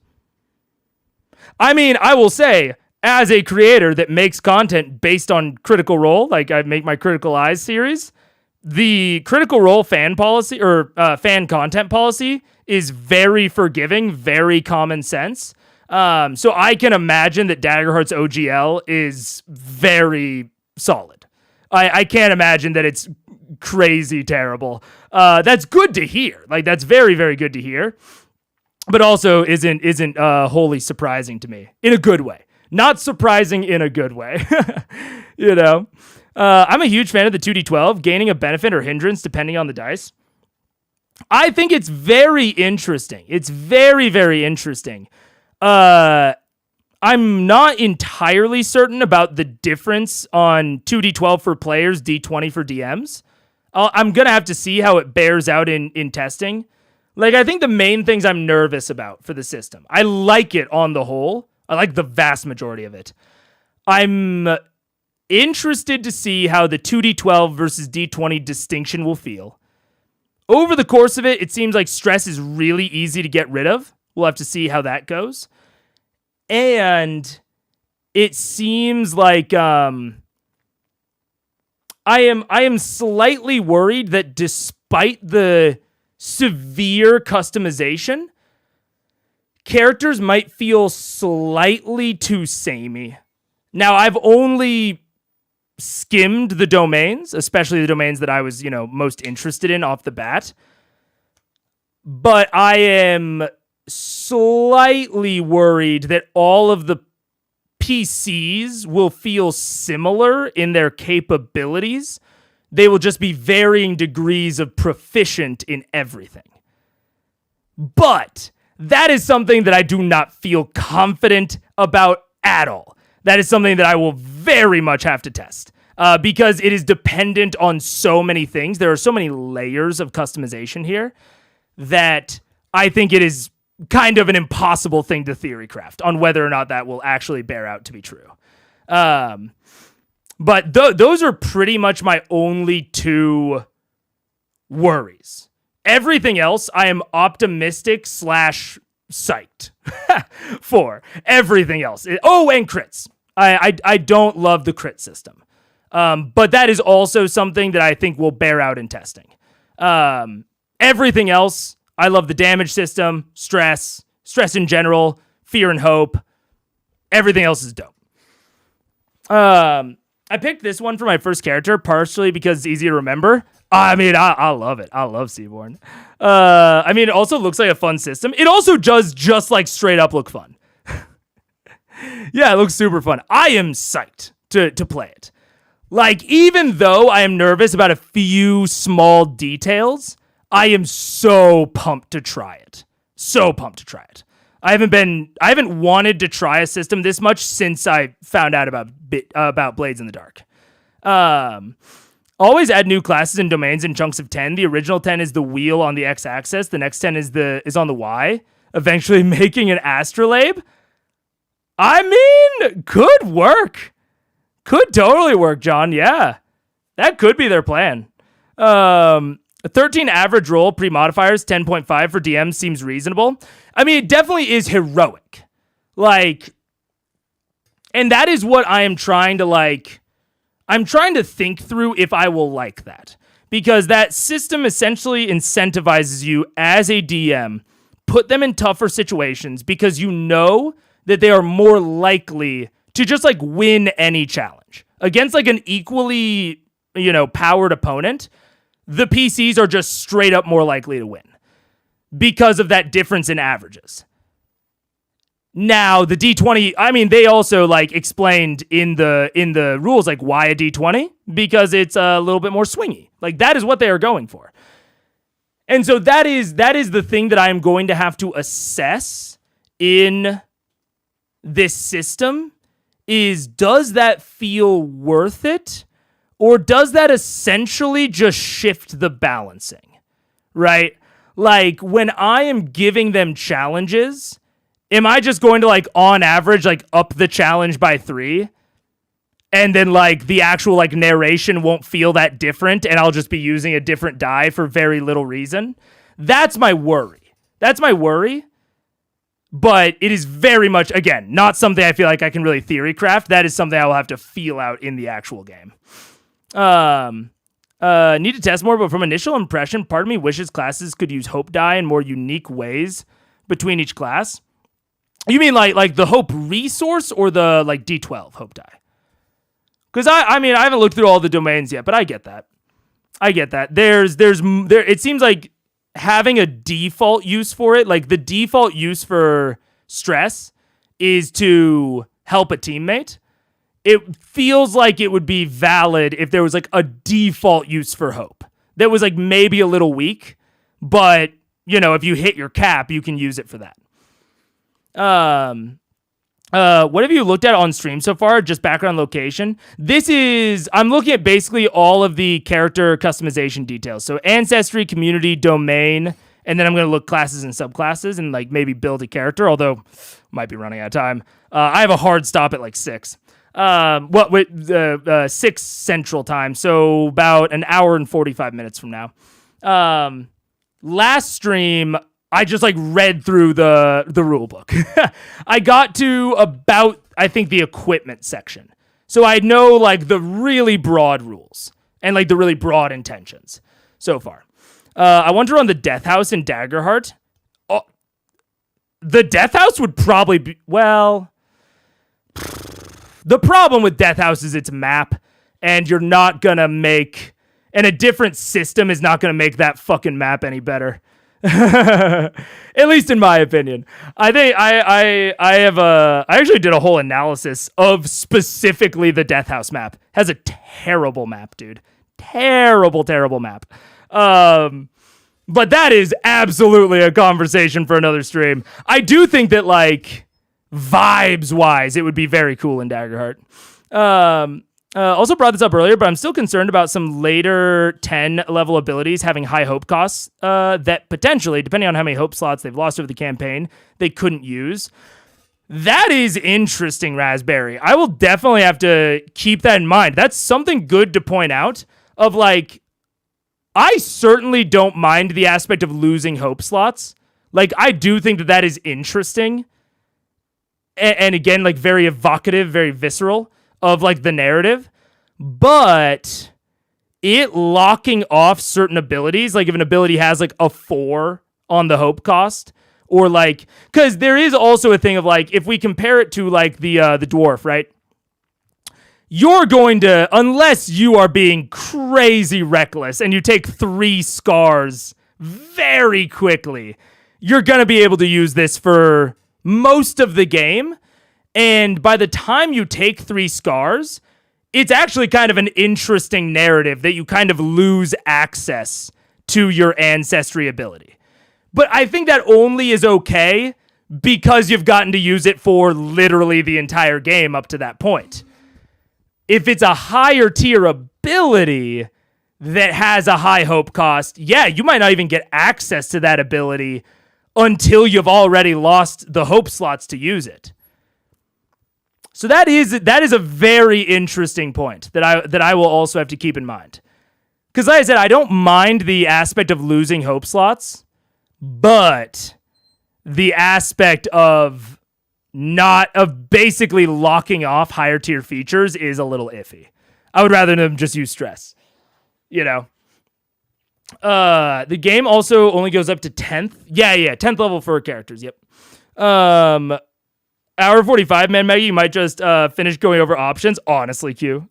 I mean, I will say, as a creator that makes content based on Critical Role, like I make my Critical Eyes series, the Critical Role fan policy or fan content policy is very forgiving, very common sense. So I can imagine that Daggerheart's OGL is very solid. I can't imagine that it's crazy terrible. That's good to hear. Like, that's very, very good to hear. But also isn't wholly surprising to me in a good way. Not surprising in a good way. You know? I'm a huge fan of the 2d12, gaining a benefit or hindrance depending on the dice. I think it's very interesting. It's very, very interesting. I'm not entirely certain about the difference on 2d12 for players, d20 for DMs. I'm going to have to see how it bears out in testing. Like, I think the main things I'm nervous about for the system. I like it on the whole. I like the vast majority of it. I'm interested to see how the 2d12 versus d20 distinction will feel. Over the course of it, it seems like stress is really easy to get rid of. We'll have to see how that goes. And it seems like I am slightly worried that despite the severe customization, characters might feel slightly too samey. Now, I've only skimmed the domains, especially the domains that I was, most interested in off the bat. But I am slightly worried that all of the PCs will feel similar in their capabilities. They will just be varying degrees of proficient in everything. But that is something that I do not feel confident about at all. That is something that I will very much have to test because it is dependent on so many things. There are so many layers of customization here that I think it is kind of an impossible thing to theory craft on whether or not that will actually bear out to be true. But those are pretty much my only two worries. Everything else, I am optimistic / psyched for. Everything else. And crits. I don't love the crit system. But that is also something that I think will bear out in testing. Everything else, I love the damage system, stress in general, fear and hope. Everything else is dope. I picked this one for my first character, partially because it's easy to remember. I mean, I love it. I love Seaborne. It also looks like a fun system. It also does just like straight up look fun. Yeah, it looks super fun. I am psyched to play it. Like, even though I am nervous about a few small details, I am so pumped to try it. So pumped to try it. I haven't wanted to try a system this much since I found out about Blades in the Dark. Always add new classes and domains in chunks of 10. The original 10 is the wheel on the x-axis. The next 10 is on the y. Eventually making an astrolabe. I mean, could work. Could totally work, John. Yeah. That could be their plan. A 13 average roll pre-modifiers, 10.5 for DM seems reasonable. I mean, it definitely is heroic. Like, and that is what I am trying to like. I'm trying to think through if I will like that. Because that system essentially incentivizes you as a DM, put them in tougher situations because you know that they are more likely to just like win any challenge. Against like an equally, powered opponent, the PCs are just straight up more likely to win because of that difference in averages. Now, the D20, I mean, they also like explained in the rules like why a D20 because it's a little bit more swingy. Like that is what they are going for. And so that is the thing that I am going to have to assess in this system is, does that feel worth it? Or does that essentially just shift the balancing, right? Like, when I am giving them challenges, am I just going to, like, on average, like, up the challenge by 3? And then, like, the actual, like, narration won't feel that different, and I'll just be using a different die for very little reason? That's my worry. But it is very much, again, not something I feel like I can really theory craft. That is something I will have to feel out in the actual game. Need to test more, but from initial impression, part of me wishes classes could use hope die in more unique ways between each class. You mean like the hope resource or the like D12 hope die? Because I mean I haven't looked through all the domains yet, but I get that. It seems like having a default use for it, like the default use for stress is to help a teammate. It feels like it would be valid if there was like a default use for hope that was like maybe a little weak, but if you hit your cap, you can use it for that. What have you looked at on stream so far? Just background location. I'm looking at basically all of the character customization details. So ancestry, community, domain, and then I'm going to look classes and subclasses and like maybe build a character, although might be running out of time. I have a hard stop at like 6. 6 Central Time, so about an hour and 45 minutes from now. Last stream, I just like read through the rule book. I got to about, I think, the equipment section. So I know like the really broad rules and like the really broad intentions so far. I want to run the Death House in Daggerheart. Oh, the Death House would probably be, well, the problem with Death House is its map, and you're not gonna make, and a different system is not gonna make that fucking map any better. At least in my opinion. I think I actually did a whole analysis of specifically the Death House map. Has a terrible map, dude. Terrible map. But that is absolutely a conversation for another stream. I do think that like vibes wise, it would be very cool in Daggerheart. Also brought this up earlier, but I'm still concerned about some later 10 level abilities having high hope costs that potentially, depending on how many hope slots they've lost over the campaign, they couldn't use. That is interesting, Raspberry. I will definitely have to keep that in mind. That's something good to point out of like, I certainly don't mind the aspect of losing hope slots. Like, I do think that is interesting. And again, like very evocative, very visceral of like the narrative, but it locking off certain abilities, like if an ability has like a 4 on the hope cost, or like, because there is also a thing of like, if we compare it to like the dwarf, right? You're going to, unless you are being crazy reckless and you take 3 scars very quickly, you're going to be able to use this for most of the game. And by the time you take 3 scars, it's actually kind of an interesting narrative that you kind of lose access to your ancestry ability. But I think that only is okay because you've gotten to use it for literally the entire game up to that point. If it's a higher tier ability that has a high hope cost, yeah, you might not even get access to that ability until you've already lost the hope slots to use it. So that is a very interesting point that I will also have to keep in mind. Because like I said, I don't mind the aspect of losing hope slots, but the aspect of basically locking off higher tier features is a little iffy. I would rather them just use stress. You know? The game also only goes up to 10th. Yeah, 10th level for characters, yep. Hour 45, man, Maggie, you might just finish going over options. Honestly, Q.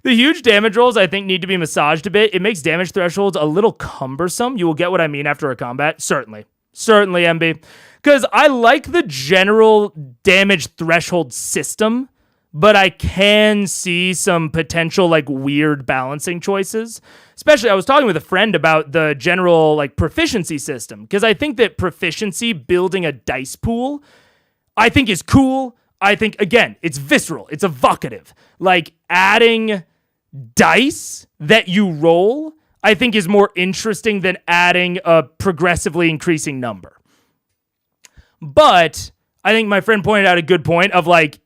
The huge damage rolls, I think, need to be massaged a bit. It makes damage thresholds a little cumbersome. You will get what I mean after a combat. Certainly, MB. Because I like the general damage threshold system, but I can see some potential, like, weird balancing choices. Especially, I was talking with a friend about the general, like, proficiency system. Because I think that proficiency, building a dice pool, I think is cool. I think, again, it's visceral. It's evocative. Like, adding dice that you roll, I think is more interesting than adding a progressively increasing number. But I think my friend pointed out a good point of, like,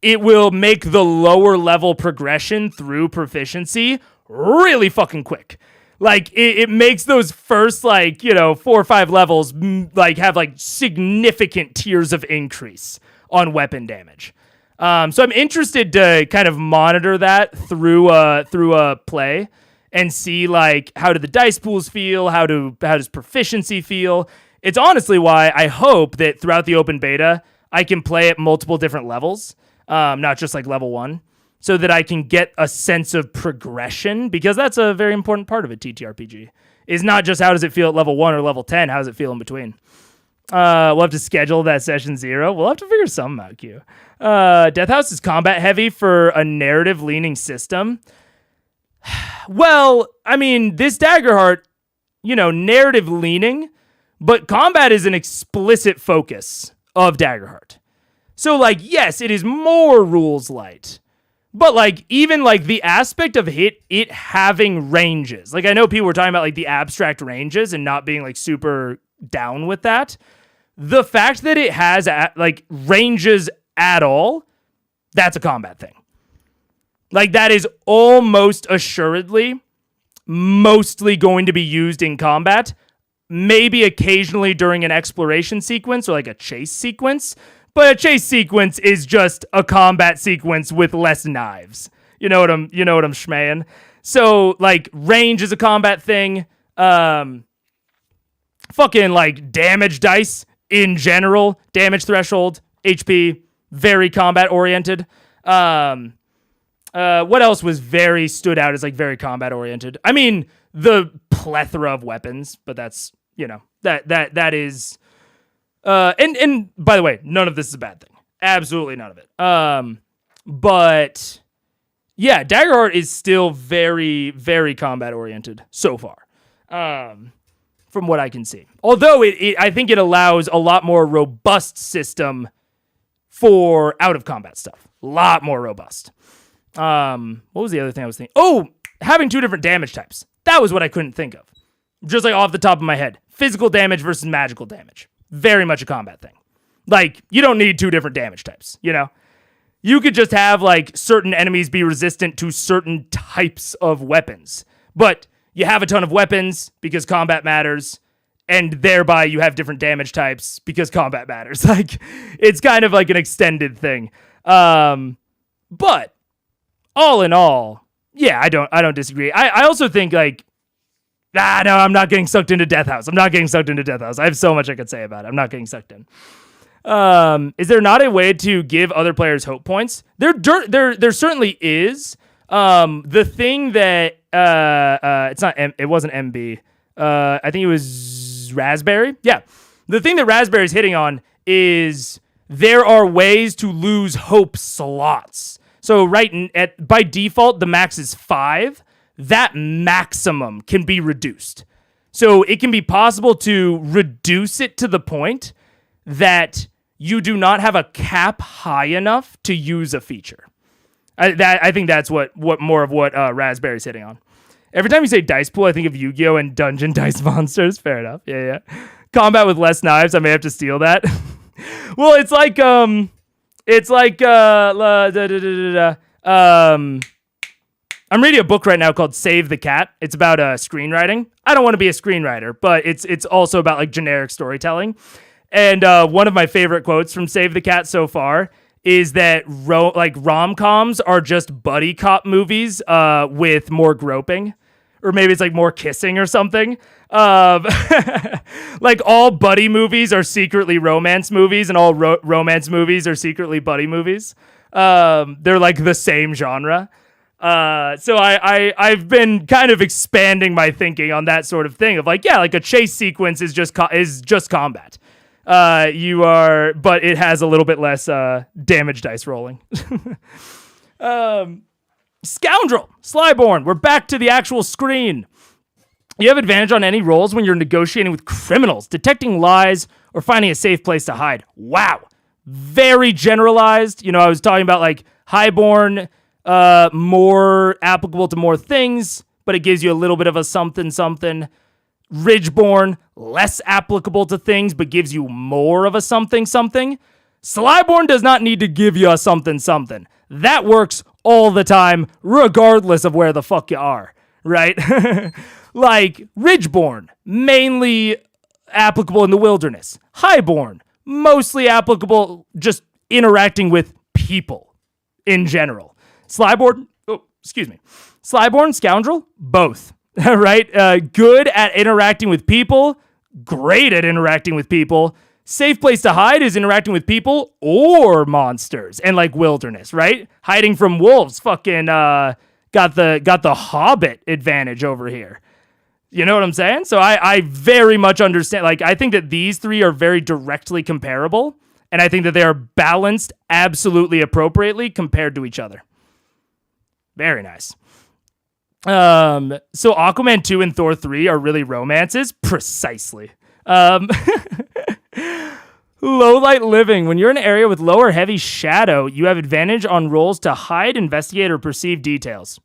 it will make the lower level progression through proficiency really fucking quick. Like, it makes those first, 4 or 5 levels, like, have, like, significant tiers of increase on weapon damage. So I'm interested to kind of monitor that through a play and see, like, how do the dice pools feel? How does proficiency feel? It's honestly why I hope that throughout the open beta, I can play at multiple different levels, not just, like, level 1. So that I can get a sense of progression, because that's a very important part of a TTRPG. Is not just how does it feel at level 1 or level 10, how does it feel in between? We'll have to schedule that session 0. We'll have to figure something out, Q. Death House is combat heavy for a narrative-leaning system. Well, I mean, this Daggerheart, narrative-leaning, but combat is an explicit focus of Daggerheart. So, like, yes, it is more rules light. But, like, even, like, the aspect of it having ranges. Like, I know people were talking about, like, the abstract ranges and not being, like, super down with that. The fact that it has, like, ranges at all, that's a combat thing. Like, that is almost assuredly mostly going to be used in combat. Maybe occasionally during an exploration sequence or, like, a chase sequence. But a chase sequence is just a combat sequence with less knives. You know what I'm schmaying? So, like, range is a combat thing. Fucking, like, damage dice in general, damage threshold, HP, very combat oriented. What else was very stood out as, like, very combat oriented? I mean, the plethora of weapons, but that's, that is... And by the way, none of this is a bad thing. Absolutely none of it. But yeah, Daggerheart is still very, very combat oriented so far. From what I can see. Although I think it allows a lot more robust system for out of combat stuff. A lot more robust. What was the other thing I was thinking? Oh, having 2 different damage types. That was what I couldn't think of. Just, like, off the top of my head. Physical damage versus magical damage. Very much a combat thing. Like, you don't need 2 different damage types, You could just have, like, certain enemies be resistant to certain types of weapons. But you have a ton of weapons because combat matters, and thereby you have different damage types because combat matters. Like, it's kind of like an extended thing. But all in all, yeah, I don't disagree. I also think, like, no, I'm not getting sucked into Death House. I have so much I could say about it. I'm not getting sucked in. Is there not a way to give other players hope points? There certainly is. The thing that it wasn't MB. I think it was Raspberry. Yeah. The thing that Raspberry is hitting on is there are ways to lose hope slots. So by default, the max is 5. That maximum can be reduced. So it can be possible to reduce it to the point that you do not have a cap high enough to use a feature. I think that's what more of what Raspberry's hitting on. Every time you say dice pool, I think of Yu-Gi-Oh! And Dungeon Dice Monsters. Fair enough. Yeah. Combat with less knives. I may have to steal that. Well, it's like I'm reading a book right now called Save the Cat. It's about screenwriting. I don't want to be a screenwriter, but it's also about like generic storytelling. And one of my favorite quotes from Save the Cat so far is that rom-coms are just buddy cop movies with more groping. Or maybe it's like more kissing or something. Like all buddy movies are secretly romance movies, and all romance movies are secretly buddy movies. They're like the same genre. So I've been kind of expanding my thinking on that sort of thing of like, yeah, like a chase sequence is just combat. But it has a little bit less damage dice rolling. Scoundrel, Slyborn, we're back to the actual screen. You have advantage on any rolls when you're negotiating with criminals, detecting lies, or finding a safe place to hide. Wow. Very generalized. I was talking about like Highborn, more applicable to more things, but it gives you a little bit of a something. Ridgeborn, less applicable to things, but gives you more of a something. Slyborn does not need to give you a something. That works all the time, regardless of where the fuck you are, right? Like, Ridgeborn, mainly applicable in the wilderness. Highborn, mostly applicable just interacting with people in general. Slyborn, Scoundrel, both, right? Good at interacting with people, great at interacting with people. Safe place to hide is interacting with people or monsters and like wilderness, right? Hiding from wolves, fucking got the Hobbit advantage over here. You know what I'm saying? So I very much understand. Like, I think that these three are very directly comparable, and I think that they are balanced absolutely appropriately compared to each other. Very nice. So Aquaman 2 and Thor 3 are really romances? Precisely. Low light living. When you're in an area with low or heavy shadow, you have advantage on rolls to hide, investigate, or perceive details.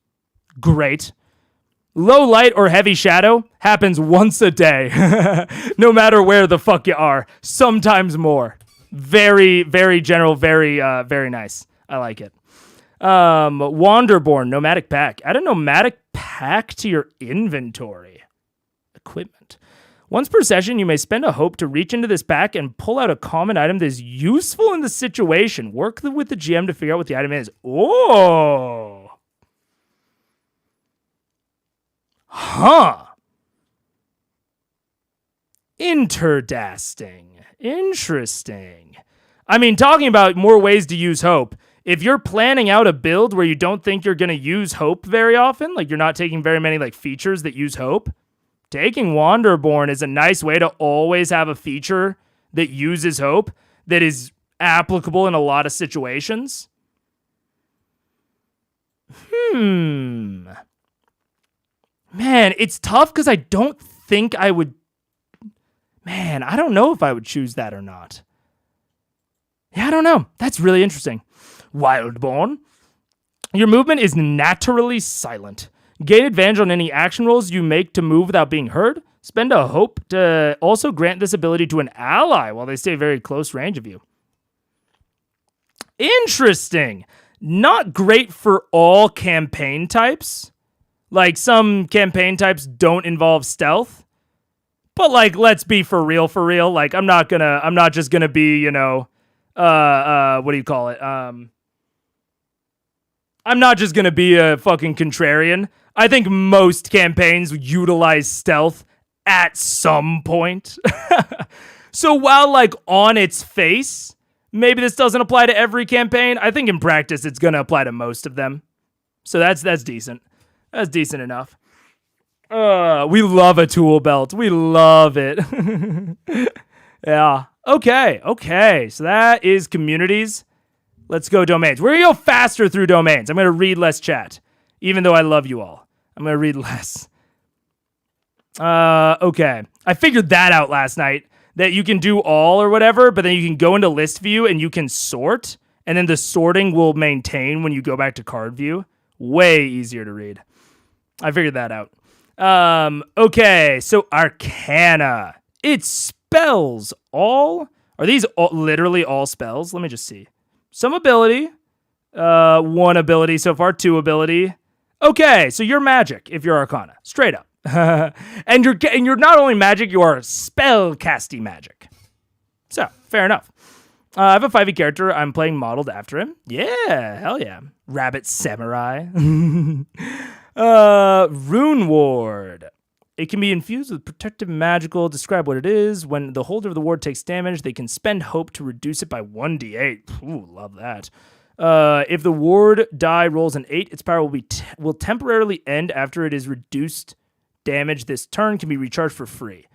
Great. Low light or heavy shadow happens once a day, no matter where the fuck you are. Sometimes more. Very, very general. Very, very nice. I like it. Wanderborn, nomadic pack. Add a nomadic pack to your inventory. Equipment. Once per session, you may spend a hope to reach into this pack and pull out a common item that is useful in the situation. Work with the GM to figure out what the item is. Oh. Huh. Interdasting. Interesting. I mean, talking about more ways to use hope, if you're planning out a build where you don't think you're going to use hope very often, like you're not taking very many like features that use hope, taking Wanderborn is a nice way to always have a feature that uses hope that is applicable in a lot of situations. Man, it's tough because I don't think I would... Man, I don't know if I would choose that or not. Yeah, I don't know. That's really interesting. Wildborn. Your movement is naturally silent. Gain advantage on any action rolls you make to move without being heard. Spend a hope to also grant this ability to an ally while they stay very close range of you. Interesting. Not great for all campaign types. Like, some campaign types don't involve stealth. But, like, let's be for real. Like, I'm not just gonna be, what do you call it? I'm not just gonna be a fucking contrarian. I think most campaigns utilize stealth at some point. So while, like, on its face, maybe this doesn't apply to every campaign, I think in practice it's going to apply to most of them. So that's decent. That's decent enough. We love a tool belt. We love it. Yeah. Okay. So that is communities. Let's go domains. We're going to go faster through domains. I'm going to read less chat, even though I love you all. I'm going to read less. Okay. I figured that out last night, that you can do all or whatever, but then you can go into list view and you can sort, and then the sorting will maintain when you go back to card view. Way easier to read. I figured that out. Okay, so Arcana. It spells all. Are these literally all spells? Let me just see. Some ability. 1 ability so far. 2 ability. Okay, so you're magic if you're Arcana. Straight up. and you're not only magic, you are spell casting magic. So, fair enough. I have a 5e character. I'm playing modeled after him. Yeah, hell yeah. Rabbit Samurai. Rune Ward. It can be infused with protective magical. Describe what it is. When the holder of the ward takes damage, they can spend hope to reduce it by 1d8. Ooh, love that. If the ward die rolls an 8, its power will temporarily end after it is reduced. Damage this turn can be recharged for free.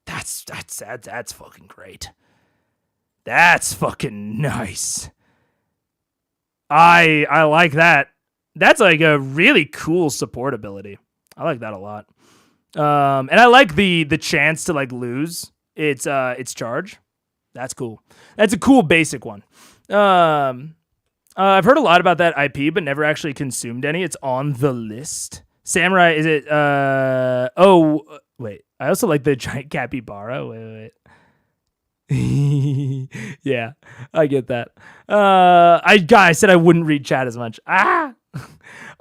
That's fucking great. That's fucking nice. I like that. That's like a really cool support ability. I like that a lot. And I like the chance to like lose its charge. That's cool. That's a cool basic one. I've heard a lot about that IP, but never actually consumed any. It's on the list. Samurai, is it? Oh, wait. I also like the giant capybara. Wait. Yeah, I get that. I said I wouldn't read chat as much.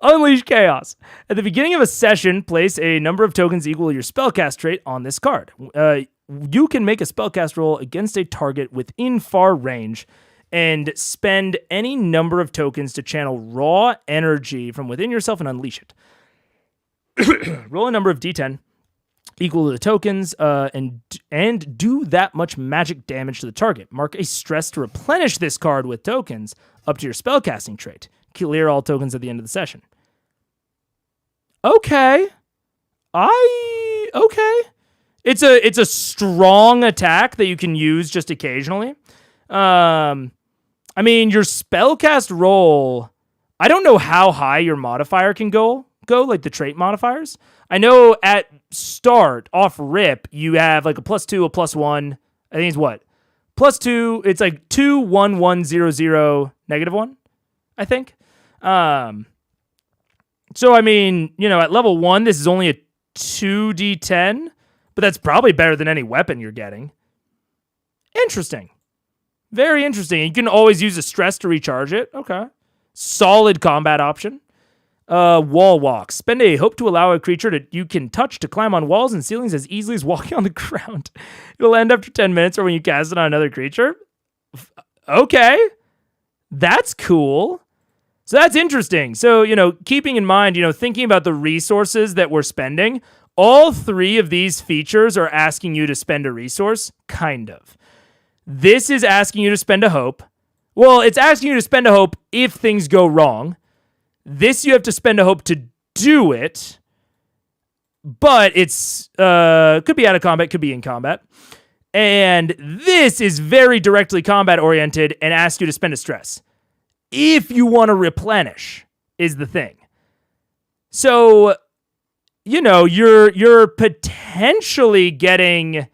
Unleash Chaos. At the beginning of a session, place a number of tokens equal to your spellcast trait on this card. You can make a spellcast roll against a target within far range and spend any number of tokens to channel raw energy from within yourself and unleash it. Roll a number of d10 equal to the tokens and do that much magic damage to the target. Mark a stress to replenish this card with tokens up to your spellcasting trait. Clear all tokens at the end of the session. Okay. It's a strong attack that you can use just occasionally. I mean, your spellcast roll, I don't know how high your modifier can go like the trait modifiers. I know at start, off rip, you have like a +2, a +1. I think it's what? +2, it's like 2, 1, 1, 0, 0, -1, I think. So, I mean, at level 1, this is only a 2d10, but that's probably better than any weapon you're getting. Interesting. Very interesting. You can always use a stress to recharge it. Okay. Solid combat option. Wall walk. Spend a hope to allow a creature that you can touch to climb on walls and ceilings as easily as walking on the ground. It'll end after 10 minutes or when you cast it on another creature. Okay. That's cool. So that's interesting. So, keeping in mind, thinking about the resources that we're spending, all 3 of these features are asking you to spend a resource, kind of. This is asking you to spend a hope. Well, it's asking you to spend a hope if things go wrong. This you have to spend a hope to do it, but it's could be out of combat, could be in combat. And this is very directly combat oriented and asks you to spend a stress. If you want to replenish is the thing. So, you're potentially getting,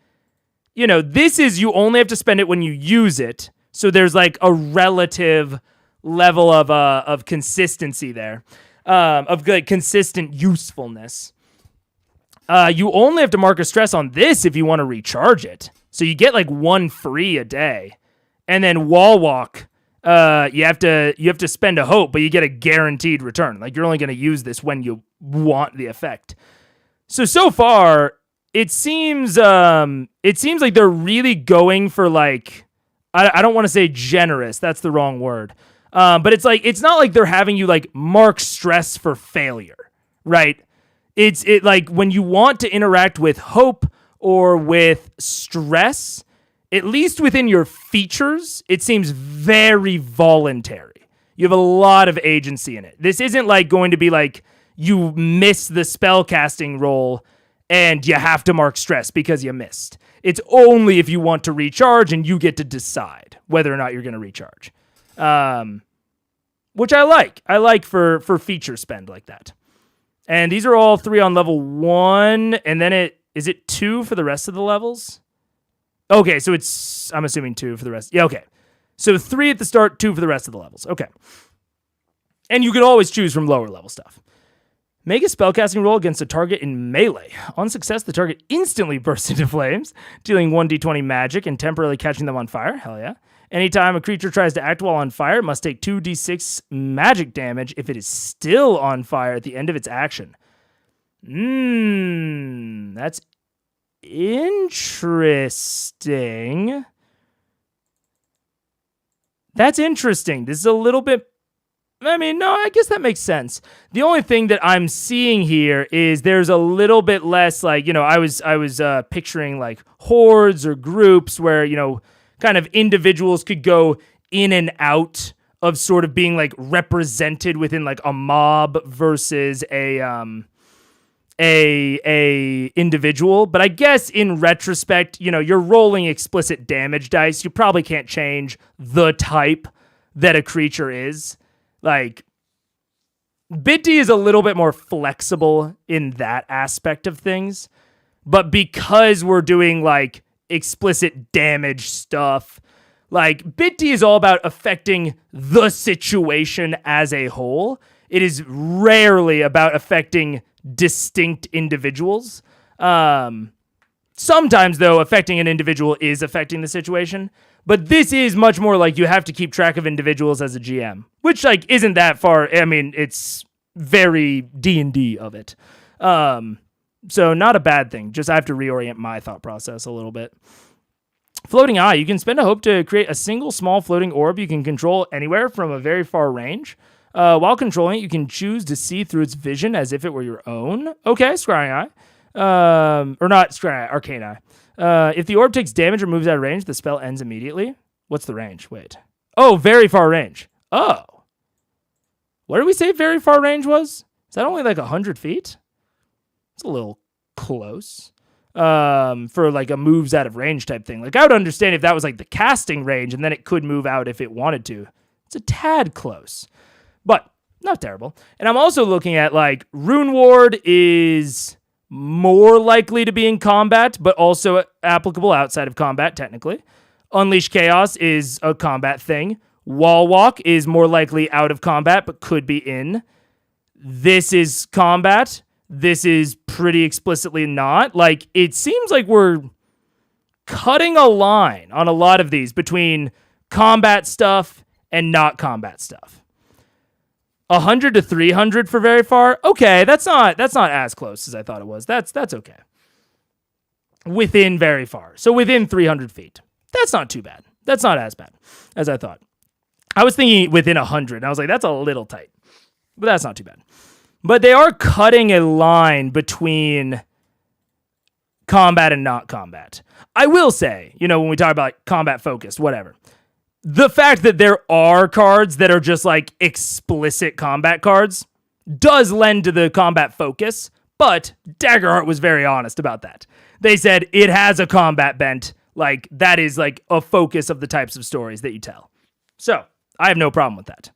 this is you only have to spend it when you use it. So there's like a relative level of consistency there, of like consistent usefulness. You only have to mark a stress on this if you want to recharge it. So you get like 1 free a day, and then wall walk. You have to spend a hope, but you get a guaranteed return. Like you're only going to use this when you want the effect. So far it seems like they're really going for like, I don't want to say generous. That's the wrong word. But it's not like they're having you like mark stress for failure, right? It's like when you want to interact with hope or with stress, at least within your features, it seems very voluntary. You have a lot of agency in it. This isn't like going to be like you miss the spellcasting roll and you have to mark stress because you missed. It's only if you want to recharge and you get to decide whether or not you're going to recharge. Which I like. I like for feature spend like that. And these are all 3 on level 1, and then is it 2 for the rest of the levels? Okay, so I'm assuming 2 for the rest. Yeah, okay. So 3 at the start, 2 for the rest of the levels. Okay. And you can always choose from lower level stuff. Make a spellcasting roll against a target in melee. On success, the target instantly bursts into flames, dealing 1d20 magic and temporarily catching them on fire. Hell yeah. Anytime a creature tries to act while on fire, it must take 2d6 magic damage if it is still on fire at the end of its action. That's interesting. That's interesting. This is a little bit... I mean, no, I guess that makes sense. The only thing that I'm seeing here is there's a little bit less, like, I was picturing, like, hordes or groups where, kind of individuals could go in and out of sort of being, like, represented within, like, a mob versus a individual. But I guess in retrospect, you're rolling explicit damage dice. You probably can't change the type that a creature is. Like, Bitty is a little bit more flexible in that aspect of things. But because we're doing, like, explicit damage stuff, like, Bitty is all about affecting the situation as a whole. It is rarely about affecting distinct individuals. Sometimes, though, affecting an individual is affecting the situation. But this is much more like you have to keep track of individuals as a GM, which, like, isn't that far. I mean, it's very D&D of it. So not a bad thing. Just I have to reorient my thought process a little bit. Floating Eye. You can spend a hope to create a single small floating orb you can control anywhere from a very far range. While controlling it, you can choose to see through its vision as if it were your own. Okay, Scrying Eye. Or not Scrying Eye, Arcana Eye. If the orb takes damage or moves out of range, the spell ends immediately. What's the range? Wait. Oh, very far range. Oh. What did we say very far range was? Is that only like 100 feet? It's a little close. For like a moves out of range type thing. Like, I would understand if that was like the casting range and then it could move out if it wanted to. It's a tad close, but not terrible. And I'm also looking at, like, Rune Ward is more likely to be in combat, but also applicable outside of combat, technically. Unleash Chaos is a combat thing. Wall Walk is more likely out of combat, but could be in. This is combat. This is pretty explicitly not. Like, it seems like we're cutting a line on a lot of these between combat stuff and not combat stuff. 100 to 300 for very far. Okay, that's not as close as I thought it was. That's okay. Within very far. So within 300 feet. That's not too bad. That's not as bad as I thought. I was thinking within 100. And I was like, that's a little tight. But that's not too bad. But they are cutting a line between combat and not combat. I will say, when we talk about, like, combat focused, whatever. The fact that there are cards that are just, like, explicit combat cards does lend to the combat focus, but Daggerheart was very honest about that. They said it has a combat bent. Like, that is, like, a focus of the types of stories that you tell. So, I have no problem with that.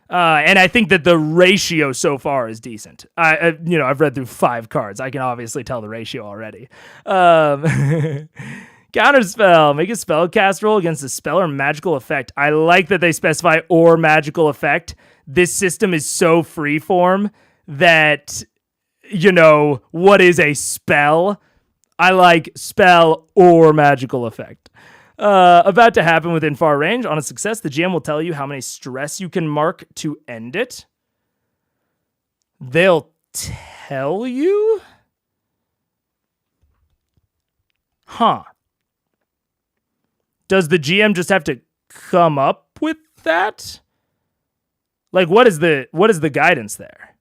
And I think that the ratio so far is decent. I've read through 5 cards. I can obviously tell the ratio already. Counterspell. Make a spell cast roll against a spell or magical effect. I like that they specify or magical effect. This system is so freeform that, what is a spell? I like spell or magical effect. About to happen within far range. On a success, the GM will tell you how many stress you can mark to end it. They'll tell you? Huh. Does the GM just have to come up with that? Like, what is the guidance there?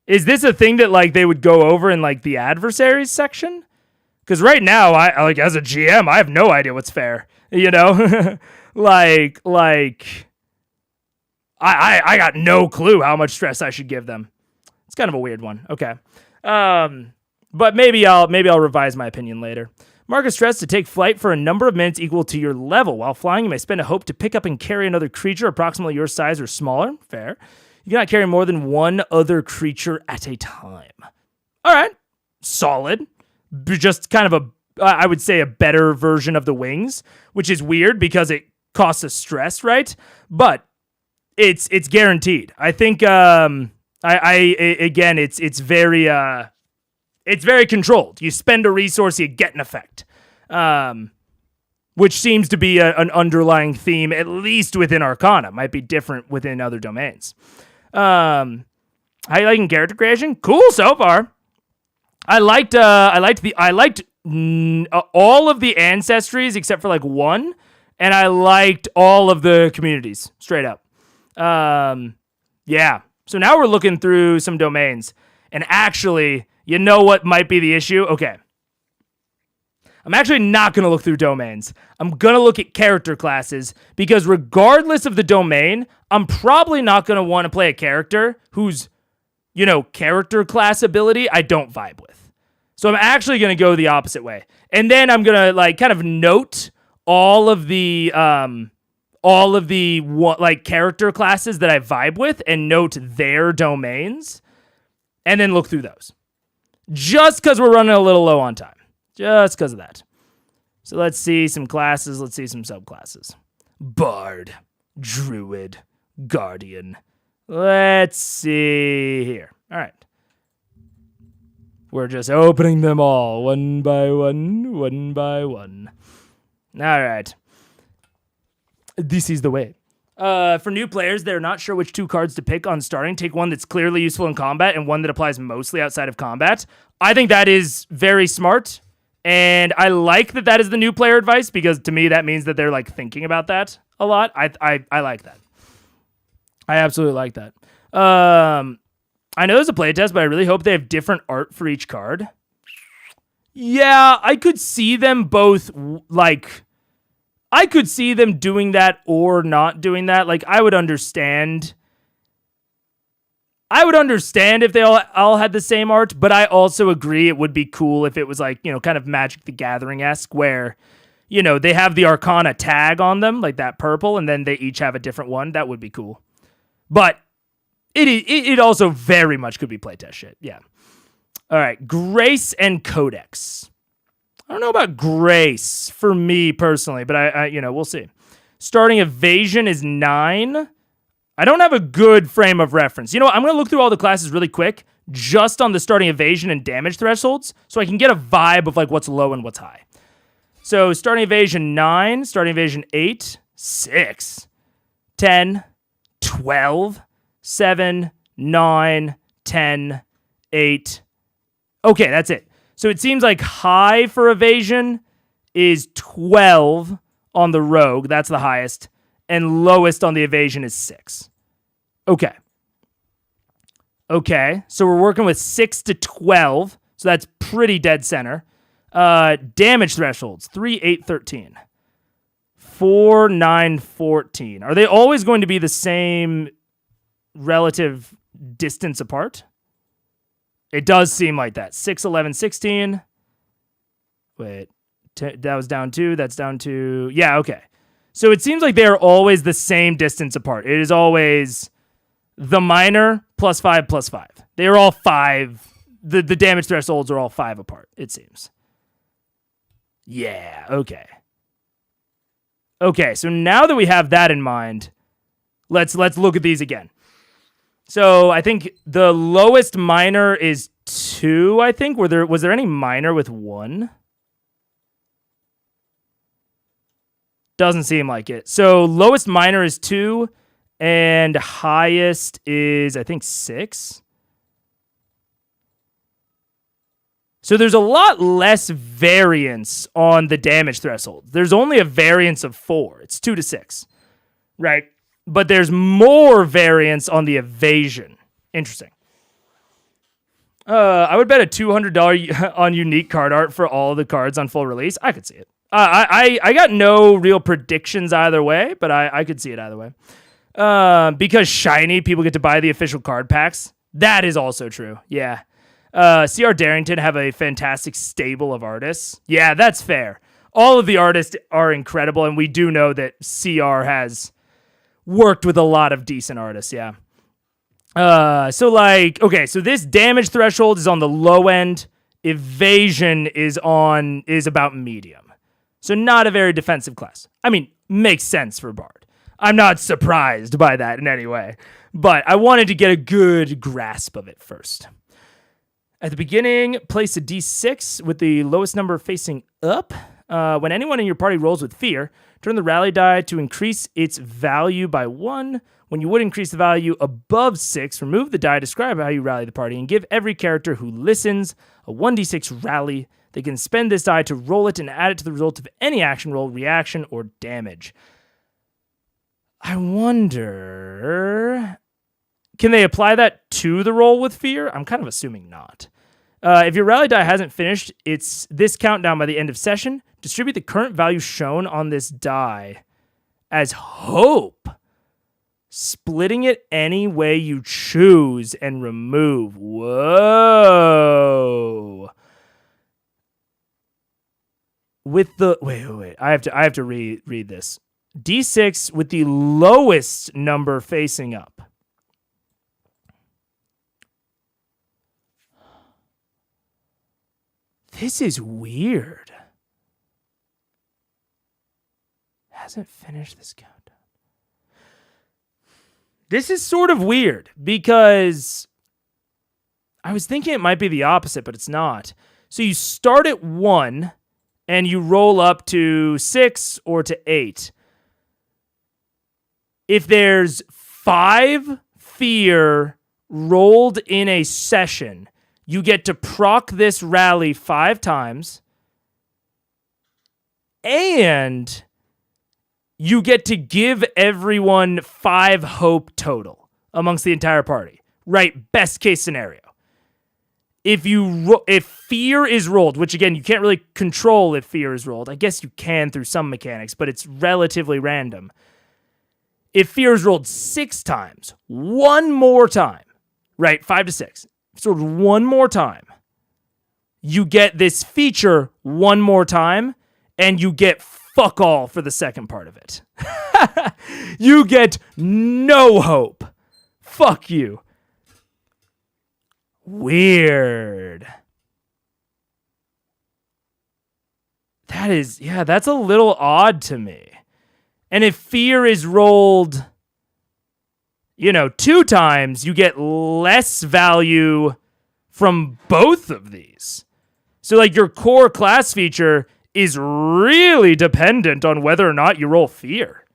Is this a thing that, like, they would go over in, like, the adversaries section? Because right now, I like, as a GM, I have no idea what's fair. like I got no clue how much stress I should give them. It's kind of a weird one. Okay. But maybe I'll revise my opinion later. Mark a stress to take flight for a number of minutes equal to your level. While flying, you may spend a hope to pick up and carry another creature approximately your size or smaller. Fair. You cannot carry more than one other creature at a time. All right, solid. Just kind of I would say a better version of the wings, which is weird because it costs us stress, right? But it's guaranteed. I think again, it's very controlled. You spend a resource, you get an effect, which seems to be an underlying theme, at least within Arcana. Might be different within other domains. How you liking character creation? Cool so far. I liked all of the ancestries except for like one, and I liked all of the communities straight up. Yeah. So now we're looking through some domains, and actually, you know what might be the issue? Okay. I'm actually not going to look through domains. I'm going to look at character classes, because regardless of the domain, I'm probably not going to want to play a character whose, character class ability I don't vibe with. So I'm actually going to go the opposite way. And then I'm going to kind of note all of the character classes that I vibe with and note their domains and then look through those. Just because we're running a little low on time. Just because of that. So let's see some classes. Let's see some subclasses. Bard, Druid, Guardian. Let's see here. All right. We're just opening them all one by one, one by one. All right. This is the way. For new players, they're not sure which 2 cards to pick on starting. Take one that's clearly useful in combat and one that applies mostly outside of combat. I think that is very smart. And I like that is the new player advice, because to me that means that they're thinking about that a lot. I like that. I absolutely like that. I know there's a playtest, but I really hope they have different art for each card. Yeah, I could see them both I could see them doing that or not doing that. I would understand. I would understand if they all had the same art, but I also agree it would be cool if it was kind of Magic the Gathering-esque, where, they have the Arcana tag on them, like that purple, and then they each have a different one. That would be cool. But it also very much could be playtest shit. Yeah. All right. Grace and Codex. I don't know about Grace for me personally, but I we'll see. Starting Evasion is 9. I don't have a good frame of reference. You know what? I'm going to look through all the classes really quick, just on the starting Evasion and damage thresholds, so I can get a vibe of what's low and what's high. So starting Evasion 9, starting Evasion 8, 6, 10, 12, 7, 9, 10, 8. Okay, that's it. So it seems like high for Evasion is 12 on the Rogue. That's the highest. And lowest on the Evasion is 6. Okay. So we're working with 6 to 12. So that's pretty dead center. Damage thresholds, 3, 8, 13. 4, 9, 14. Are they always going to be the same relative distance apart? It does seem like that. 6, 11, 16. Wait. That was down 2. That's down 2. Yeah, okay. So it seems like they are always the same distance apart. It is always the minor +5 +5. They are all 5. The damage thresholds are all 5 apart, it seems. Yeah, okay. Okay, so now that we have that in mind, let's look at these again. So I think the lowest minor is 2, I think. Was there any minor with 1? Doesn't seem like it. So lowest minor is 2, and highest is, I think, 6. So there's a lot less variance on the damage threshold. There's only a variance of 4. It's 2 to 6, right? But there's more variance on the evasion. Interesting. I would bet a $200 on unique card art for all the cards on full release. I could see it. I got no real predictions either way, but I could see it either way. Because shiny, people get to buy the official card packs. That is also true. Yeah. CR Darrington have a fantastic stable of artists. Yeah, that's fair. All of the artists are incredible, and we do know that CR has worked with a lot of decent artists, yeah. So like, okay, so this damage threshold is on the low end. Evasion is about medium. So not a very defensive class. I mean, makes sense for Bard. I'm not surprised by that in any way, but I wanted to get a good grasp of it first. At the beginning, place a d6 with the lowest number facing up. When anyone in your party rolls with fear, turn the rally die to increase its value by 1. When you would increase the value above 6, remove the die, describe how you rally the party, and give every character who listens a 1d6 rally. They can spend this die to roll it and add it to the result of any action roll, reaction, or damage. I wonder, can they apply that to the roll with fear? I'm kind of assuming not. If your rally die hasn't finished this countdown by the end of session, distribute the current value shown on this die as hope, splitting it any way you choose and remove. Whoa. With the wait. I have to read this. D6 with the lowest number facing up. This is weird. Hasn't finished this countdown. This is sort of weird because I was thinking it might be the opposite, but it's not. So you start at 1 and you roll up to 6 or to 8. If there's 5 fear rolled in a session, you get to proc this rally 5 times, and you get to give everyone 5 hope total amongst the entire party. Right? Best case scenario. If fear is rolled, which again, you can't really control if fear is rolled. I guess you can through some mechanics, but it's relatively random. If fear is rolled 6 times, one more time, right? 5 to 6. Sort of one more time, you get this feature one more time, and you get fuck all for the second part of it. You get no hope. Fuck you. Weird. That's a little odd to me. And if fear is rolled, 2 times, you get less value from both of these. So, like, your core class feature is really dependent on whether or not you roll fear.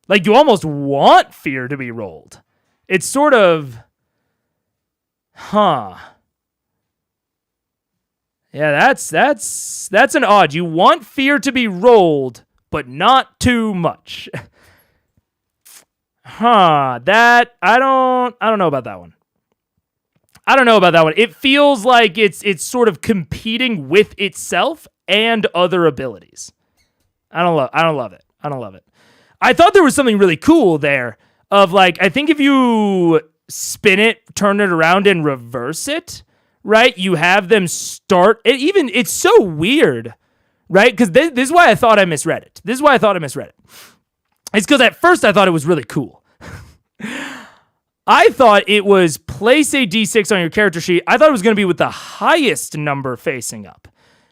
Like, you almost want fear to be rolled. It's sort of, Yeah, that's an odd. You want fear to be rolled, but not too much. That I don't know about that one. It feels like it's sort of competing with itself and other abilities. I don't love it. I thought there was something really cool there of, like, I think if you spin it, turn it around and reverse it, right? You have them start it. Even it's so weird, right? Because this is why I thought I misread it. It's because at first I thought it was really cool. I thought it was place a d6 on your character sheet. I thought it was going to be with the highest number facing up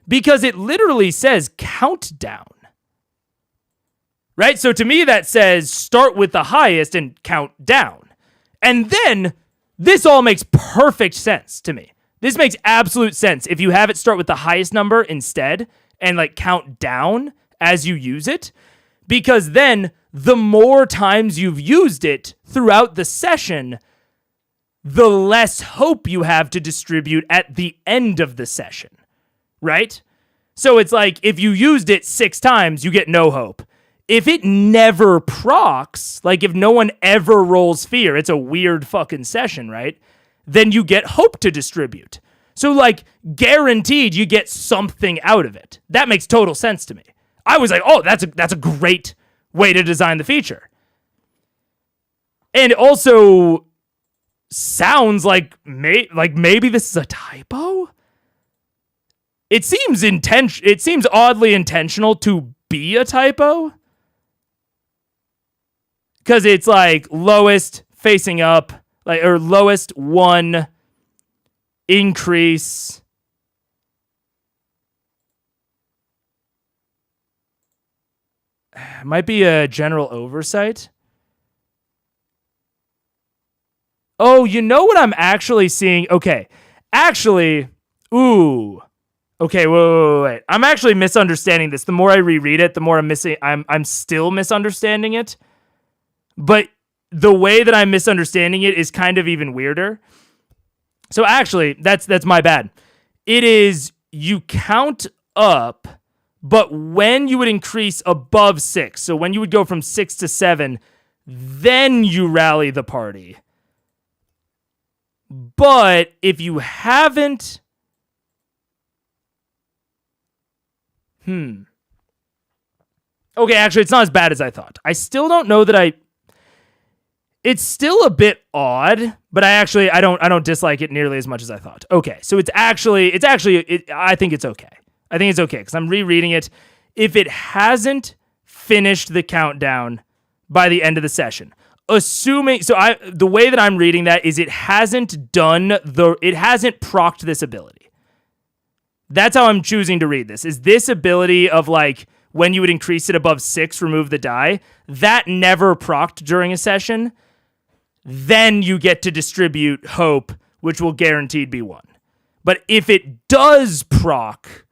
because it literally says countdown. Right? So to me, that says start with the highest and count down. And then this all makes perfect sense to me. This makes absolute sense if you have it start with the highest number instead and, like, count down as you use it, because then the more times you've used it throughout the session, the less hope you have to distribute at the end of the session, right? So it's like, if you used it 6 times, you get no hope. If it never procs, like if no one ever rolls fear, it's a weird fucking session, right? Then you get hope to distribute. So, like, guaranteed you get something out of it. That makes total sense to me. I was like, oh, that's a great way to design the feature. And it also sounds like maybe this is a typo. It seems oddly intentional to be a typo. Because it's like lowest facing up, or lowest 1 increase. Might be a general oversight. Oh, you know what I'm actually seeing? Okay. Actually, ooh. Okay, wait. I'm actually misunderstanding this. The more I reread it, the more I'm still misunderstanding it. But the way that I'm misunderstanding it is kind of even weirder. So actually, that's my bad. It is you count up, but when you would increase above 6, so when you would go from 6 to 7, then you rally the party. But if you haven't... Okay, actually, it's not as bad as I thought. I still don't know that It's still a bit odd, but I don't dislike it nearly as much as I thought. Okay, so I think it's okay. I think it's okay, because I'm rereading it. If it hasn't finished the countdown by the end of the session, the way that I'm reading that is it hasn't procced this ability. That's how I'm choosing to read this. Is this ability of like when you would increase it above 6, remove the die, that never procced during a session. Then you get to distribute hope, which will guaranteed be 1. But if it does proc,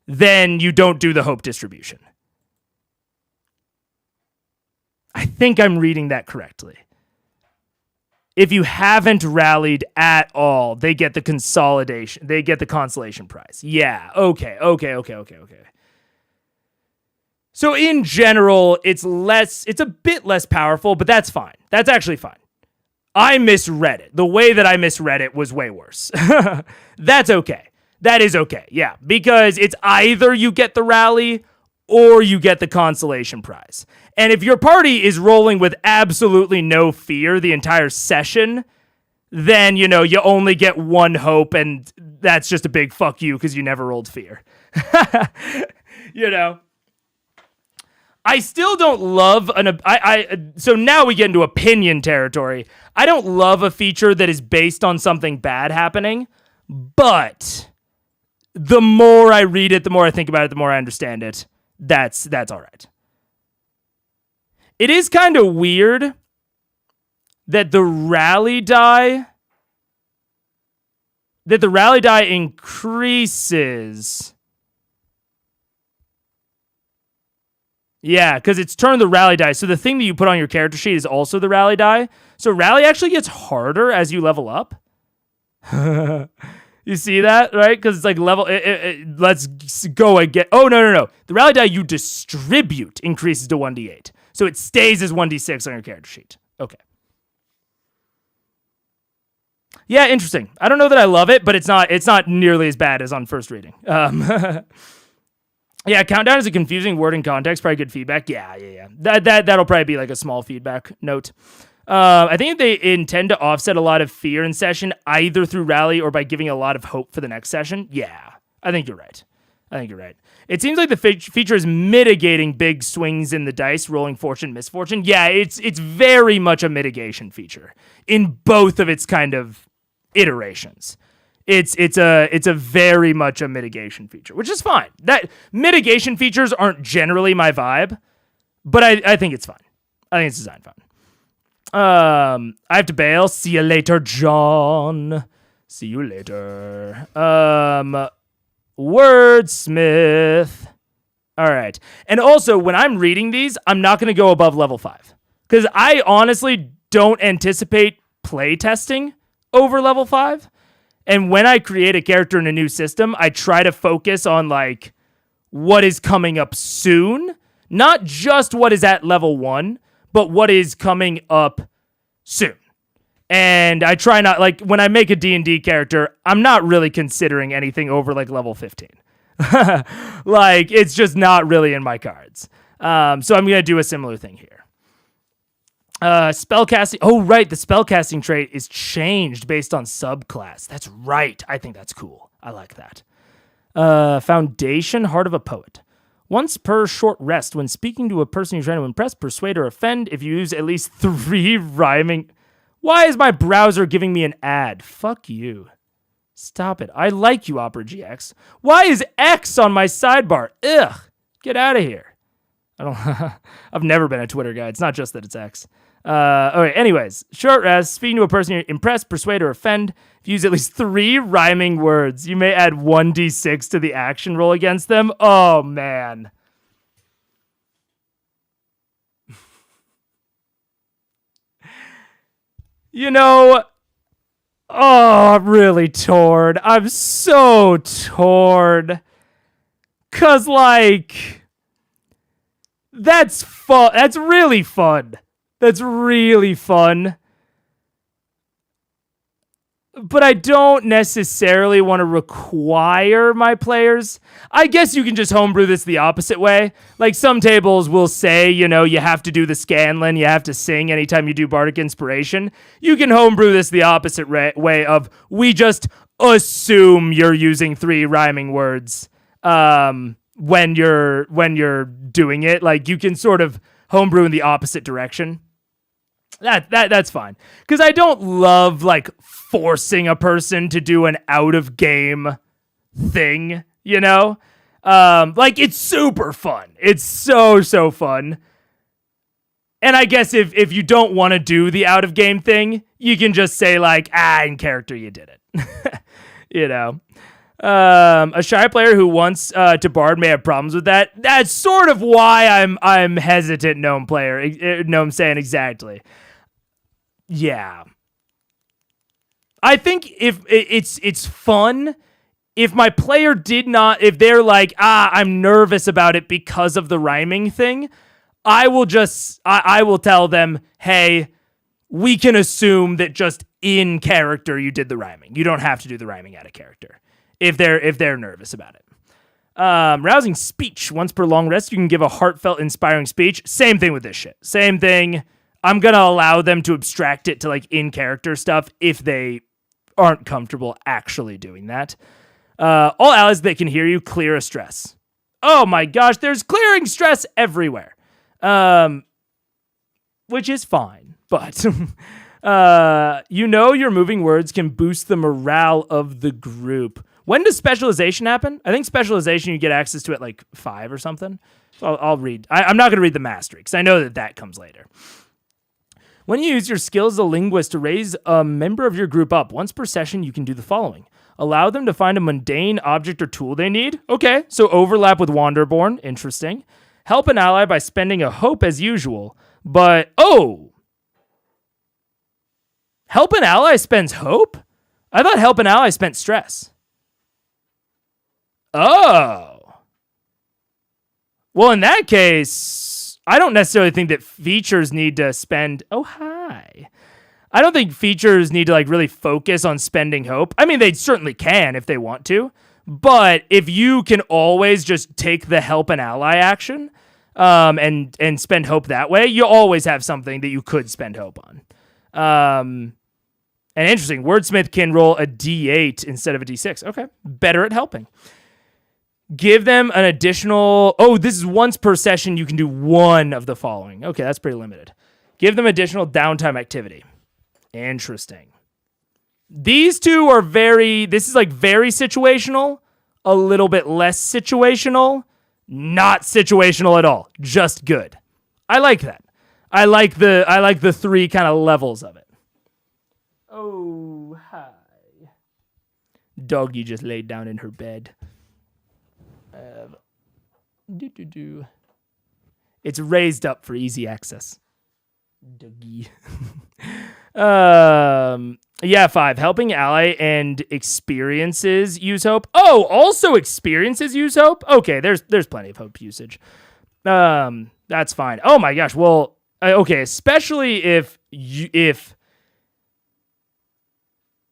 then you don't do the hope distribution. I think I'm reading that correctly. If you haven't rallied at all, they get the consolidation. They get the consolation prize. Yeah, okay. So in general, it's a bit less powerful, but that's fine. That's actually fine. I misread it. The way that I misread it was way worse. That's okay. That is okay. Yeah, because it's either you get the rally or you get the consolation prize. And if your party is rolling with absolutely no fear the entire session, then, you only get 1 hope, and that's just a big fuck you because you never rolled fear. I still don't love so now we get into opinion territory. I don't love a feature that is based on something bad happening, but the more I read it, the more I think about it, the more I understand it. That's all right. It is kind of weird that the rally die increases. Yeah, because it's turned the rally die. So the thing that you put on your character sheet is also the rally die. So rally actually gets harder as you level up. You see that, right? Because it's like level... let's go again. Oh, no. The rally die you distribute increases to 1d8. So it stays as 1d6 on your character sheet. Okay. Yeah, interesting. I don't know that I love it, but it's not nearly as bad as on first reading. Yeah, countdown is a confusing word in context. Probably good feedback. Yeah. That'll probably be like a small feedback note. I think they intend to offset a lot of fear in session, either through rally or by giving a lot of hope for the next session. Yeah, I think you're right. It seems like the feature is mitigating big swings in the dice, rolling fortune, misfortune. Yeah, it's very much a mitigation feature in both of its kind of iterations. It's a very much a mitigation feature, which is fine. That mitigation features aren't generally my vibe, but I think it's fine. I think it's designed fine. I have to bail. See you later, John. See you later. Wordsmith. All right. And also, when I'm reading these, I'm not going to go above level 5. Because I honestly don't anticipate play testing over level 5. And when I create a character in a new system, I try to focus on, like, what is coming up soon. Not just what is at level 1, but what is coming up soon. And I try not, like, when I make a D&D character, I'm not really considering anything over, like, level 15. Like, it's just not really in my cards. So I'm going to do a similar thing here. Spellcasting. Oh, right. The spellcasting trait is changed based on subclass. That's right. I think that's cool. I like that. Foundation, Heart of a Poet. Once per short rest, when speaking to a person you're trying to impress, persuade, or offend, if you use at least 3 rhyming... Why is my browser giving me an ad? Fuck you. Stop it. I like you, Opera GX. Why is X on my sidebar? Ugh. Get out of here. I've never been a Twitter guy. It's not just that it's X. Okay, anyways. Short rest. Speaking to a person you impress, persuade, or offend. If you use at least 3 rhyming words, you may add 1d6 to the action roll against them. Oh, man. You know, I'm really torn. I'm so torn. 'Cause, like, that's fun. That's really fun. That's really fun. But I don't necessarily want to require my players. I guess you can just homebrew this the opposite way. Like some tables will say, you know, you have to do the Scanlan, you have to sing anytime you do Bardic Inspiration. You can homebrew this the opposite way of we just assume you're using 3 rhyming words when you're doing it. Like you can sort of homebrew in the opposite direction. That's fine. Because I don't love like forcing a person to do an out of game thing, you know? Like it's super fun. It's so fun. And I guess if you don't want to do the out of game thing, you can just say like, in character you did it. You know? A shy player who wants to bard may have problems with that. That's sort of why I'm hesitant, gnome player. Gnome saying exactly. Yeah. I think if it's fun, if my player if they're like, I'm nervous about it because of the rhyming thing, I will tell them, hey, we can assume that just in character you did the rhyming. You don't have to do the rhyming out of character if they're nervous about it. Rousing speech. Once per long rest, you can give a heartfelt, inspiring speech. Same thing with this shit. Same thing. I'm going to allow them to abstract it to like in character stuff if they aren't comfortable actually doing that. All allies that can hear you clear a stress. Oh my gosh, there's clearing stress everywhere. Which is fine, but you know your moving words can boost the morale of the group. When does specialization happen? I think specialization you get access to at like 5 or something. So I'll read. I'm not going to read the mastery because I know that comes later. When you use your skill as a linguist to raise a member of your group up, once per session, you can do the following. Allow them to find a mundane object or tool they need. Okay, so overlap with Wanderborn. Interesting. Help an ally by spending a hope as usual. But, help an ally spends hope? I thought help an ally spent stress. Oh. Well, in that case, I don't necessarily think that features need to spend... Oh, hi. I don't think features need to like really focus on spending hope. I mean, they certainly can if they want to. But if you can always just take the help an ally action and spend hope that way, you always have something that you could spend hope on. And interesting, Wordsmith can roll a D8 instead of a D6. Okay, better at helping. Give them an additional... Oh, this is once per session. You can do one of the following. Okay, that's pretty limited. Give them additional downtime activity. Interesting. These two are very... This is like very situational. A little bit less situational. Not situational at all. Just good. I like that. I like the 3 kind of levels of it. Oh, hi. Doggy just laid down in her bed. It's raised up for easy access. Doggy. Yeah, 5. Helping ally and experiences use hope. Oh, also experiences use hope? Okay, there's plenty of hope usage. That's fine. Oh my gosh. Well, okay, especially if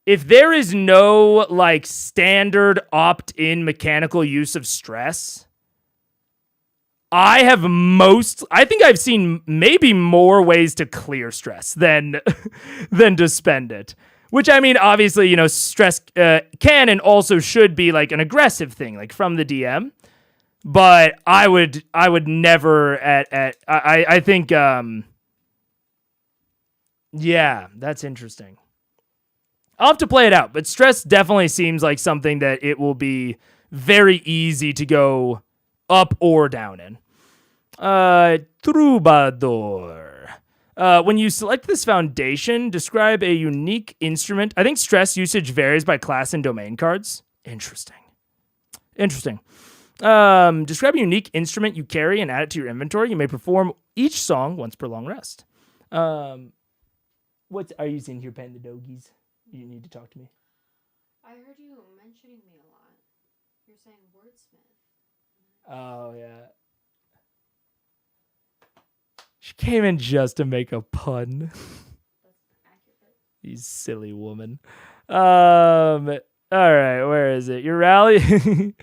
there is no like standard opt-in mechanical use of stress, I think I've seen maybe more ways to clear stress than to spend it. Which, I mean, obviously, you know, stress can and also should be like an aggressive thing, like from the DM. But I would never I think Yeah, that's interesting. I'll have to play it out, but stress definitely seems like something that it will be very easy to go up or down in. Troubadour. When you select this foundation, describe a unique instrument. I think stress usage varies by class and domain cards. Interesting. Describe a unique instrument you carry and add it to your inventory. You may perform each song once per long rest. What are you saying here, Panda Doggies? You need to talk to me. I heard you mentioning me a lot. You're saying wordsmith. Oh, yeah. She came in just to make a pun. That's accurate. You silly woman. All right, where is it? Your rally. You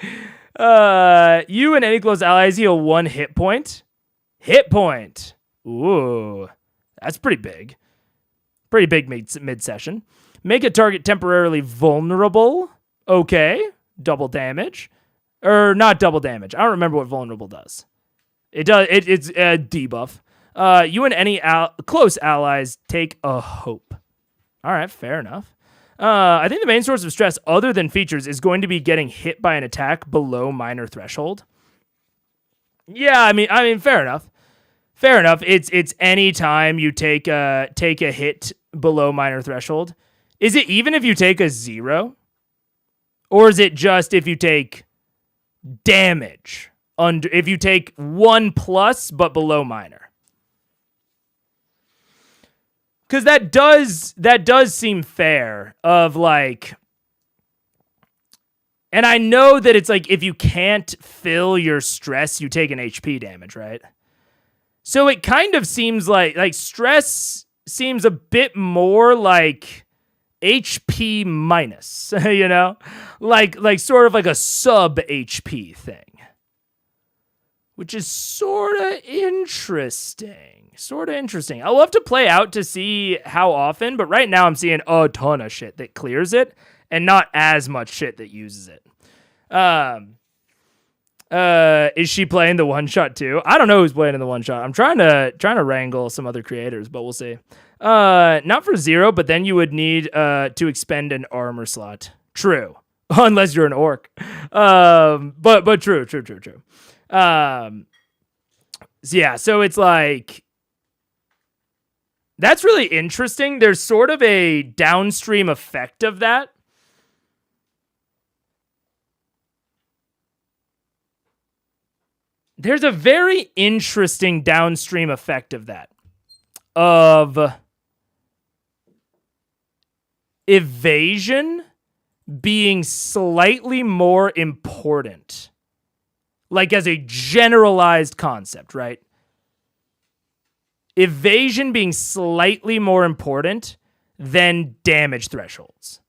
and any close allies heal 1 hit point. Hit point. Ooh, that's pretty big. Pretty big mid-session. Make a target temporarily vulnerable. Okay. Double damage. Or not double damage. I don't remember what vulnerable does. It does. It's a debuff. You and any close allies take a hope. All right, fair enough. I think the main source of stress, other than features, is going to be getting hit by an attack below minor threshold. Yeah, I mean, fair enough. Fair enough. It's any time you take a hit below minor threshold. Is it even if you take a 0? Or is it just if you take damage if you take 1+ but below minor? Because that does seem fair of like, and I know that it's like if you can't fill your stress, you take an HP damage, right? So it kind of seems like stress seems a bit more like HP minus, you know? Like sort of like a sub HP thing. Which is sort of interesting. I'll love to play out to see how often, but right now I'm seeing a ton of shit that clears it and not as much shit that uses it. Is she playing the one shot too? I don't know who's playing in the one shot. I'm trying to wrangle some other creators, but we'll see. Not for 0, but then you would need to expend an armor slot. True. Unless you're an orc. But true. So it's like, that's really interesting. There's sort of a downstream effect of that. There's a very interesting downstream effect of that. Of evasion being slightly more important. Like as a generalized concept, right? Evasion being slightly more important than damage thresholds.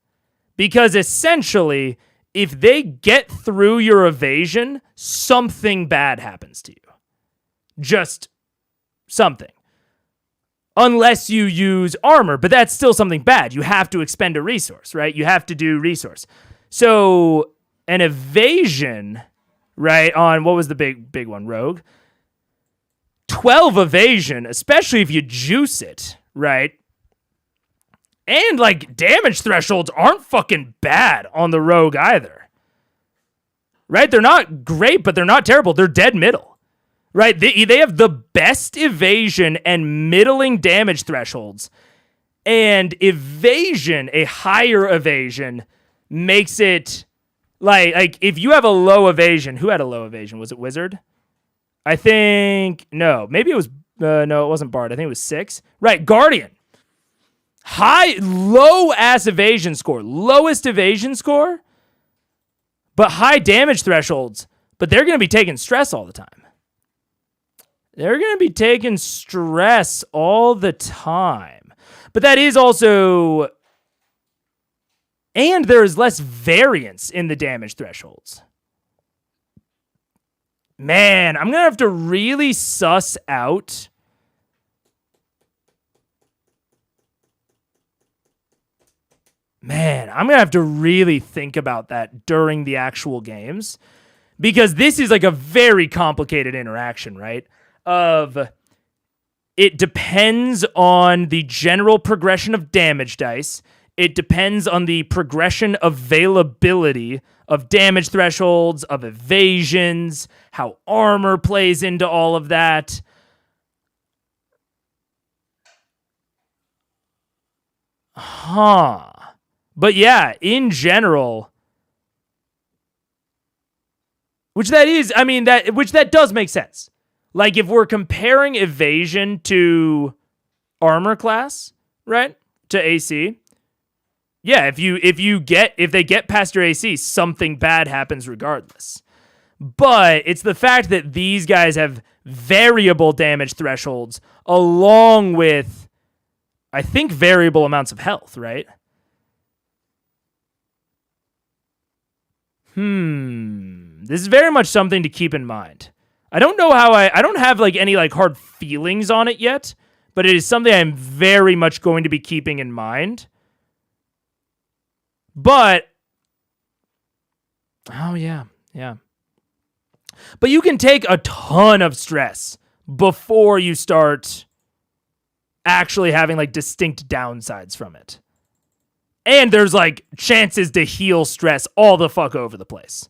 Because essentially, if they get through your evasion, something bad happens to you. Just something. Unless you use armor, but that's still something bad. You have to expend a resource, right? You have to do resource. So an evasion, right, on what was the big one? Rogue. 12 evasion, especially if you juice it, right? And like damage thresholds aren't fucking bad on the rogue either. Right? They're not great, but they're not terrible. They're dead middle. Right? They have the best evasion and middling damage thresholds. And evasion, a higher evasion, makes it like if you have a low evasion, who had a low evasion? Was it Wizard? I think, no, maybe it was, no, it wasn't Bard. I think it was 6. Right, Guardian. Low ass evasion score, lowest evasion score, but high damage thresholds, but they're going to be taking stress all the time. They're going to be taking stress all the time. But that is also, and there is less variance in the damage thresholds. Man, I'm going to have to really suss out I'm going to have to really think about that during the actual games, because this is like a very complicated interaction, right? Of it depends on the general progression of damage dice. It depends on the progression availability of damage thresholds, of evasions, how armor plays into all of that. But yeah, in general, which that does make sense. Like if we're comparing evasion to armor class, right? To AC. Yeah, if they get past your AC, something bad happens regardless. But it's the fact that these guys have variable damage thresholds along with, I think, variable amounts of health, right? This is very much something to keep in mind. I don't know how I don't have like any like hard feelings on it yet, but it is something I'm very much going to be keeping in mind. But oh yeah. But you can take a ton of stress before you start actually having like distinct downsides from it. And there's like chances to heal stress all the fuck over the place.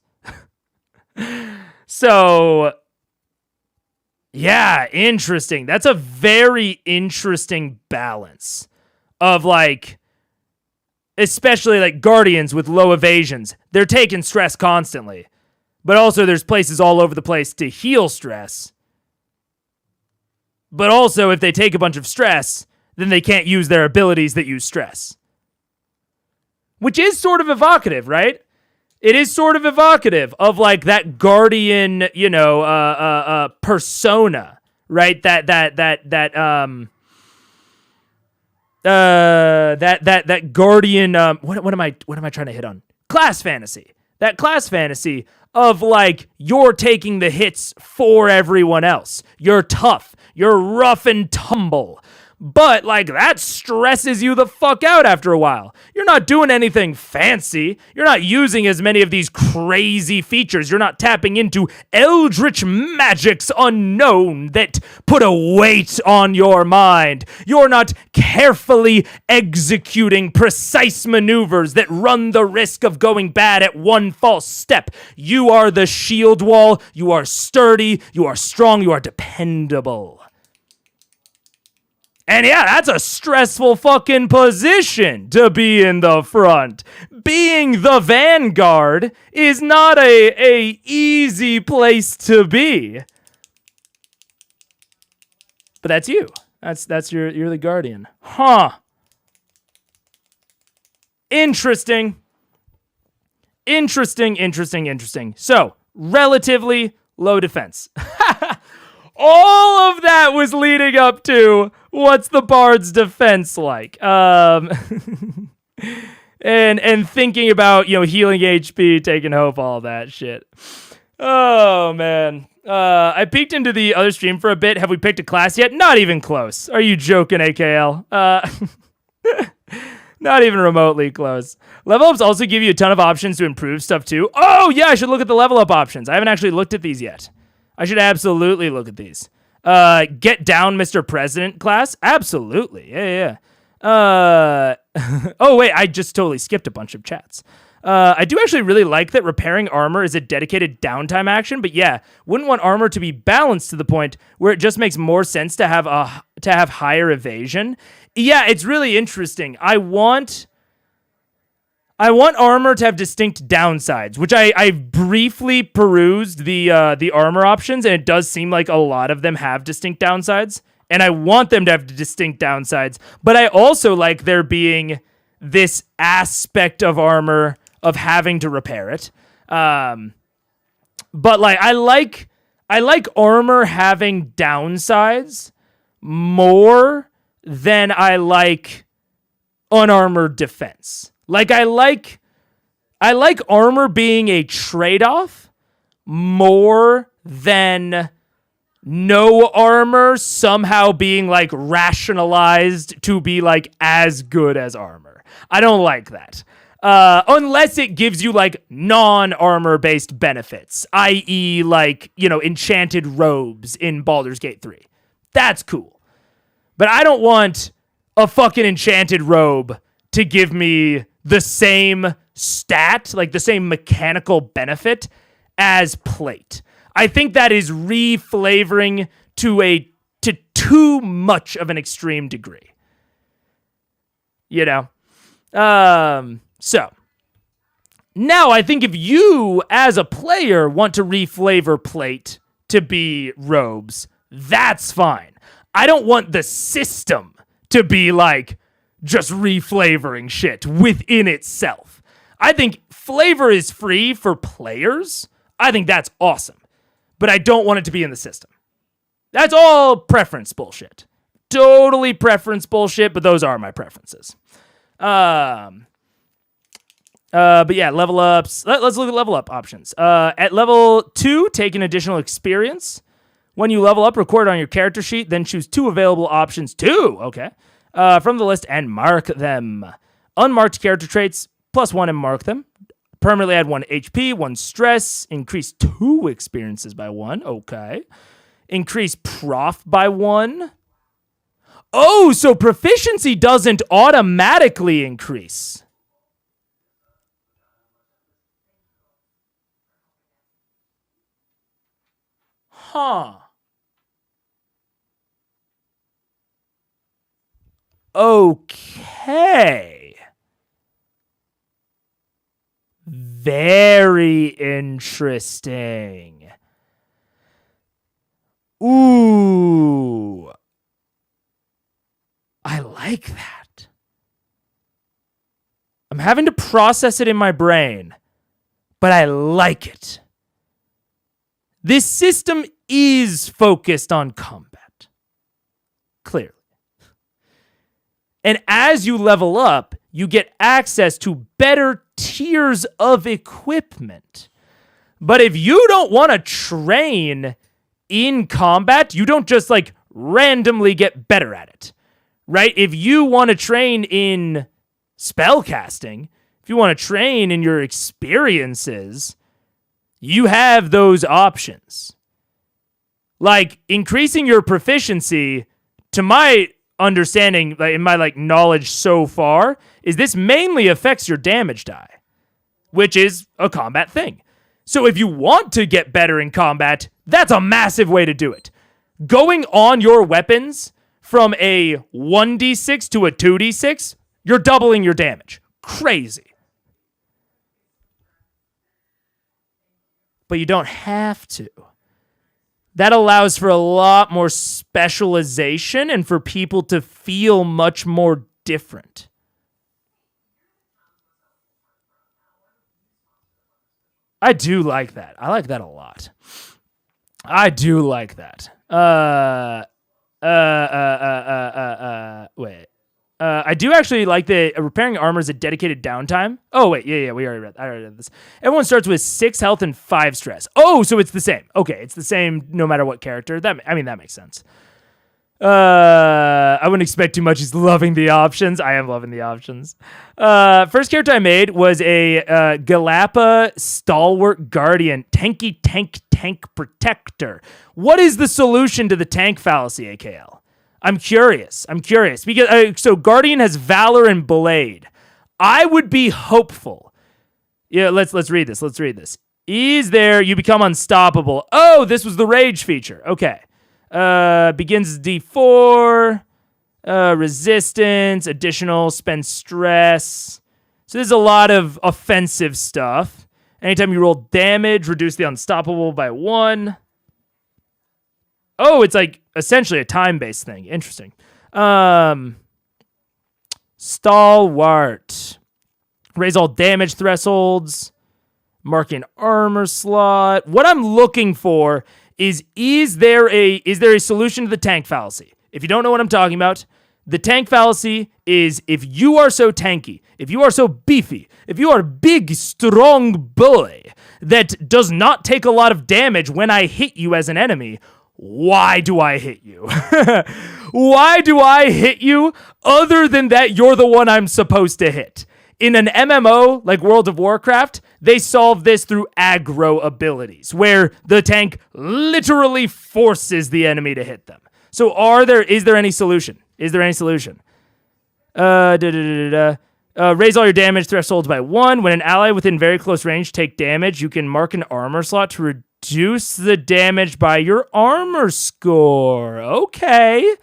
So yeah, interesting. That's a very interesting balance of like, especially like guardians with low evasions. They're taking stress constantly, but also there's places all over the place to heal stress. But also if they take a bunch of stress, then they can't use their abilities that use stress. Which is sort of evocative, right? It is sort of evocative of like that guardian, persona, right? That guardian. What am I trying to hit on? Class fantasy. That class fantasy of like you're taking the hits for everyone else. You're tough. You're rough and tumble. But, like, that stresses you the fuck out after a while. You're not doing anything fancy. You're not using as many of these crazy features. You're not tapping into eldritch magics unknown that put a weight on your mind. You're not carefully executing precise maneuvers that run the risk of going bad at one false step. You are the shield wall. You are sturdy. You are strong. You are dependable. And yeah, that's a stressful fucking position to be in the front. Being the vanguard is not a easy place to be. But that's you. You're the guardian. Huh. Interesting. So, relatively low defense. All of that was leading up to what's the bard's defense like? And thinking about, healing HP, taking hope, all that shit. Oh, man. I peeked into the other stream for a bit. Have we picked a class yet? Not even close. Are you joking, AKL? Not even remotely close. Level ups also give you a ton of options to improve stuff too. Oh, yeah, I should look at the level up options. I haven't actually looked at these yet. I should absolutely look at these. Get down, Mr. President class? Absolutely. Yeah. Oh, wait, I just totally skipped a bunch of chats. I do actually really like that repairing armor is a dedicated downtime action, but yeah, wouldn't want armor to be balanced to the point where it just makes more sense to have higher evasion. Yeah, it's really interesting. I want armor to have distinct downsides, which I briefly perused the armor options, and it does seem like a lot of them have distinct downsides, and I want them to have distinct downsides, but I also like there being this aspect of armor of having to repair it. But like I like armor having downsides more than I like unarmored defense. Like I like armor being a trade-off more than no armor somehow being like rationalized to be like as good as armor. I don't like that. Unless it gives you like non-armor based benefits, i.e. like, enchanted robes in Baldur's Gate 3. That's cool. But I don't want a fucking enchanted robe to give me the same stat, like the same mechanical benefit as plate. I think that is reflavoring to too much of an extreme degree. You know? So now I think if you as a player want to reflavor plate to be robes, that's fine. I don't want the system to be like just reflavoring shit within itself. I think flavor is free for players. I think that's awesome. But I don't want it to be in the system. That's all preference bullshit. Totally preference bullshit, but those are my preferences. But yeah, level ups. Let's look at level up options. At level 2, take an additional experience. When you level up, record it on your character sheet, then choose 2 available options. 2, okay. From the list and mark them. Unmarked character traits, +1 and mark them. Permanently add 1 HP, 1 stress, increase 2 experiences by 1, okay. Increase prof by 1. Oh, so proficiency doesn't automatically increase. Huh. Okay. Very interesting. Ooh. I like that. I'm having to process it in my brain, but I like it. This system is focused on combat. Clearly. And as you level up, you get access to better tiers of equipment. But if you don't want to train in combat, you don't just like randomly get better at it, right? If you want to train in spellcasting, if you want to train in your experiences, you have those options. Like increasing your proficiency, to my understanding, like in my like knowledge so far, is this mainly affects your damage die, which is a combat thing. So if you want to get better in combat, that's a massive way to do it. Going on your weapons from a 1d6 to a 2d6, you're doubling your damage. Crazy. But you don't have to. That allows for a lot more specialization and for people to feel much more different. I do like that. I like that a lot. I do like that. Wait. I do actually like the repairing armor is a dedicated downtime. Oh, wait. Yeah, I already read this. Everyone starts with 6 health and 5 stress. Oh, so it's the same. Okay, it's the same no matter what character. That makes sense. I wouldn't expect too much. He's loving the options. I am loving the options. First character I made was a Galapa Stalwart Guardian. Tanky tank protector. What is the solution to the tank fallacy, AKL? I'm curious because so Guardian has Valor and Blade. I would be hopeful. Yeah, let's read this. Is there you become unstoppable? Oh, this was the rage feature. Okay. Begins D4, resistance, additional, spend stress. So there's a lot of offensive stuff. Anytime you roll damage, reduce the unstoppable by 1. Oh, it's like essentially a time-based thing. Interesting. Stalwart. Raise all damage thresholds. Mark an armor slot. What I'm looking for is there a solution to the tank fallacy? If you don't know what I'm talking about, the tank fallacy is if you are so tanky, if you are so beefy, if you are a big, strong boy that does not take a lot of damage when I hit you as an enemy, why do I hit you? Why do I hit you other than that you're the one I'm supposed to hit? In an MMO like World of Warcraft, they solve this through aggro abilities, where the tank literally forces the enemy to hit them. So is there any solution? Is there any solution? Raise all your damage thresholds by 1. When an ally within very close range take damage, you can mark an armor slot to reduce the damage by your armor score. Okay.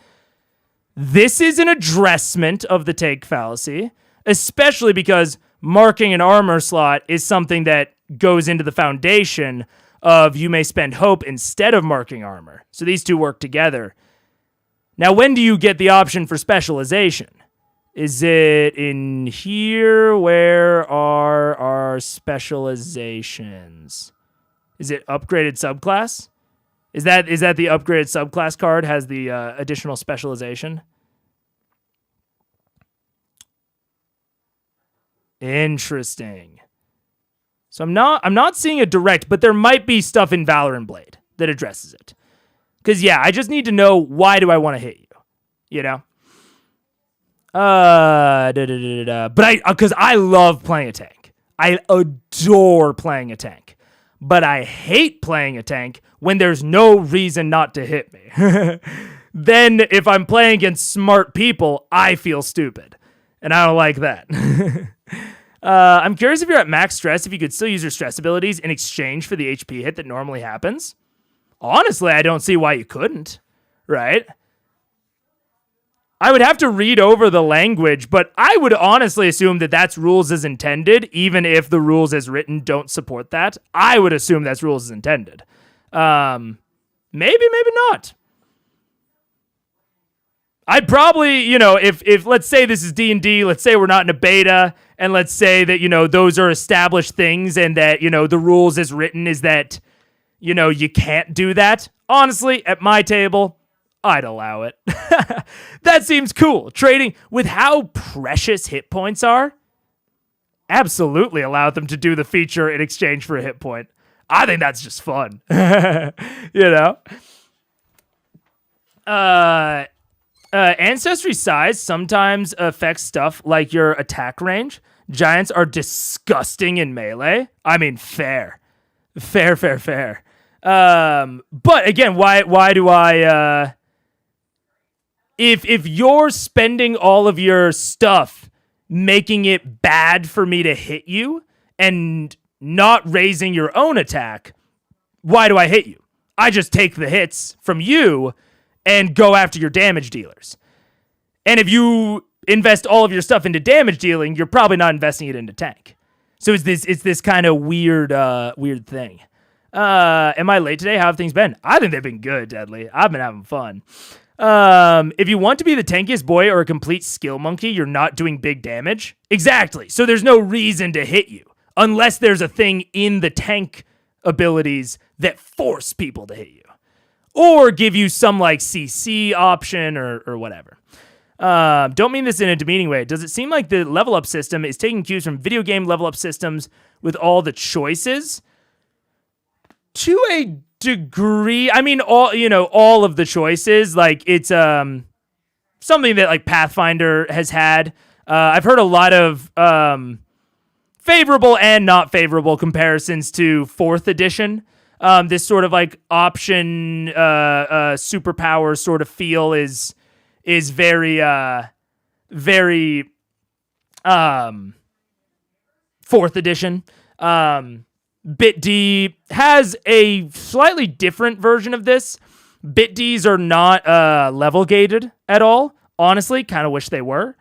This is an addressment of the take fallacy, especially because marking an armor slot is something that goes into the foundation of you may spend hope instead of marking armor. So these two work together. Now, when do you get the option for specialization? Is it in here? Where are our specializations? Is it upgraded subclass? Is that the upgraded subclass card has the additional specialization? Interesting. So I'm not seeing a direct, but there might be stuff in Valorant Blade that addresses it. Because yeah, I just need to know, why do I want to hit you? You know? But because I love playing a tank. I adore playing a tank. But I hate playing a tank when there's no reason not to hit me. Then if I'm playing against smart people, I feel stupid. And I don't like that. I'm curious, if you're at max stress, if you could still use your stress abilities in exchange for the HP hit that normally happens. Honestly, I don't see why you couldn't, right? I would have to read over the language, but I would honestly assume that that's rules as intended, even if the rules as written don't support that. I would assume that's rules as intended. Maybe, maybe not. I'd probably, if let's say this is D&D, let's say we're not in a beta, and let's say that, those are established things, and that, the rules as written is that, you can't do that. Honestly, at my table, I'd allow it. That seems cool. Trading with how precious hit points are, absolutely allow them to do the feature in exchange for a hit point. I think that's just fun. Ancestry size sometimes affects stuff like your attack range. Giants are disgusting in melee. I mean, fair. But again, why do I... If you're spending all of your stuff making it bad for me to hit you and not raising your own attack, why do I hit you? I just take the hits from you and go after your damage dealers. And if you invest all of your stuff into damage dealing, you're probably not investing it into tank. So it's this kind of weird thing. Am I late today? How have things been? I think they've been good, Deadly. I've been having fun. If you want to be the tankiest boy or a complete skill monkey, you're not doing big damage. Exactly. So there's no reason to hit you unless there's a thing in the tank abilities that force people to hit you or give you some like CC option or whatever. Don't mean this in a demeaning way. Does it seem like the level up system is taking cues from video game level up systems with all the choices? To a degree, I mean, all of the choices, like it's something that like Pathfinder has had. I've heard a lot of favorable and not favorable comparisons to 4th edition. This sort of like option superpower sort of feel is very 4th edition. BitD has a slightly different version of this. BitDs are not level gated at all. Honestly, kind of wish they were.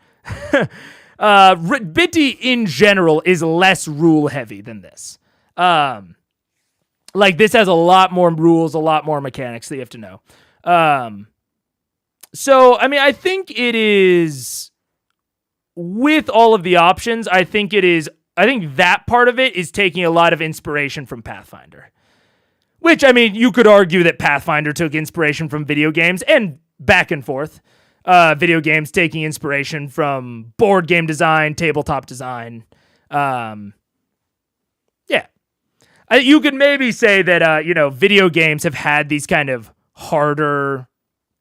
BitD in general is less rule heavy than this. Like this has a lot more rules, a lot more mechanics that you have to know. So, I mean, I think it is, with all of the options, I think that part of it is taking a lot of inspiration from Pathfinder. Which, I mean, you could argue that Pathfinder took inspiration from video games and back and forth. Video games taking inspiration from board game design, tabletop design. Yeah. You could maybe say that, video games have had these kind of harder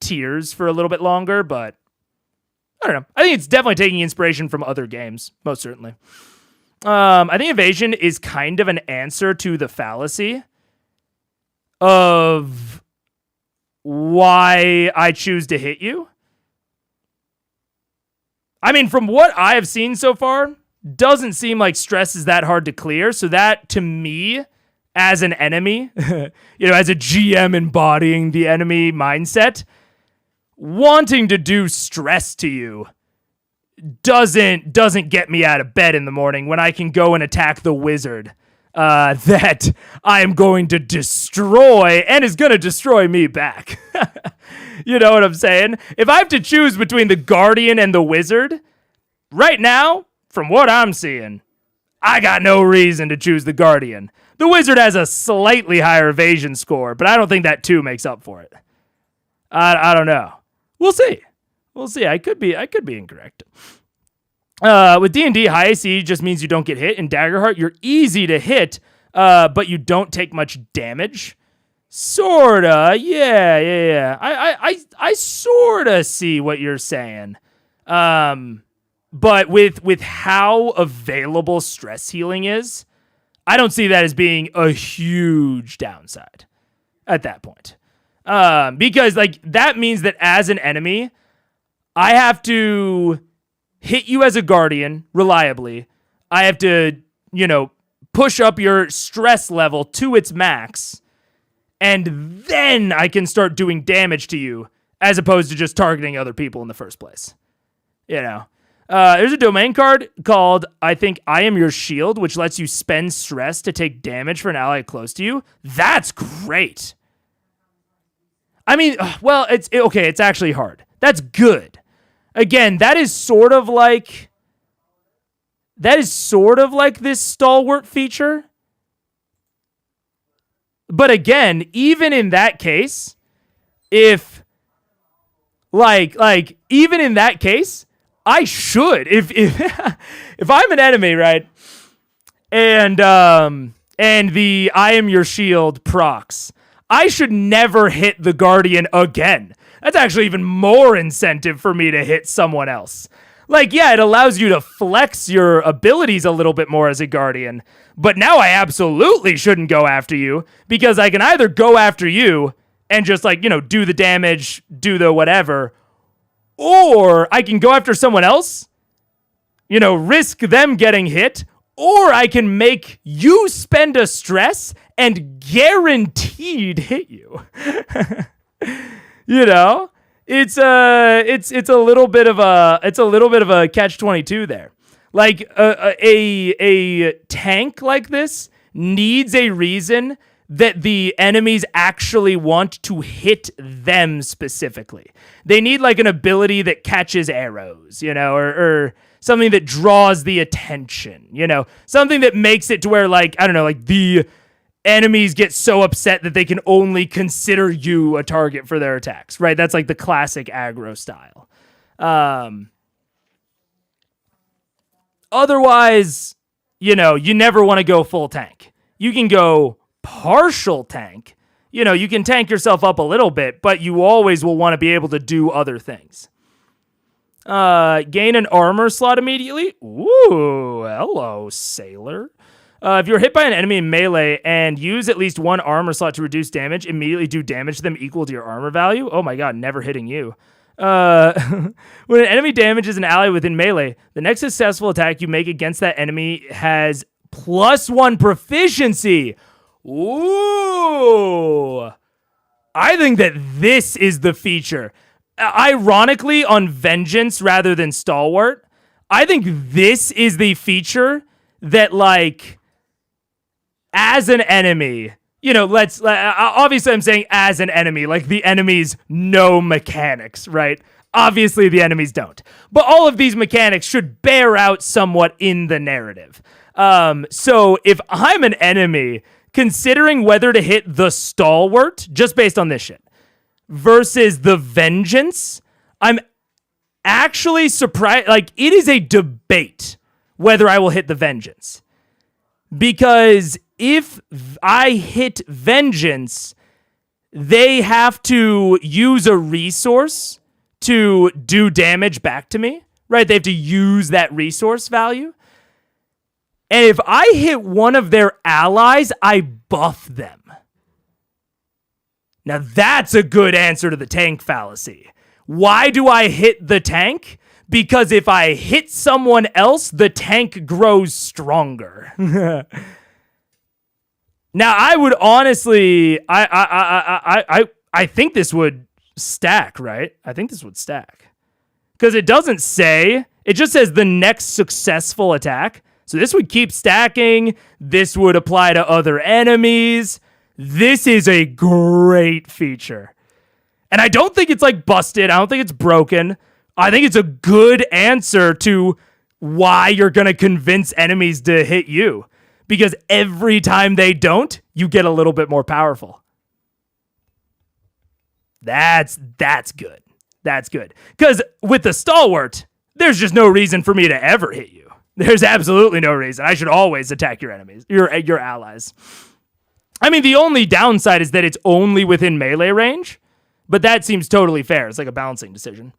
tiers for a little bit longer, but I don't know. I think it's definitely taking inspiration from other games, most certainly. I think evasion is kind of an answer to the fallacy of why I choose to hit you. I mean, from what I have seen so far, doesn't seem like stress is that hard to clear. So that, to me, as an enemy, as a GM embodying the enemy mindset, wanting to do stress to you doesn't get me out of bed in the morning when I can go and attack the wizard that I am going to destroy and is going to destroy me back. You know what I'm saying? If I have to choose between the guardian and the wizard, right now, from what I'm seeing, I got no reason to choose the guardian. The wizard has a slightly higher evasion score, but I don't think that 2 makes up for it. I don't know. We'll see. I could be incorrect. With D&D, high AC just means you don't get hit. In Daggerheart, you're easy to hit, but you don't take much damage. Sorta, yeah. I sorta see what you're saying. But with how available stress healing is, I don't see that as being a huge downside at that point. Because like that means that as an enemy, I have to hit you as a guardian reliably. I have to, push up your stress level to its max, and then I can start doing damage to you as opposed to just targeting other people in the first place. There's a domain card called, I think, I Am Your Shield, which lets you spend stress to take damage for an ally close to you. That's great. I mean, well, it's actually hard. That's good. Again, that is sort of like this stalwart feature. But again, even in that case, even in that case, I should if if I'm an enemy, right? And the I Am Your Shield procs, I should never hit the guardian again. That's actually even more incentive for me to hit someone else. Like, yeah, it allows you to flex your abilities a little bit more as a guardian, but now I absolutely shouldn't go after you because I can either go after you and just do the damage, do the whatever, or I can go after someone else, risk them getting hit, or I can make you spend a stress and guaranteed hit you. It's a little bit of a catch-22 there. Like a tank like this needs a reason that the enemies actually want to hit them specifically. They need like an ability that catches arrows, or something that draws the attention, something that makes it to where the enemies get so upset that they can only consider you a target for their attacks, right? That's like the classic aggro style. Otherwise, you never want to go full tank. You can go partial tank. You can tank yourself up a little bit, but you always will want to be able to do other things. Gain an armor slot immediately. Ooh, hello, sailor. If you're hit by an enemy in melee and use at least one armor slot to reduce damage, immediately do damage to them equal to your armor value. Oh my god, never hitting you. When an enemy damages an ally within melee, the next successful attack you make against that enemy has +1 proficiency. Ooh. I think that this is the feature. Ironically, on Vengeance rather than Stalwart, I think this is the feature that, as an enemy, obviously I'm saying as an enemy, like the enemies know mechanics, right? Obviously the enemies don't. But all of these mechanics should bear out somewhat in the narrative. So if I'm an enemy, considering whether to hit the Stalwart, just based on this shit, versus the Vengeance, I'm actually surprised. It is a debate whether I will hit the Vengeance. Because if I hit Vengeance, they have to use a resource to do damage back to me, right? They have to use that resource value. And if I hit one of their allies, I buff them. Now that's a good answer to the tank fallacy. Why do I hit the tank? because if I hit someone else, the tank grows stronger. Now, I would honestly, I think this would stack, right? I think this would stack. Because it doesn't say, it just says the next successful attack. So this would keep stacking. This would apply to other enemies. This is a great feature. And I don't think it's like busted. I don't think it's broken. I think it's a good answer to why you're going to convince enemies to hit you. Because every time they don't, you get a little bit more powerful. That's good. That's good. Because with the Stalwart, there's just no reason for me to ever hit you. There's absolutely no reason. I should always attack your enemies, your allies. I mean, the only downside is that it's only within melee range, but that seems totally fair. It's like a balancing decision.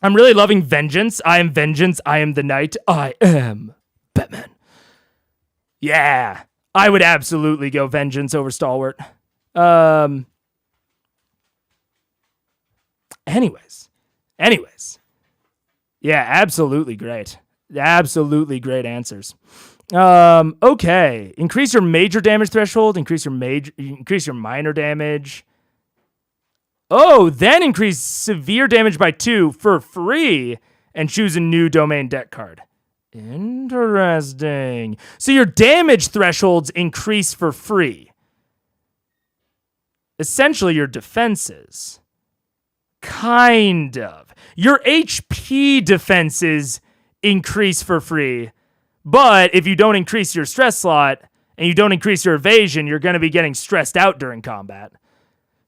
I'm really loving Vengeance. I am Vengeance. I am the Knight. I am Batman. Yeah, I would absolutely go Vengeance over Stalwart. Anyways. Yeah, absolutely great. Absolutely great answers. Okay. Increase your major damage threshold, increase your minor damage. Oh, then increase severe damage by 2 for free and choose a new domain deck card. Interesting. So your damage thresholds increase for free. Essentially, your defenses. Kind of. Your HP defenses increase for free. But if you don't increase your stress slot and you don't increase your evasion, you're going to be getting stressed out during combat.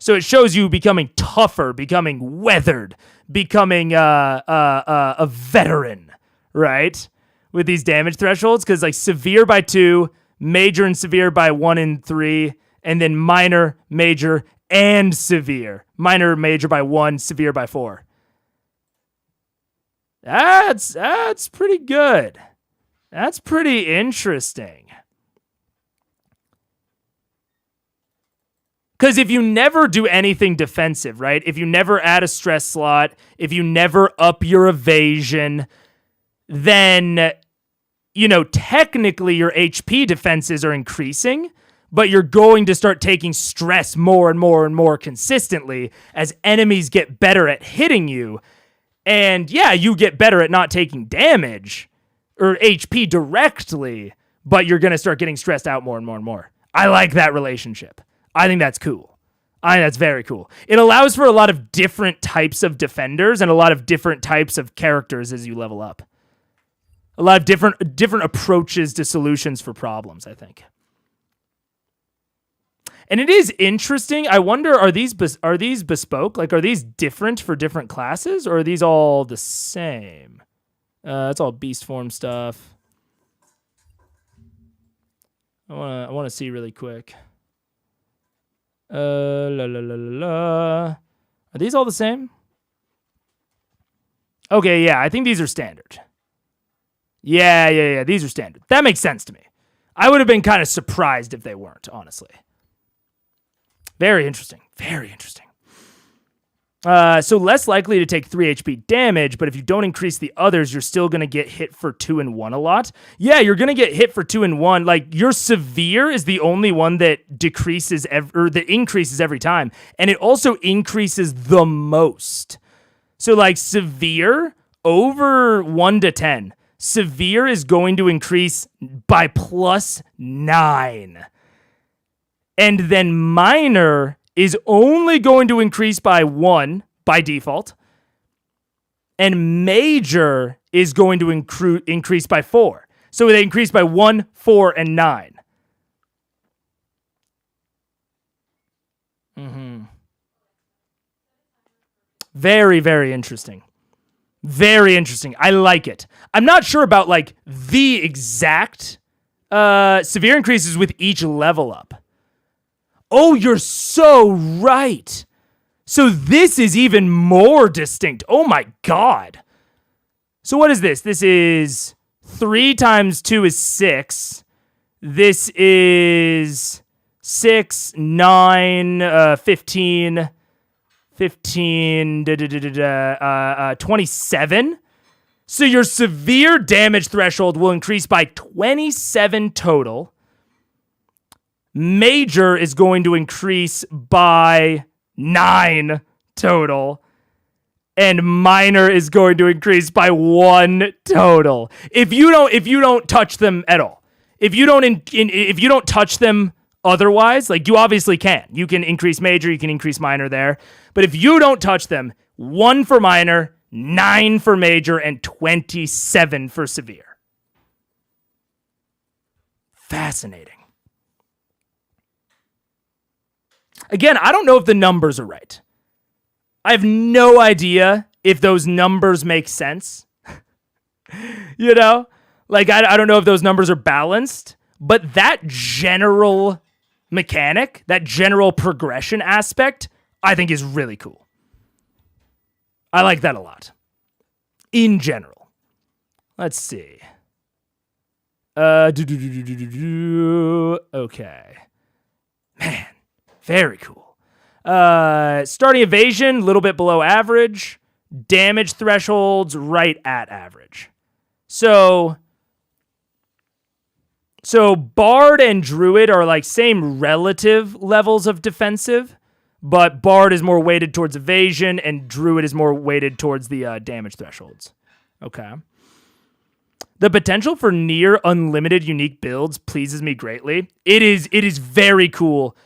So it shows you becoming tougher, becoming weathered, becoming a veteran, right? With these damage thresholds, because like severe by 2, major and severe by 1 and 3, and then minor, major, and severe. Minor, major by 1, severe by 4. That's pretty good. That's pretty interesting. Because if you never do anything defensive, right? If you never add a stress slot, if you never up your evasion, then, technically your HP defenses are increasing, but you're going to start taking stress more and more and more consistently as enemies get better at hitting you. And yeah, you get better at not taking damage or HP directly, but you're going to start getting stressed out more and more and more. I like that relationship. I think that's cool. I think that's very cool. It allows for a lot of different types of defenders and a lot of different types of characters as you level up. A lot of different approaches to solutions for problems, I think. And it is interesting. I wonder, are these bespoke? Like, are these different for different classes, or are these all the same? It's all beast form stuff. I want to see really quick. Are these all the same? Okay, yeah, I think these are standard. Yeah, these are standard. That makes sense to me. I would have been kind of surprised if they weren't, honestly. Very interesting. Very interesting. So less likely to take 3 HP damage, but if you don't increase the others, you're still going to get hit for 2 and 1 a lot. Yeah, you're going to get hit for 2 and 1. Like, your severe is the only one that decreases that increases every time, and it also increases the most. So like severe over 1 to 10. Severe is going to increase by +9. And then minor is only going to increase by 1 by default. And major is going to increase by 4. So they increase by 1, 4, and 9. Very, very interesting. Very interesting. I like it. I'm not sure about like the exact severe increases with each level up. Oh, you're so right. So this is even more distinct. Oh my God. So what is this? This is 3 times 2 is 6. This is 6, 9, 15, 15, 27. So your severe damage threshold will increase by 27 total. Major is going to increase by 9 total. And minor is going to increase by 1 total. If you don't touch them at all. If you don't touch them otherwise, like you obviously can. You can increase major, you can increase minor there. But if you don't touch them, 1 for minor, 9 for major, and 27 for severe. Fascinating. Again, I don't know if the numbers are right. I have no idea if those numbers make sense. You know? Like, I don't know if those numbers are balanced, but that general mechanic, that general progression aspect, I think is really cool. I like that a lot. In general. Let's see. Okay. Man, very cool. Starting evasion, a little bit below average. Damage thresholds, right at average. So Bard and Druid are like same relative levels of defensive, but Bard is more weighted towards evasion and Druid is more weighted towards the damage thresholds. Okay. The potential for near unlimited unique builds pleases me greatly. It is very cool.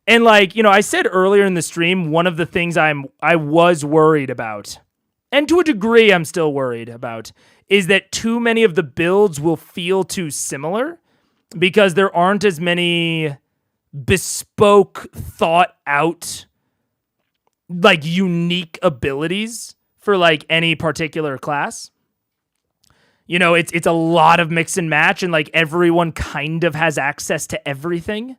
And like, you know, I said earlier in the stream, one of the things I was worried about, and to a degree I'm still worried about, is that too many of the builds will feel too similar because there aren't as many bespoke, thought out, like unique abilities for like any particular class. You know, it's a lot of mix and match and like everyone kind of has access to everything.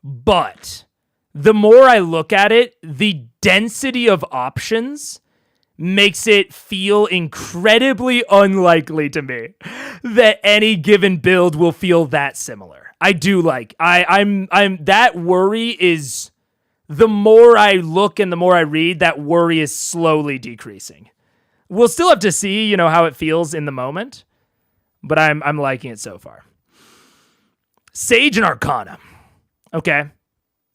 But the more I look at it, the density of options makes it feel incredibly unlikely to me that any given build will feel that similar. I do like, I'm that worry is, the more I look and the more I read, that worry is slowly decreasing. We'll still have to see, you know, how it feels in the moment, but I'm liking it so far. Sage and Arcana. Okay.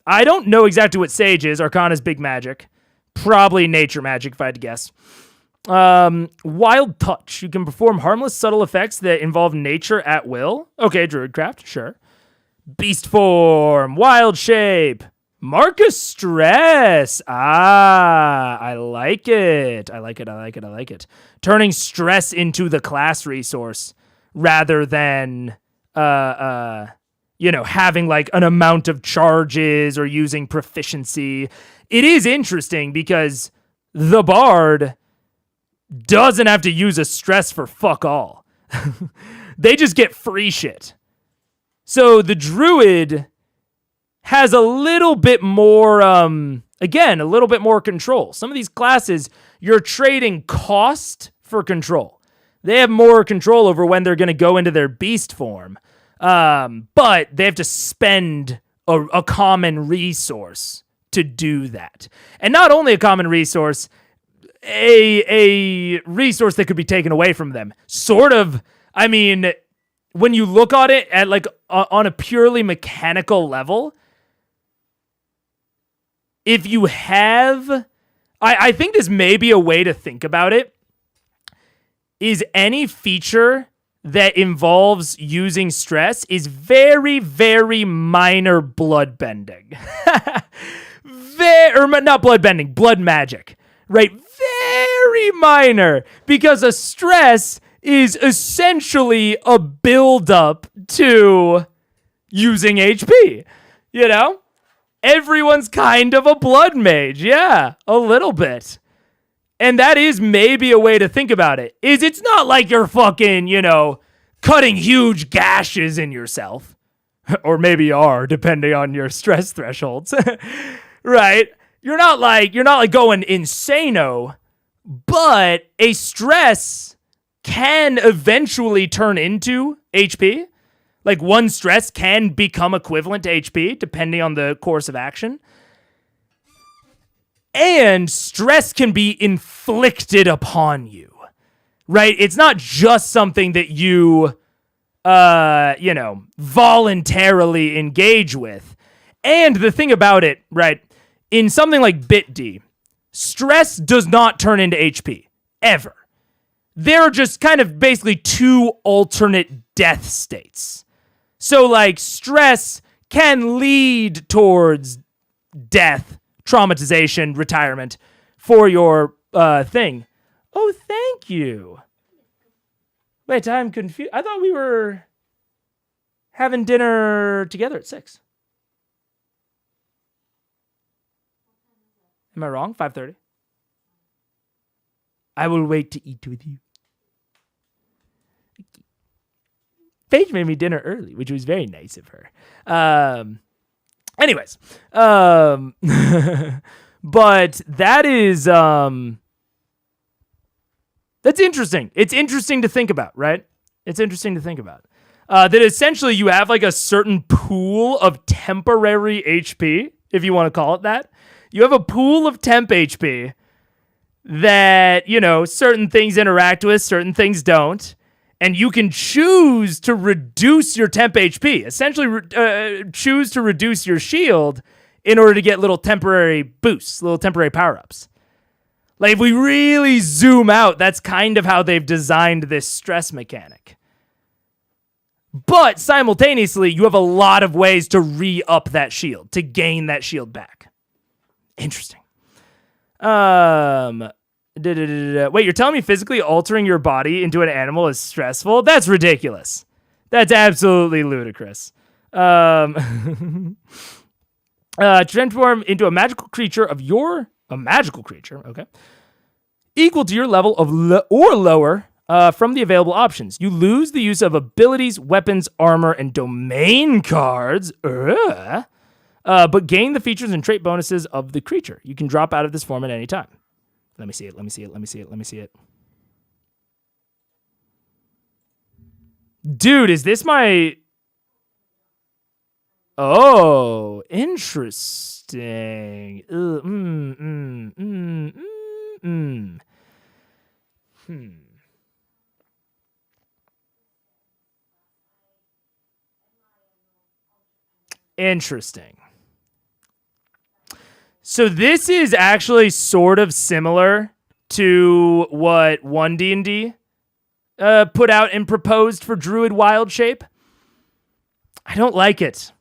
I don't know exactly what Sage is. Arcana's big magic. Probably nature magic, if I had to guess. Wild Touch. You can perform harmless, subtle effects that involve nature at will. Okay, Druidcraft, sure. Beast Form. Wild Shape. Marcus Stress. I like it. I like it. Turning stress into the class resource rather than, you know, having like an amount of charges or using proficiency. It is interesting because the Bard doesn't have to use a stress for fuck all. They just get free shit. So the Druid has a little bit more, again, a little bit more control. Some of these classes, you're trading cost for control. They have more control over when they're going to go into their beast form. But they have to spend a common resource to do that. And not only a common resource, a resource that could be taken away from them. Sort of, I mean, when you look at it at like on a purely mechanical level, if you have, I think this may be a way to think about it, is any feature that involves using stress is very, very minor blood bending. Not blood bending, blood magic, right? Very minor, because a stress is essentially a build-up to using HP, you know? Everyone's kind of a blood mage, yeah, a little bit. And that is maybe a way to think about it, is it's not like you're fucking, you know, cutting huge gashes in yourself. Or maybe you are, depending on your stress thresholds. Right? You're not like going insano, but a stress can eventually turn into HP. Like one stress can become equivalent to HP, depending on the course of action. And stress can be inflicted upon you, right? It's not just something that you, voluntarily engage with. And the thing about it, right, in something like BitD, stress does not turn into HP, ever. There are just kind of basically two alternate death states. So, like, stress can lead towards death, traumatization, retirement for your thing. Oh, thank you. Wait, I'm confused. I thought we were having dinner together at 6. Am I wrong? 5:30? I will wait to eat with you. Paige made me dinner early, which was very nice of her. Anyways, but that is, that's interesting. It's interesting to think about, right? It's interesting to think about. That essentially you have like a certain pool of temporary HP, if you want to call it that. You have a pool of temp HP that, certain things interact with, certain things don't. And you can choose to reduce your temp HP, essentially choose to reduce your shield in order to get little temporary boosts, little temporary power-ups. Like, if we really zoom out, that's kind of how they've designed this stress mechanic. But simultaneously, you have a lot of ways to re-up that shield, to gain that shield back. Interesting. Wait, you're telling me physically altering your body into an animal is stressful? That's ridiculous. That's absolutely ludicrous. Transform into a magical creature okay, equal to your level of or lower from the available options. You lose the use of abilities, weapons, armor, and domain cards, but gain the features and trait bonuses of the creature. You can drop out of this form at any time. Let me see it. Dude, is this my... Oh, interesting. Interesting. So this is actually sort of similar to what 1D&D put out and proposed for Druid Wild Shape. I don't like it.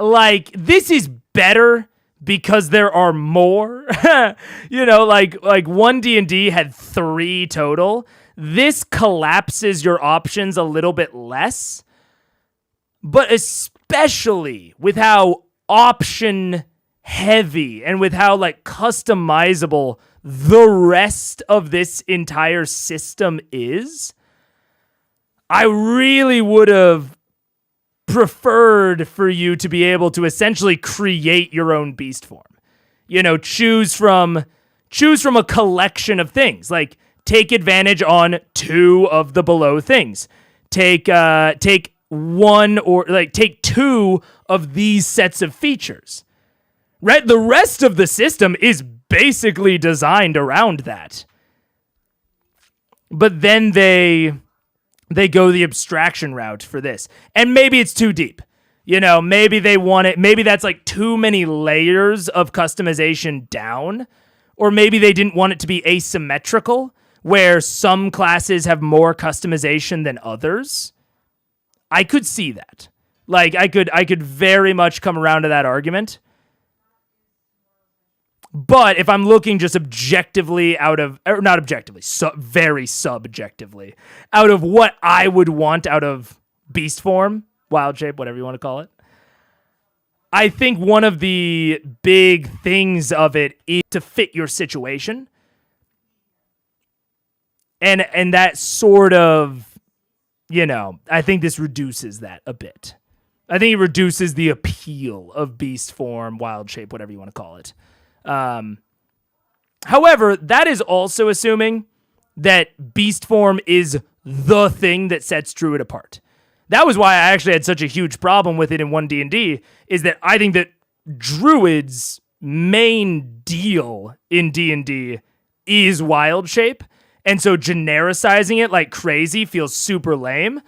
Like, this is better because there are more. Like 1D&D had 3 total. This collapses your options a little bit less. But especially with how option heavy and with how like customizable the rest of this entire system is, I really would have preferred for you to be able to essentially create your own beast form. Choose from a collection of things. Like, take advantage on 2 of the below things. Take one or like take 2 of these sets of features. Right? The rest of the system is basically designed around that. But then they go the abstraction route for this. And maybe it's too deep. Maybe they want it, maybe that's like too many layers of customization down, or maybe they didn't want it to be asymmetrical where some classes have more customization than others. I could see that. Like, I could very much come around to that argument. But if I'm looking just objectively very subjectively, out of what I would want out of beast form, wild shape, whatever you want to call it, I think one of the big things of it is to fit your situation. And that sort of, I think this reduces that a bit. I think it reduces the appeal of beast form, wild shape, whatever you want to call it. However, that is also assuming that beast form is the thing that sets Druid apart. That was why I actually had such a huge problem with it in 1D&D, is that I think that Druid's main deal in D&D is wild shape, and so genericizing it like crazy feels super lame.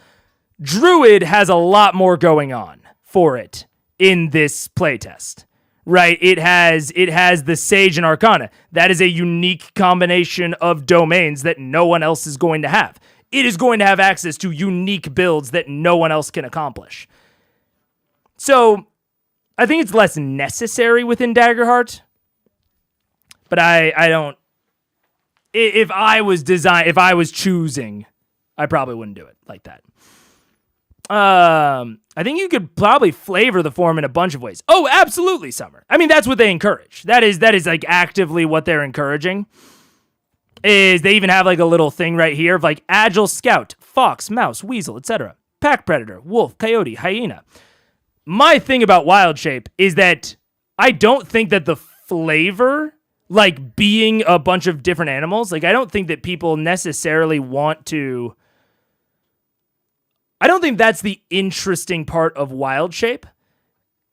Druid has a lot more going on for it in this playtest, right? It has the Sage and Arcana. That is a unique combination of domains that no one else is going to have. It is going to have access to unique builds that no one else can accomplish. So I think it's less necessary within Daggerheart, but I don't. If I was choosing, I probably wouldn't do it like that. I think you could probably flavor the form in a bunch of ways. Oh, absolutely, Summer. I mean, that's what they encourage. That is like actively what they're encouraging. Is they even have like a little thing right here of like agile scout, fox, mouse, weasel, etc. Pack predator, wolf, coyote, hyena. My thing about wild shape is that I don't think that the flavor, like being a bunch of different animals, like I don't think that people necessarily want to. I don't think that's the interesting part of wild shape.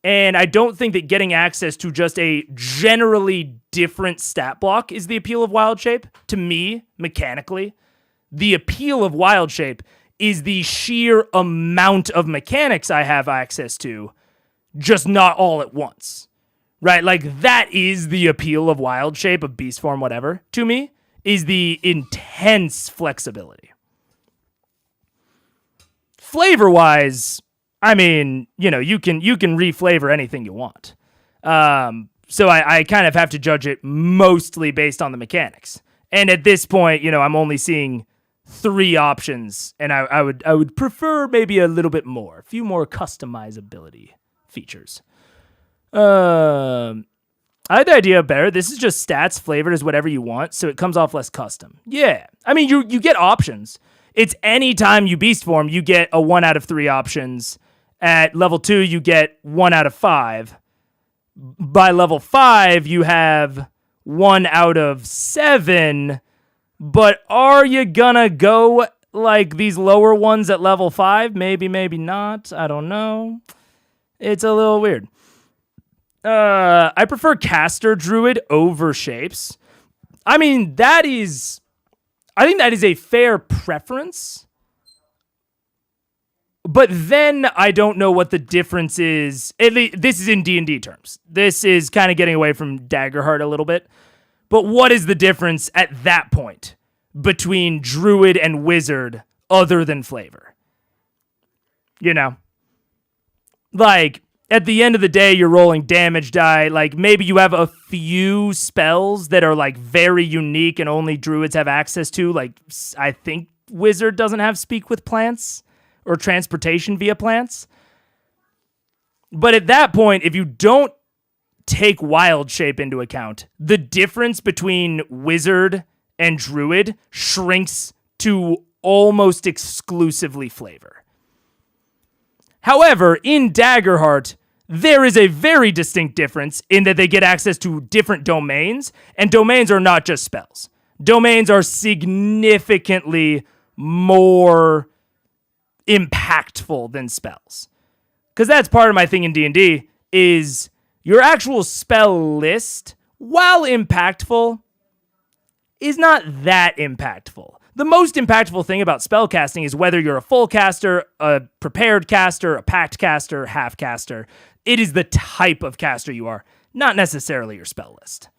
And I don't think that getting access to just a generally different stat block is the appeal of wild shape. To me, mechanically, the appeal of wild shape is the sheer amount of mechanics I have access to, just not all at once. Right? Like that is the appeal of wild shape, of beast form, whatever, to me, is the intense flexibility. Flavor-wise, I mean, you can reflavor anything you want. So I kind of have to judge it mostly based on the mechanics. And at this point, I'm only seeing 3 options, and I would prefer maybe a little bit more, a few more customizability features. I like the idea better. This is just stats flavored as whatever you want, so it comes off less custom. Yeah, I mean you get options. It's anytime you beast form, you get a 1 out of 3 options. At level 2, you get 1 out of 5. By level 5, you have 1 out of 7. But are you gonna go like these lower ones at level 5? Maybe, maybe not. I don't know. It's a little weird. I prefer caster druid over shapes. I mean, I think that is a fair preference. But then I don't know what the difference is. At least, this is in D&D terms. This is kind of getting away from Daggerheart a little bit. But what is the difference at that point between druid and wizard other than flavor? Like, at the end of the day, you're rolling damage die. Like, maybe you have a few spells that are, like, very unique and only druids have access to. Like, I think wizard doesn't have speak with plants or transportation via plants. But at that point, if you don't take wild shape into account, the difference between wizard and druid shrinks to almost exclusively flavor. However, in Daggerheart, there is a very distinct difference in that they get access to different domains, and domains are not just spells. Domains are significantly more impactful than spells. Because that's part of my thing in D&D, is your actual spell list, while impactful, is not that impactful. The most impactful thing about spellcasting is whether you're a full caster, a prepared caster, a packed caster, half caster. It is the type of caster you are, not necessarily your spell list.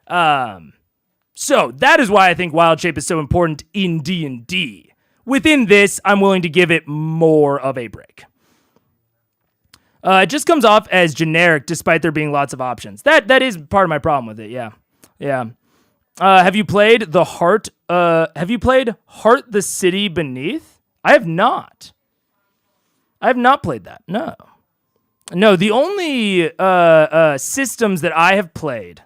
So that is why I think wild shape is so important in D&D. Within this, I'm willing to give it more of a break. It just comes off as generic despite there being lots of options. That is part of my problem with it, yeah. Have you played the Heart? Have you played Heart the City Beneath? I have not. I have not played that. No. The only systems that I have played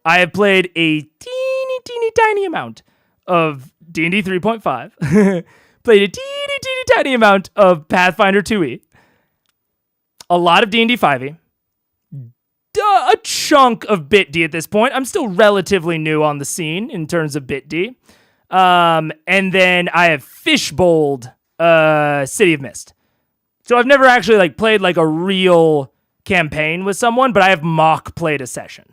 a teeny tiny amount of D&D 3.5. Played a teeny tiny amount of Pathfinder 2e. A lot of D&D 5e. A chunk of Bit D at this point. I'm still relatively new on the scene in terms of Bit D. And then I have fishbowled City of Mist. So I've never actually played a real campaign with someone, but I have mock played a session,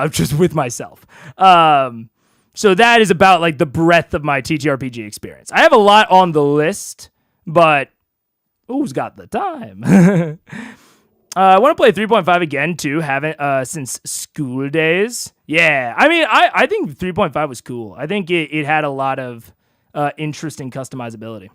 just with myself. So that is about like the breadth of my TTRPG experience. I have a lot on the list, but who's got the time? I want to play 3.5 again too. Haven't since school days. Yeah, I mean, I think 3.5 was cool. I think it had a lot of interesting customizability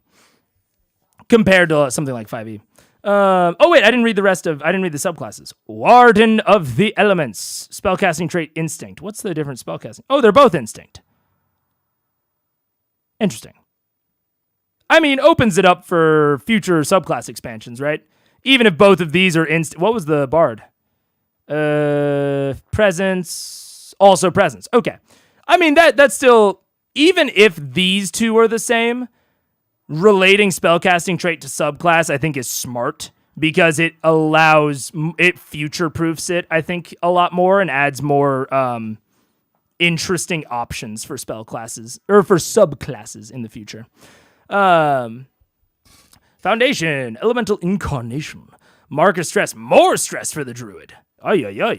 compared to something like 5e. Oh wait, I didn't read the subclasses. Warden of the Elements, spellcasting trait Instinct. What's the different spellcasting? Oh, they're both Instinct. Interesting. I mean, opens it up for future subclass expansions, right? Even if both of these are what was the Bard? Presence, also Presence. Okay. I mean, that's still, even if these two are the same, relating spellcasting trait to subclass, I think, is smart because it future-proofs it, I think, a lot more and adds more interesting options for spell classes or for subclasses in the future. Foundation, Elemental Incarnation. Mark of stress, more stress for the Druid. To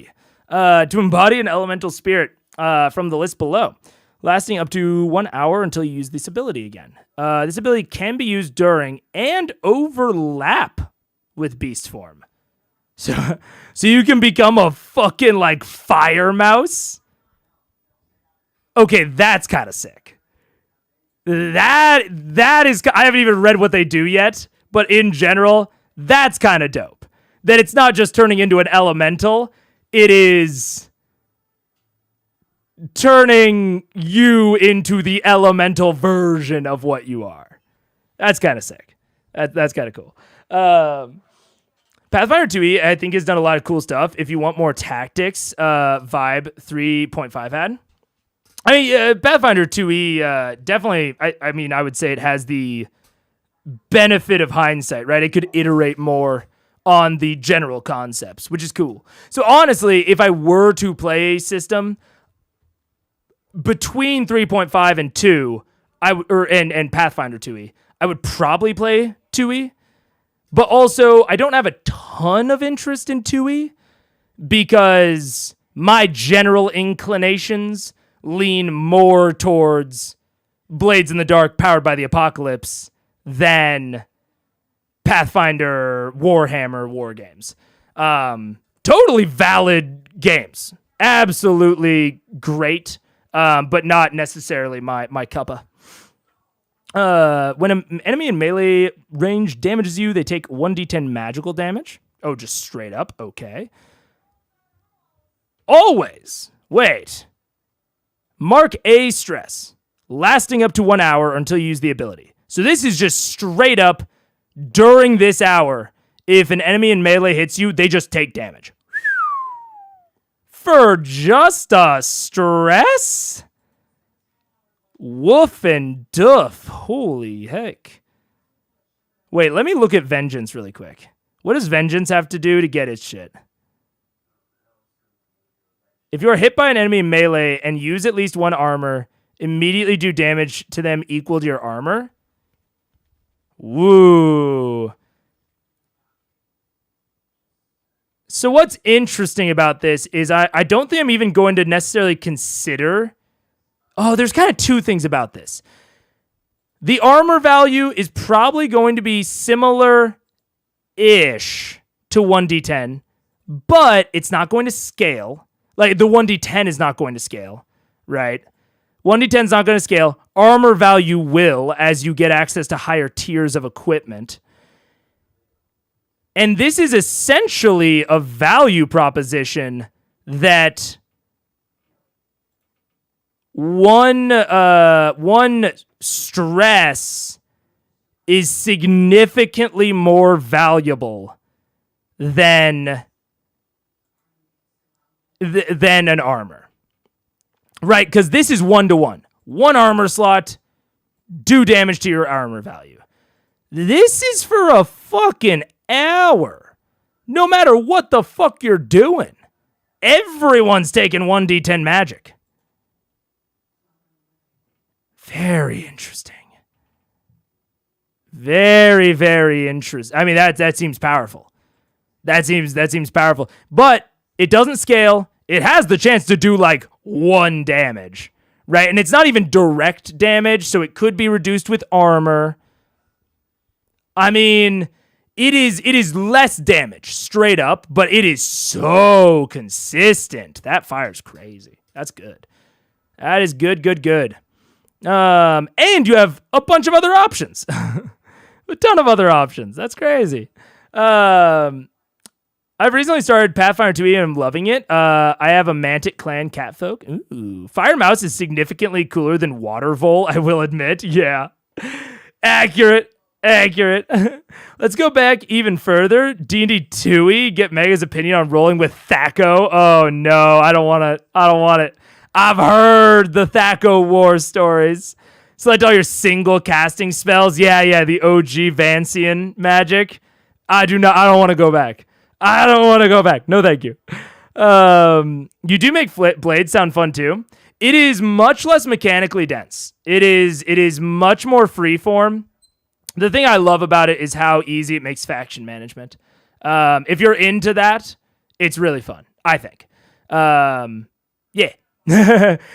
embody an elemental spirit from the list below, lasting up to 1 hour until you use this ability again. This ability can be used during and overlap with beast form. So you can become a fucking like fire mouse. Okay, that's kind of sick. That is, I haven't even read what they do yet, but in general, that's kind of dope. That it's not just turning into an elemental, it is turning you into the elemental version of what you are. That's kind of sick. That's kind of cool. Pathfinder 2e, I think, has done a lot of cool stuff. If you want more tactics, vibe 3.5 had. I mean, Pathfinder 2e definitely, I would say it has the benefit of hindsight, right? It could iterate more on the general concepts, which is cool. So honestly, if I were to play a system between 3.5 and 2, and Pathfinder 2e, I would probably play 2e. But also, I don't have a ton of interest in 2e because my general inclinations lean more towards Blades in the Dark powered by the Apocalypse than Pathfinder, Warhammer, war games. Totally valid games. Absolutely great, but not necessarily my cuppa. When an enemy in melee range damages you, they take 1d10 magical damage. Oh, just straight up. Okay. Always. Wait. Mark a stress, lasting up to 1 hour until you use the ability. So this is just straight up during this hour. If an enemy in melee hits you, they just take damage. For just a stress? Woof and duff. Holy heck. Wait, let me look at Vengeance really quick. What does Vengeance have to do to get its shit? If you are hit by an enemy in melee and use at least 1 armor, immediately do damage to them equal to your armor. Woo. So what's interesting about this is I don't think I'm even going to necessarily consider... Oh, there's kind of two things about this. The armor value is probably going to be similar-ish to 1d10, but it's not going to scale. Like, the 1d10 is not going to scale, right? 1d10 is not going to scale. Armor value will, as you get access to higher tiers of equipment. And this is essentially a value proposition that one stress is significantly more valuable than an armor, right? Because this is 1-to-1. 1 armor slot, do damage to your armor value. This is for a fucking hour. No matter what the fuck you're doing, everyone's taking 1d10 magic. Very interesting. Very, very interesting. I mean, that seems powerful. That seems powerful. But it doesn't scale. It has the chance to do like 1 damage, right? And it's not even direct damage, so it could be reduced with armor. I mean, it is less damage straight up, but it is so consistent. That fire's crazy. That's good. That is good. And you have a bunch of other options. A ton of other options. That's crazy. I've recently started Pathfinder 2e and I'm loving it. I have a Mantic Clan Catfolk. Ooh. Fire Mouse is significantly cooler than Water Vole, I will admit. Yeah. Accurate. Let's go back even further. D&D 2e, get Mega's opinion on rolling with Thaco. Oh no, I don't want it. I've heard the Thaco war stories. Select all your single casting spells. Yeah, the OG Vancian magic. I don't want to go back. No, thank you. You do make blades sound fun too. It is much less mechanically dense. It is much more freeform. The thing I love about it is how easy it makes faction management. If you're into that, it's really fun, I think. Yeah.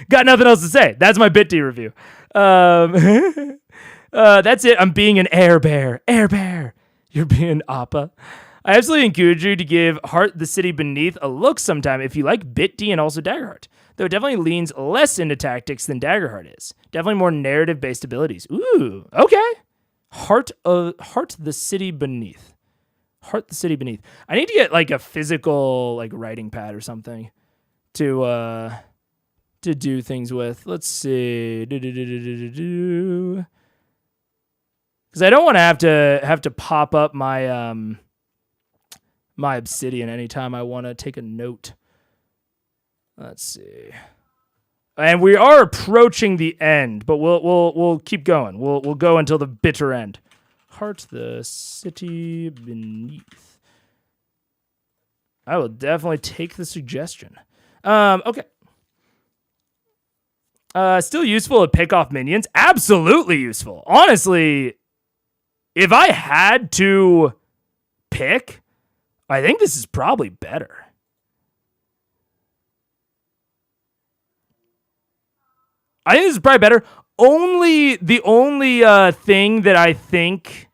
Got nothing else to say. That's my Bit D review. That's it. I'm being an air bear. You're being Appa. I absolutely encourage you to give Heart the City Beneath a look sometime if you like Bit D and also Daggerheart. Though it definitely leans less into tactics than Daggerheart is. Definitely more narrative-based abilities. Ooh, okay. Heart the City Beneath. Heart the City Beneath. I need to get like a physical like writing pad or something to do things with. Let's see. Because I don't want to have to pop up my my obsidian anytime I want to take a note. Let's see. And we are approaching the end, but we'll keep going. We'll go until the bitter end. Heart the City Beneath. I will definitely take the suggestion. Okay. Still useful to pick off minions? Absolutely useful. Honestly, if I had to pick, I think this is probably better. I think this is probably better. The only thing that I think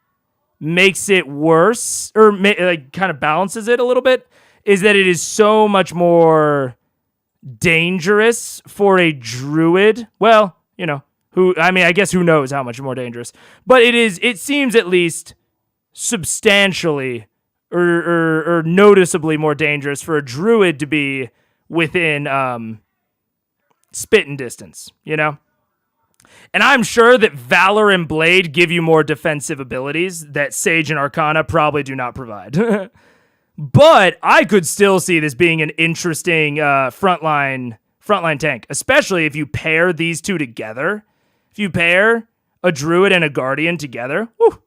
makes it worse, or like kind of balances it a little bit, is that it is so much more dangerous for a druid. Well, you know, I guess who knows how much more dangerous. But it seems at least substantially or noticeably more dangerous for a druid to be within spitting distance, you know? And I'm sure that Valor and Blade give you more defensive abilities that Sage and Arcana probably do not provide. But I could still see this being an interesting frontline tank, especially if you pair these two together. If you pair a Druid and a Guardian together, whew.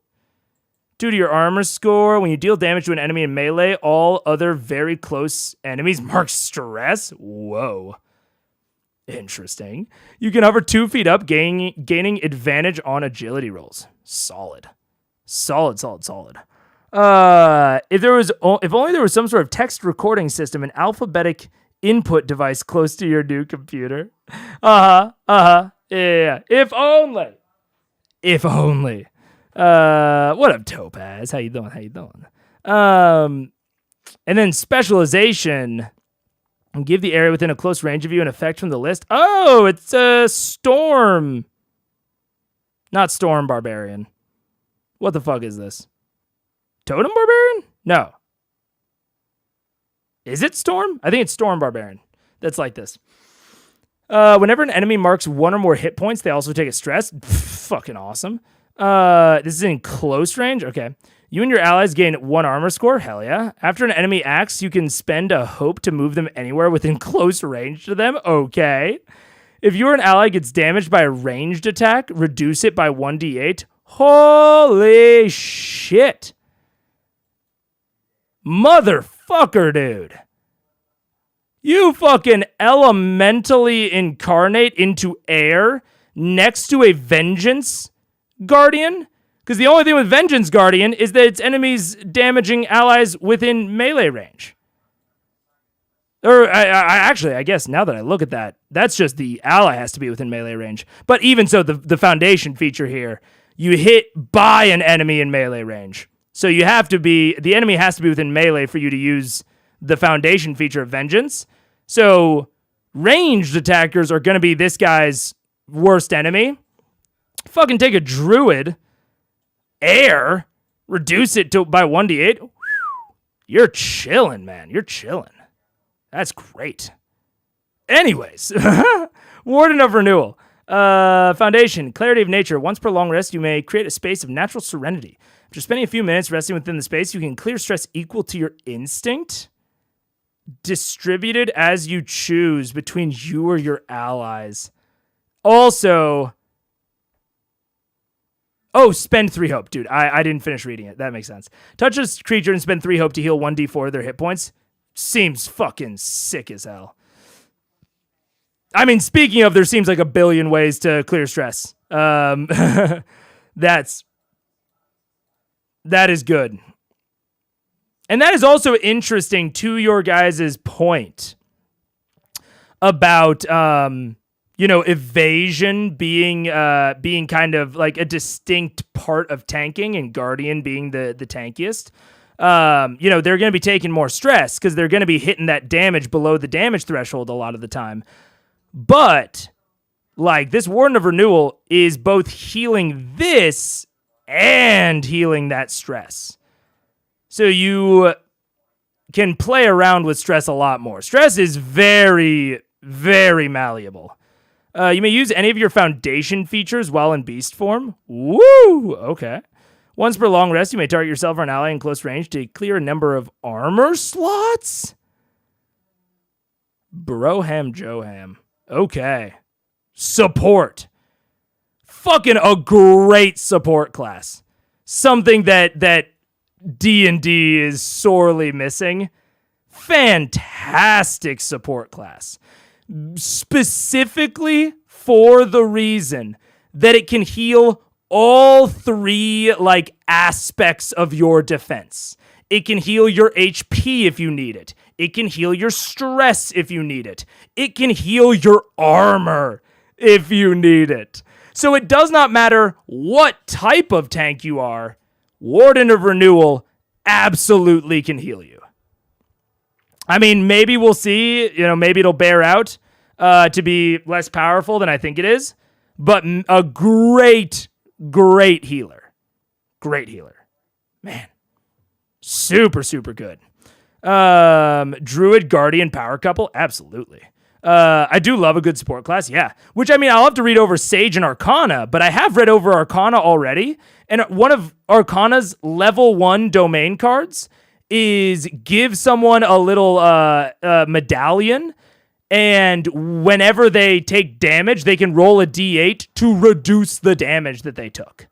Due to your armor score, when you deal damage to an enemy in melee, all other very close enemies mark stress. Whoa. Interesting. You can hover 2 feet up, gaining advantage on agility rolls. Solid. If only there was some sort of text recording system, an alphabetic input device close to your new computer. Yeah. If only. What up, Topaz? How you doing? And then specialization. And give the area within a close range of you an effect from the list. Oh, it's a storm. Not storm barbarian. What the fuck is this? Totem barbarian? No. Is it storm? I think it's storm barbarian. That's like this. Whenever an enemy marks 1 or more hit points, they also take a stress. Fucking awesome. This is in close range. Okay. You and your allies gain 1 armor score. Hell yeah. After an enemy acts, you can spend a hope to move them anywhere within close range to them. Okay. If you or an ally gets damaged by a ranged attack, reduce it by 1d8. Holy shit. Motherfucker, dude. You fucking elementally incarnate into air next to a vengeance guardian. Because the only thing with Vengeance Guardian is that its enemies damaging allies within melee range. Or I guess now that I look at that, that's just the ally has to be within melee range. But even so, the foundation feature here, you hit by an enemy in melee range. So the enemy has to be within melee for you to use the foundation feature of Vengeance. So ranged attackers are going to be this guy's worst enemy. Fucking take a Druid, air, reduce it by 1d8. You're chilling, man. You're chilling. That's great. Anyways, Warden of Renewal. Foundation, Clarity of Nature. Once per long rest, you may create a space of natural serenity. After spending a few minutes resting within the space, you can clear stress equal to your instinct. Distributed as you choose between you or your allies. Also, spend 3 hope. Dude, I didn't finish reading it. That makes sense. Touch a creature and spend 3 hope to heal 1d4 of their hit points. Seems fucking sick as hell. I mean, speaking of, there seems like a billion ways to clear stress. That is good. And that is also interesting to your guys' point about, evasion being kind of like a distinct part of tanking and Guardian being the tankiest. They're going to be taking more stress because they're going to be hitting that damage below the damage threshold a lot of the time. But, like, this Warden of Renewal is both healing this and healing that stress. So you can play around with stress a lot more. Stress is very, very malleable. You may use any of your foundation features while in beast form. Woo! Okay. Once per long rest, you may target yourself or an ally in close range to clear a number of armor slots. Broham Joham. Okay. Support. Fucking a great support class. Something that D&D is sorely missing. Fantastic support class. Specifically for the reason that it can heal all 3 aspects of your defense. It can heal your HP if you need it. It can heal your stress if you need it. It can heal your armor if you need it. So it does not matter what type of tank you are, Warden of Renewal absolutely can heal you. I mean, maybe we'll see, maybe it'll bear out to be less powerful than I think it is, but a great healer. Great healer. Man. Super, super good. Druid, Guardian, Power Couple? Absolutely. I do love a good support class, yeah. Which, I mean, I'll have to read over Sage and Arcana, but I have read over Arcana already, and one of Arcana's level 1 domain cards is give someone a little medallion, and whenever they take damage, they can roll a d8 to reduce the damage that they took.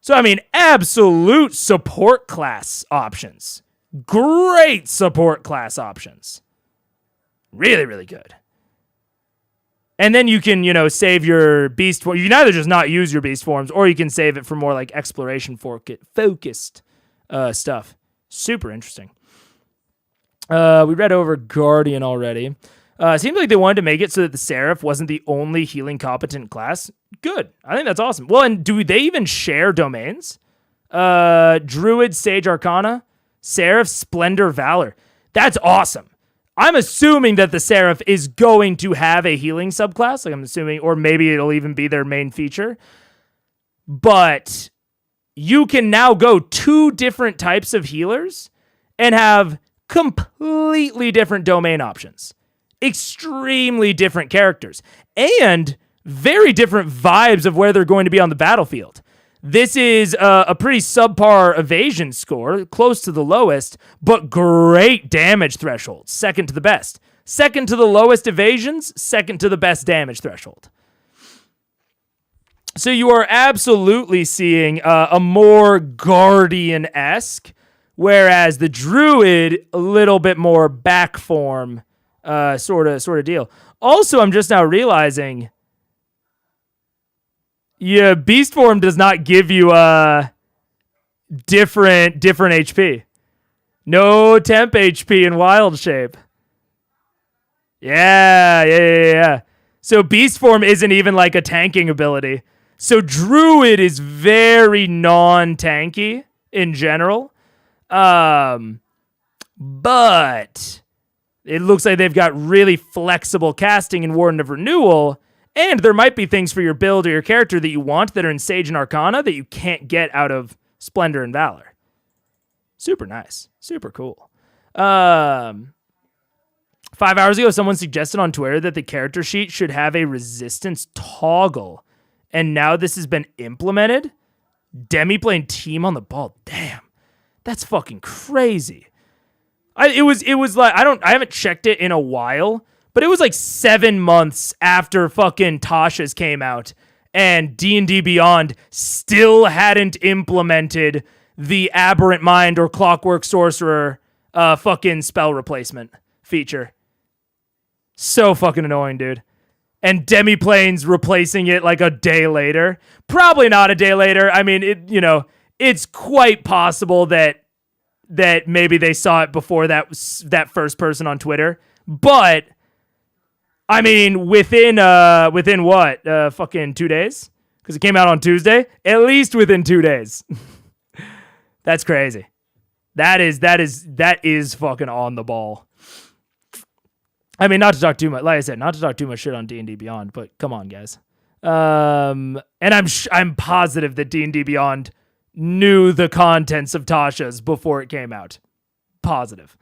So, I mean, absolute support class options. Great support class options. Really, really good. And then you can, save your beast form. You can either just not use your beast forms, or you can save it for more like exploration focused stuff. Super interesting. We read over Guardian already. Seems like they wanted to make it so that the Seraph wasn't the only healing competent class. Good. I think that's awesome. Well, and do they even share domains? Druid, Sage, Arcana, Seraph, Splendor, Valor. That's awesome. I'm assuming that the Seraph is going to have a healing subclass. I'm assuming, or maybe it'll even be their main feature. But you can now go 2 different types of healers and have completely different domain options. Extremely different characters. And very different vibes of where they're going to be on the battlefield. This is a pretty subpar evasion score, close to the lowest, but great damage threshold, second to the best. Second to the lowest evasions, second to the best damage threshold. So you are absolutely seeing a more Guardian-esque, whereas the Druid, a little bit more back form sort of deal. Also, I'm just now realizing, Yeah, beast form does not give you different HP. No temp HP in wild shape. Yeah. So beast form isn't even like a tanking ability. So Druid is very non-tanky in general. But it looks like they've got really flexible casting in Warden of Renewal, and there might be things for your build or your character that you want that are in Sage and Arcana that you can't get out of Splendor and Valor. Super nice. Super cool. 5 hours ago, someone suggested on Twitter that the character sheet should have a resistance toggle, and now this has been implemented. Demiplane team on the ball. Damn. That's fucking crazy. It was like I haven't checked it in a while, but it was like 7 months after fucking Tasha's came out, and D&D Beyond still hadn't implemented the Aberrant Mind or Clockwork Sorcerer fucking spell replacement feature. So fucking annoying, dude. And Demiplane's replacing it like a day later. Probably not a day later. I mean, it's quite possible that maybe they saw it before that first person on Twitter. But I mean, within what? Fucking 2 days? Because it came out on Tuesday. At least within 2 days. That's crazy. That is fucking on the ball. I mean, not to talk too much. Like I said, not to talk too much shit on D&D Beyond, but come on, guys. And I'm positive that D&D Beyond knew the contents of Tasha's before it came out. Positive.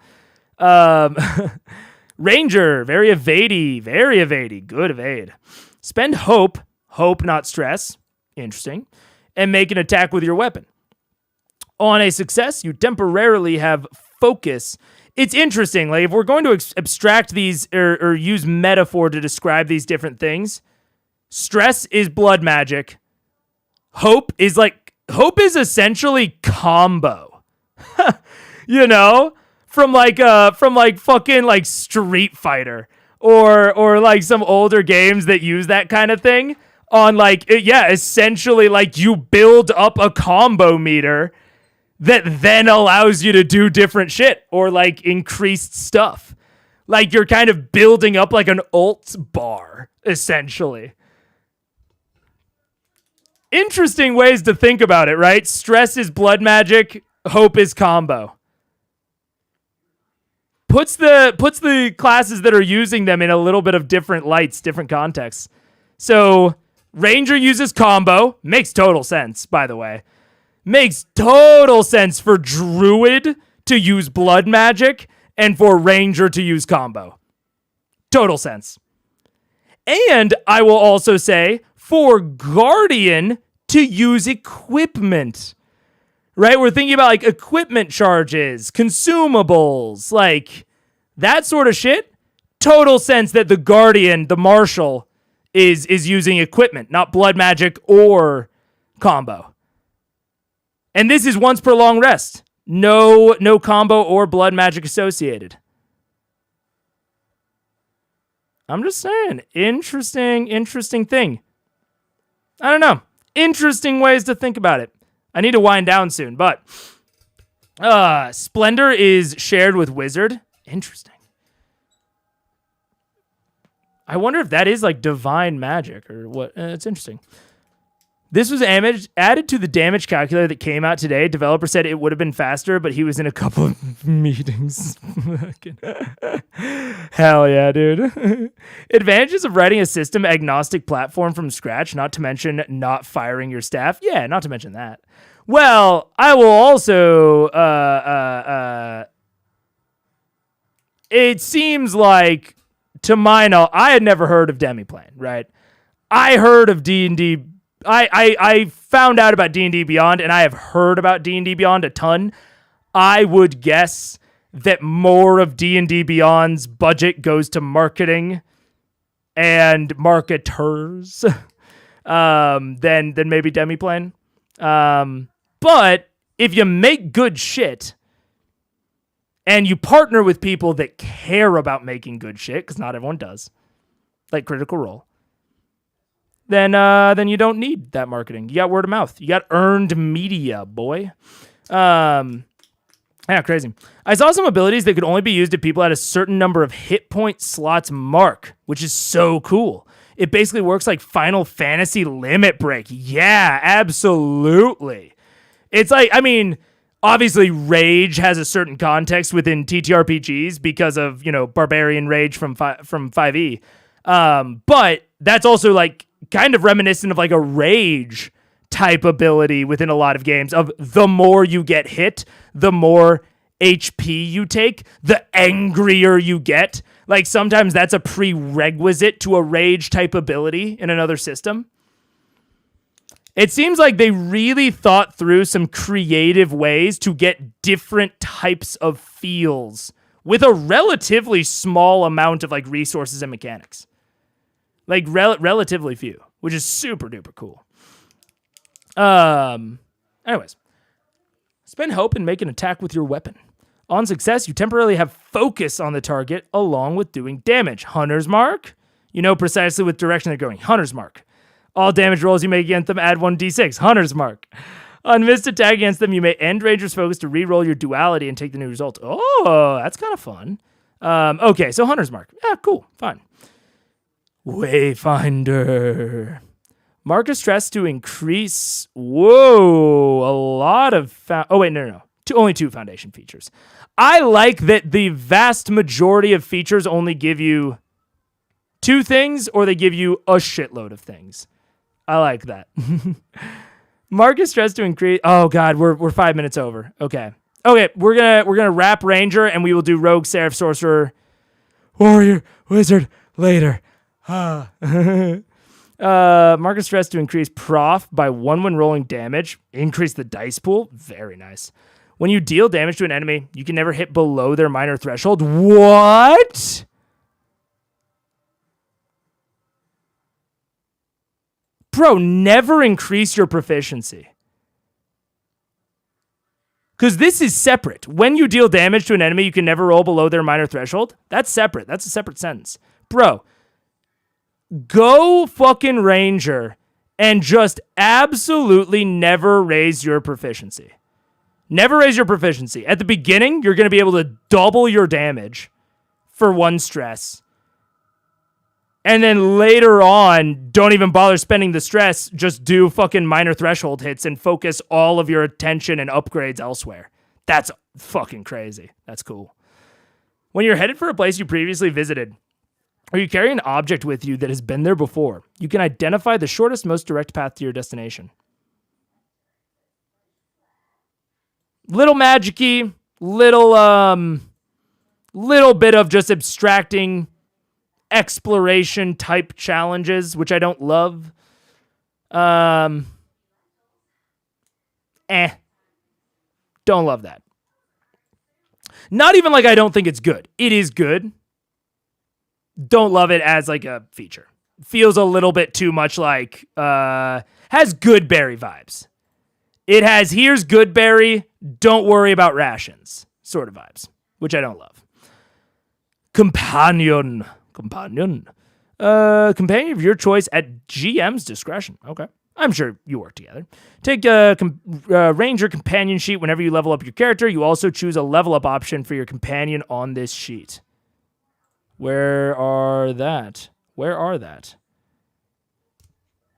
Ranger, very evadey, good evade. Spend hope not stress, interesting, and make an attack with your weapon. On a success, you temporarily have focus. It's interesting, like if we're going to abstract these or use metaphor to describe these different things, stress is blood magic. Hope is essentially combo. From fucking like Street Fighter or like some older games that use that kind of thing on essentially like you build up a combo meter that then allows you to do different shit or like increased stuff. Like you're kind of building up like an alt bar essentially. Interesting ways to think about it, right? Stress is blood magic, hope is combo. Puts the classes that are using them in a little bit of different lights, different contexts. So Ranger uses combo, makes total sense, by the way. Makes total sense for Druid to use blood magic and for Ranger to use combo. Total sense. And I will also say for Guardian to use equipment. Right? We're thinking about like equipment charges, consumables, like that sort of shit. Total sense that the Guardian, the Marshal, is using equipment, not blood magic or combo. And this is once per long rest. No combo or blood magic associated. I'm just saying, interesting thing. I don't know. Interesting ways to think about it. I need to wind down soon, but Splendor is shared with Wizard. Interesting. I wonder if that is like divine magic or what. It's interesting. This was added to the damage calculator that came out today. Developer said it would have been faster, but he was in a couple of meetings. Hell yeah, dude. Advantages of writing a system agnostic platform from scratch, not to mention not firing your staff. Yeah, not to mention that. Well, I will also, it seems like, to my knowledge, I had never heard of Demiplane, right? I heard of D&D. I found out about D&D Beyond, and I have heard about D&D Beyond a ton. I would guess that more of D&D Beyond's budget goes to marketing and marketers than maybe Demiplane. But if you make good shit and you partner with people that care about making good shit, because not everyone does, like Critical Role, then you don't need that marketing. You got word of mouth. You got earned media, boy. Yeah, crazy. I saw some abilities that could only be used if people had a certain number of hit point slots mark, which is so cool. It basically works like Final Fantasy Limit Break. Yeah, absolutely. It's like, I mean, obviously Rage has a certain context within TTRPGs because of, Barbarian Rage from 5e. But that's also like kind of reminiscent of like a Rage type ability within a lot of games of the more you get hit, the more HP you take, the angrier you get. Like sometimes that's a prerequisite to a Rage type ability in another system. It seems like they really thought through some creative ways to get different types of feels with a relatively small amount of like resources and mechanics. Like relatively few, which is super duper cool. Anyways, spend hope and make an attack with your weapon. On success, you temporarily have focus on the target along with doing damage. Hunter's Mark. You know precisely what direction they're going. Hunter's Mark. All damage rolls you make against them add 1d6. Hunter's Mark. On missed attack against them, you may end Ranger's focus to re-roll your duality and take the new result. Oh, that's kind of fun. Okay, so Hunter's Mark. Yeah, cool. Fine. Wayfinder. Mark of stress to increase. Whoa, a lot of. No. Only 2 foundation features. I like that the vast majority of features only give you 2 things, or they give you a shitload of things. I like that. Mark of stress to increase. Oh God, we're 5 minutes over. Okay, we're gonna wrap Ranger, and we will do Rogue, Seraph, Sorcerer, Warrior, Wizard later. Mark of stress to increase prof by 1 when rolling damage. Increase the dice pool. Very nice. When you deal damage to an enemy, you can never hit below their minor threshold. What? Bro, never increase your proficiency. Because this is separate. When you deal damage to an enemy, you can never roll below their minor threshold. That's separate. That's a separate sentence. Bro, go fucking Ranger and just absolutely never raise your proficiency. Never raise your proficiency. At the beginning, you're going to be able to double your damage for 1 stress. And then later on, don't even bother spending the stress. Just do fucking minor threshold hits and focus all of your attention and upgrades elsewhere. That's fucking crazy. That's cool. When you're headed for a place you previously visited, or you carry an object with you that has been there before, you can identify the shortest, most direct path to your destination. Little magic-y, little bit of just abstracting exploration type challenges, which I don't love. Don't love that. Not even like I don't think it's good. It is good. Don't love it as like a feature. Feels a little bit too much like, has Goodberry vibes. It has, here's Goodberry, don't worry about rations sort of vibes, which I don't love. Companion of your choice at GM's discretion. Okay. I'm sure you work together. Take a Ranger companion sheet whenever you level up your character. You also choose a level up option for your companion on this sheet. Where are that?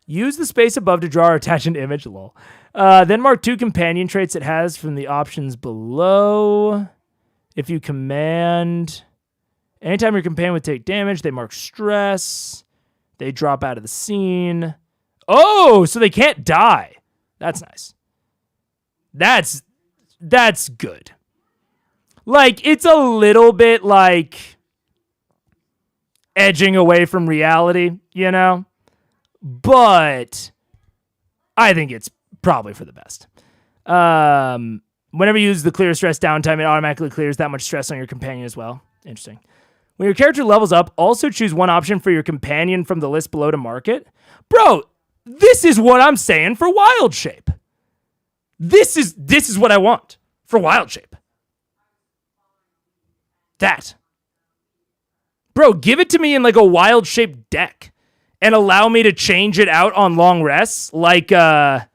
Use the space above to draw or attach an image. Lol. Then mark 2 companion traits it has from the options below. If you command, anytime your companion would take damage, they mark stress. They drop out of the scene. Oh, so they can't die. That's nice. That's good. Like, it's a little bit like edging away from reality, you know? But I think it's probably for the best. Whenever you use the clear stress downtime, it automatically clears that much stress on your companion as well. Interesting. When your character levels up, also choose 1 option for your companion from the list below to mark it. Bro, this is what I'm saying for Wild Shape. This is what I want for Wild Shape. That. Bro, give it to me in like a Wild Shape deck. and allow me to change it out on long rests, like your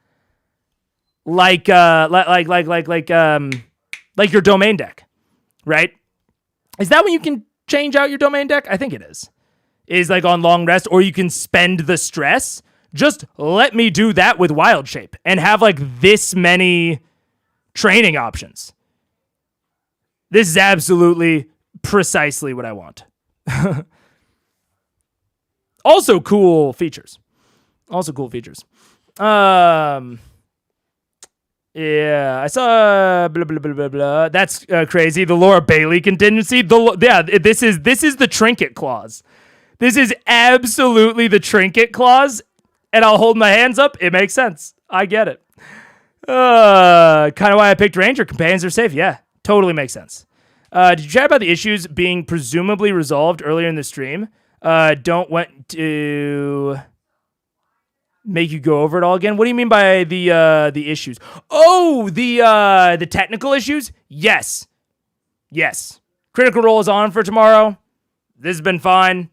domain deck, right? Is that when you can change out your domain deck? I think it is. Is like on long rest, or you can spend the stress. Just let me do that with Wild Shape and have like this many training options. This is absolutely precisely what I want. Also cool features. Yeah, I saw blah blah blah blah blah. That's crazy. The Laura Bailey contingency. This is the trinket clause. This is absolutely the trinket clause, and I'll hold my hands up. It makes sense. I get it. Kind of why I picked Ranger. Companions are safe. Yeah, totally makes sense. Did you chat about the issues being presumably resolved earlier in the stream? Don't want to make you go over it all again. What do you mean by the issues? Oh, the technical issues? Yes. Critical Role is on for tomorrow. This has been fine.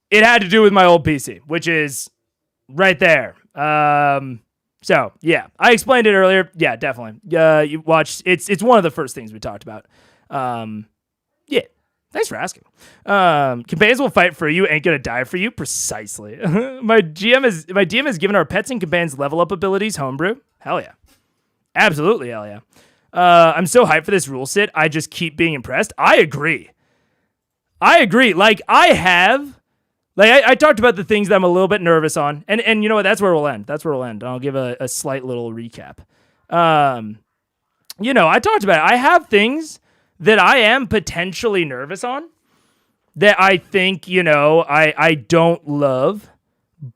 It had to do with my old PC, which is right there. So yeah, I explained it earlier. Yeah, definitely. You watched. It's one of the first things we talked about. Yeah. Thanks for asking. Companions will fight for you, ain't gonna die for you. Precisely. My DM has given our pets and companions level up abilities. Homebrew. Hell yeah. Absolutely hell yeah. I'm so hyped for this rule set. I just keep being impressed. I agree. Like I talked about the things that I'm a little bit nervous on, and you know what? That's where we'll end. I'll give a slight little recap. I talked about it. I have things that I am potentially nervous on that I think, I don't love,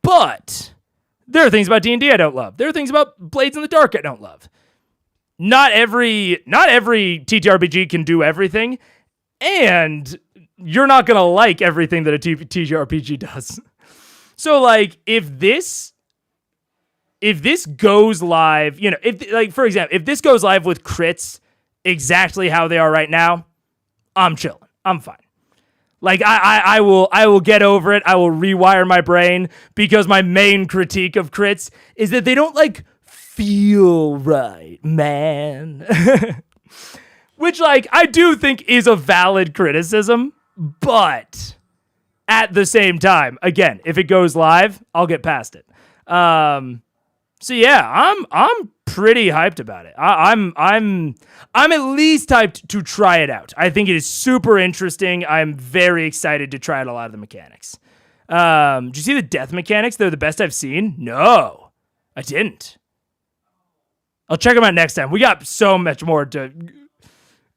but there are things about D&D I don't love. There are things about Blades in the Dark I don't love. Not every TTRPG can do everything, and you're not going to like everything that a TTRPG does. So like if this goes live, for example, if this goes live with crits exactly how they are right now, I'm chilling. I'm fine. Like I will get over it. I will rewire my brain, because my main critique of crits is that they don't like feel right, man. Which I do think is a valid criticism, but at the same time, again, if it goes live, I'll get past it. So yeah, I'm pretty hyped about it. I'm at least hyped to try it out. I think it is super interesting. I'm very excited to try out a lot of the mechanics. Did you see the death mechanics? They're the best I've seen. No, I didn't. I'll check them out next time. We got so much more to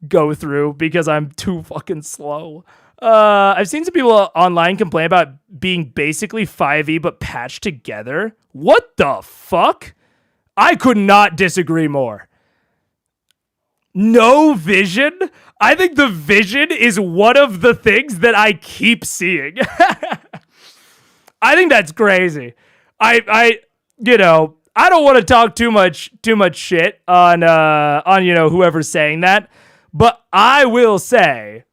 go through because I'm too fucking slow. I've seen some people online complain about being basically 5e but patched together. What the fuck? I could not disagree more. No vision? I think the vision is one of the things that I keep seeing. I think that's crazy. I don't want to talk too much shit on whoever's saying that, but I will say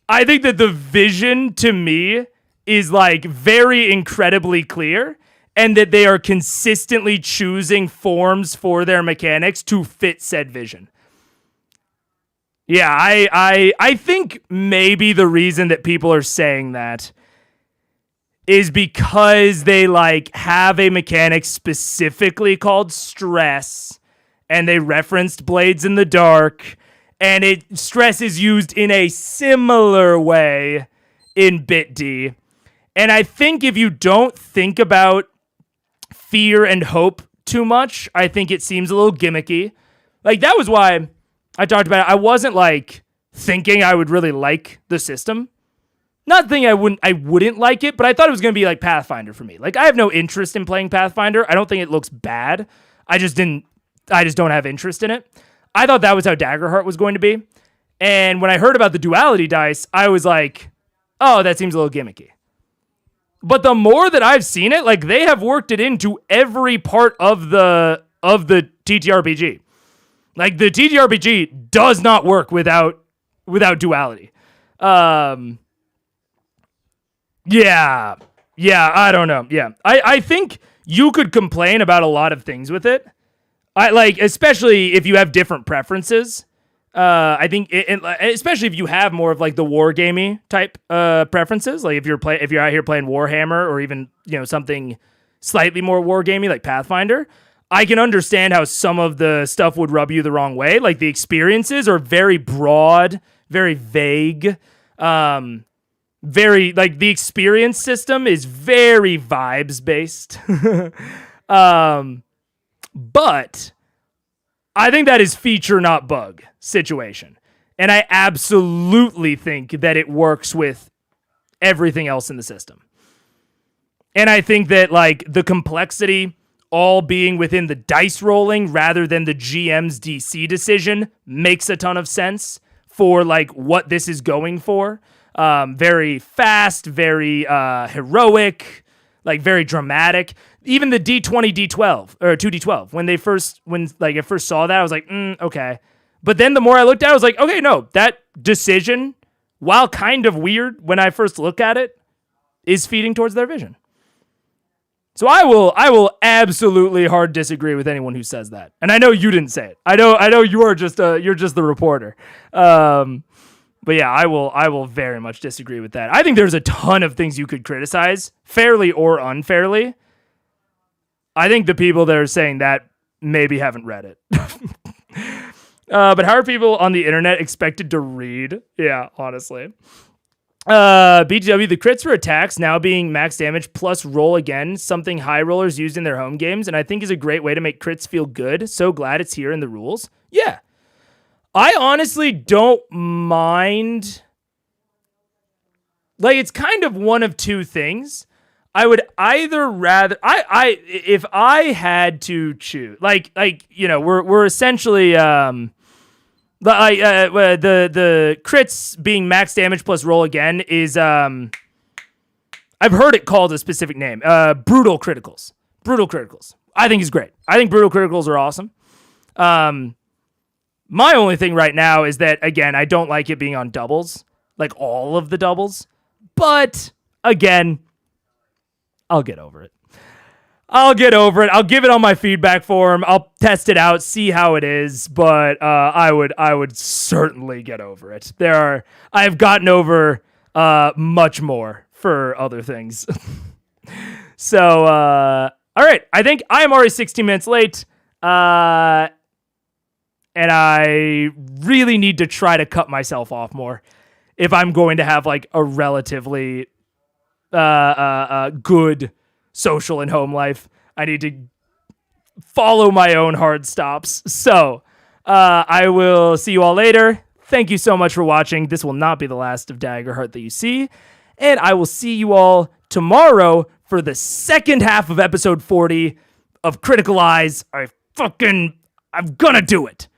I think that the vision to me is very incredibly clear, and that they are consistently choosing forms for their mechanics to fit said vision. Yeah, I think maybe the reason that people are saying that is because they have a mechanic specifically called stress, and they referenced Blades in the Dark, and stress is used in a similar way in Bit D. And I think if you don't think about fear and hope too much, I think it seems a little gimmicky. That was why I talked about it. I wasn't thinking I would really like the system. Not thinking I wouldn't like it, but I thought it was going to be Pathfinder for me. I have no interest in playing Pathfinder. I don't think it looks bad. I just don't have interest in it. I thought that was how Daggerheart was going to be. And when I heard about the duality dice, I was like, oh, that seems a little gimmicky. But the more that I've seen it, they have worked it into every part of the TTRPG. The TTRPG does not work without duality. Yeah. Yeah, I don't know. Yeah. I think you could complain about a lot of things with it. I like, especially if you have different preferences. I think, especially if you have more of like the wargamey type preferences, like if you're out here playing Warhammer or even something slightly more wargamey like Pathfinder, I can understand how some of the stuff would rub you the wrong way. Like the experiences are very broad, very vague. Very like the experience system is very vibes based. But I think that is feature, not bug situation. And I absolutely think that it works with everything else in the system. And I think that like the complexity all being within the dice rolling rather than the GM's DC decision makes a ton of sense for like what this is going for. Very fast, very heroic, like very dramatic. Even the D20, D12 or 2D12 when I first saw that, I was like, okay. But then the more I looked at it, I was like, okay, no, that decision, while kind of weird when I first look at it, is feeding towards their vision. So I will absolutely hard disagree with anyone who says that. And I know you didn't say it. I know you're just the reporter. But yeah, I will very much disagree with that. I think there's a ton of things you could criticize, fairly or unfairly. I think the people that are saying that maybe haven't read it. But how are people on the internet expected to read? Yeah, honestly. BGW, the crits for attacks now being max damage plus roll again, something high rollers use in their home games, and I think is a great way to make crits feel good. So glad it's here in the rules. Yeah. I honestly don't mind. Like, it's kind of one of two things. I would either rather if I had to choose, we're essentially the crits being max damage plus roll again is I've heard it called a specific name, brutal criticals. Brutal criticals. I think is great. I think brutal criticals are awesome. My only thing right now is that, again, I don't like it being on doubles, like all of the doubles. But, again, I'll get over it. I'll give it on my feedback form. I'll test it out, see how it is. But I would certainly get over it. I've gotten over much more for other things. So, all right. I think I am already 16 minutes late. And I really need to try to cut myself off more if I'm going to have like a relatively good social and home life. I need to follow my own hard stops. So I will see you all later. Thank you so much for watching. This will not be the last of Daggerheart that you see. And I will see you all tomorrow for the second half of episode 40 of Critical Eyes. I'm gonna do it.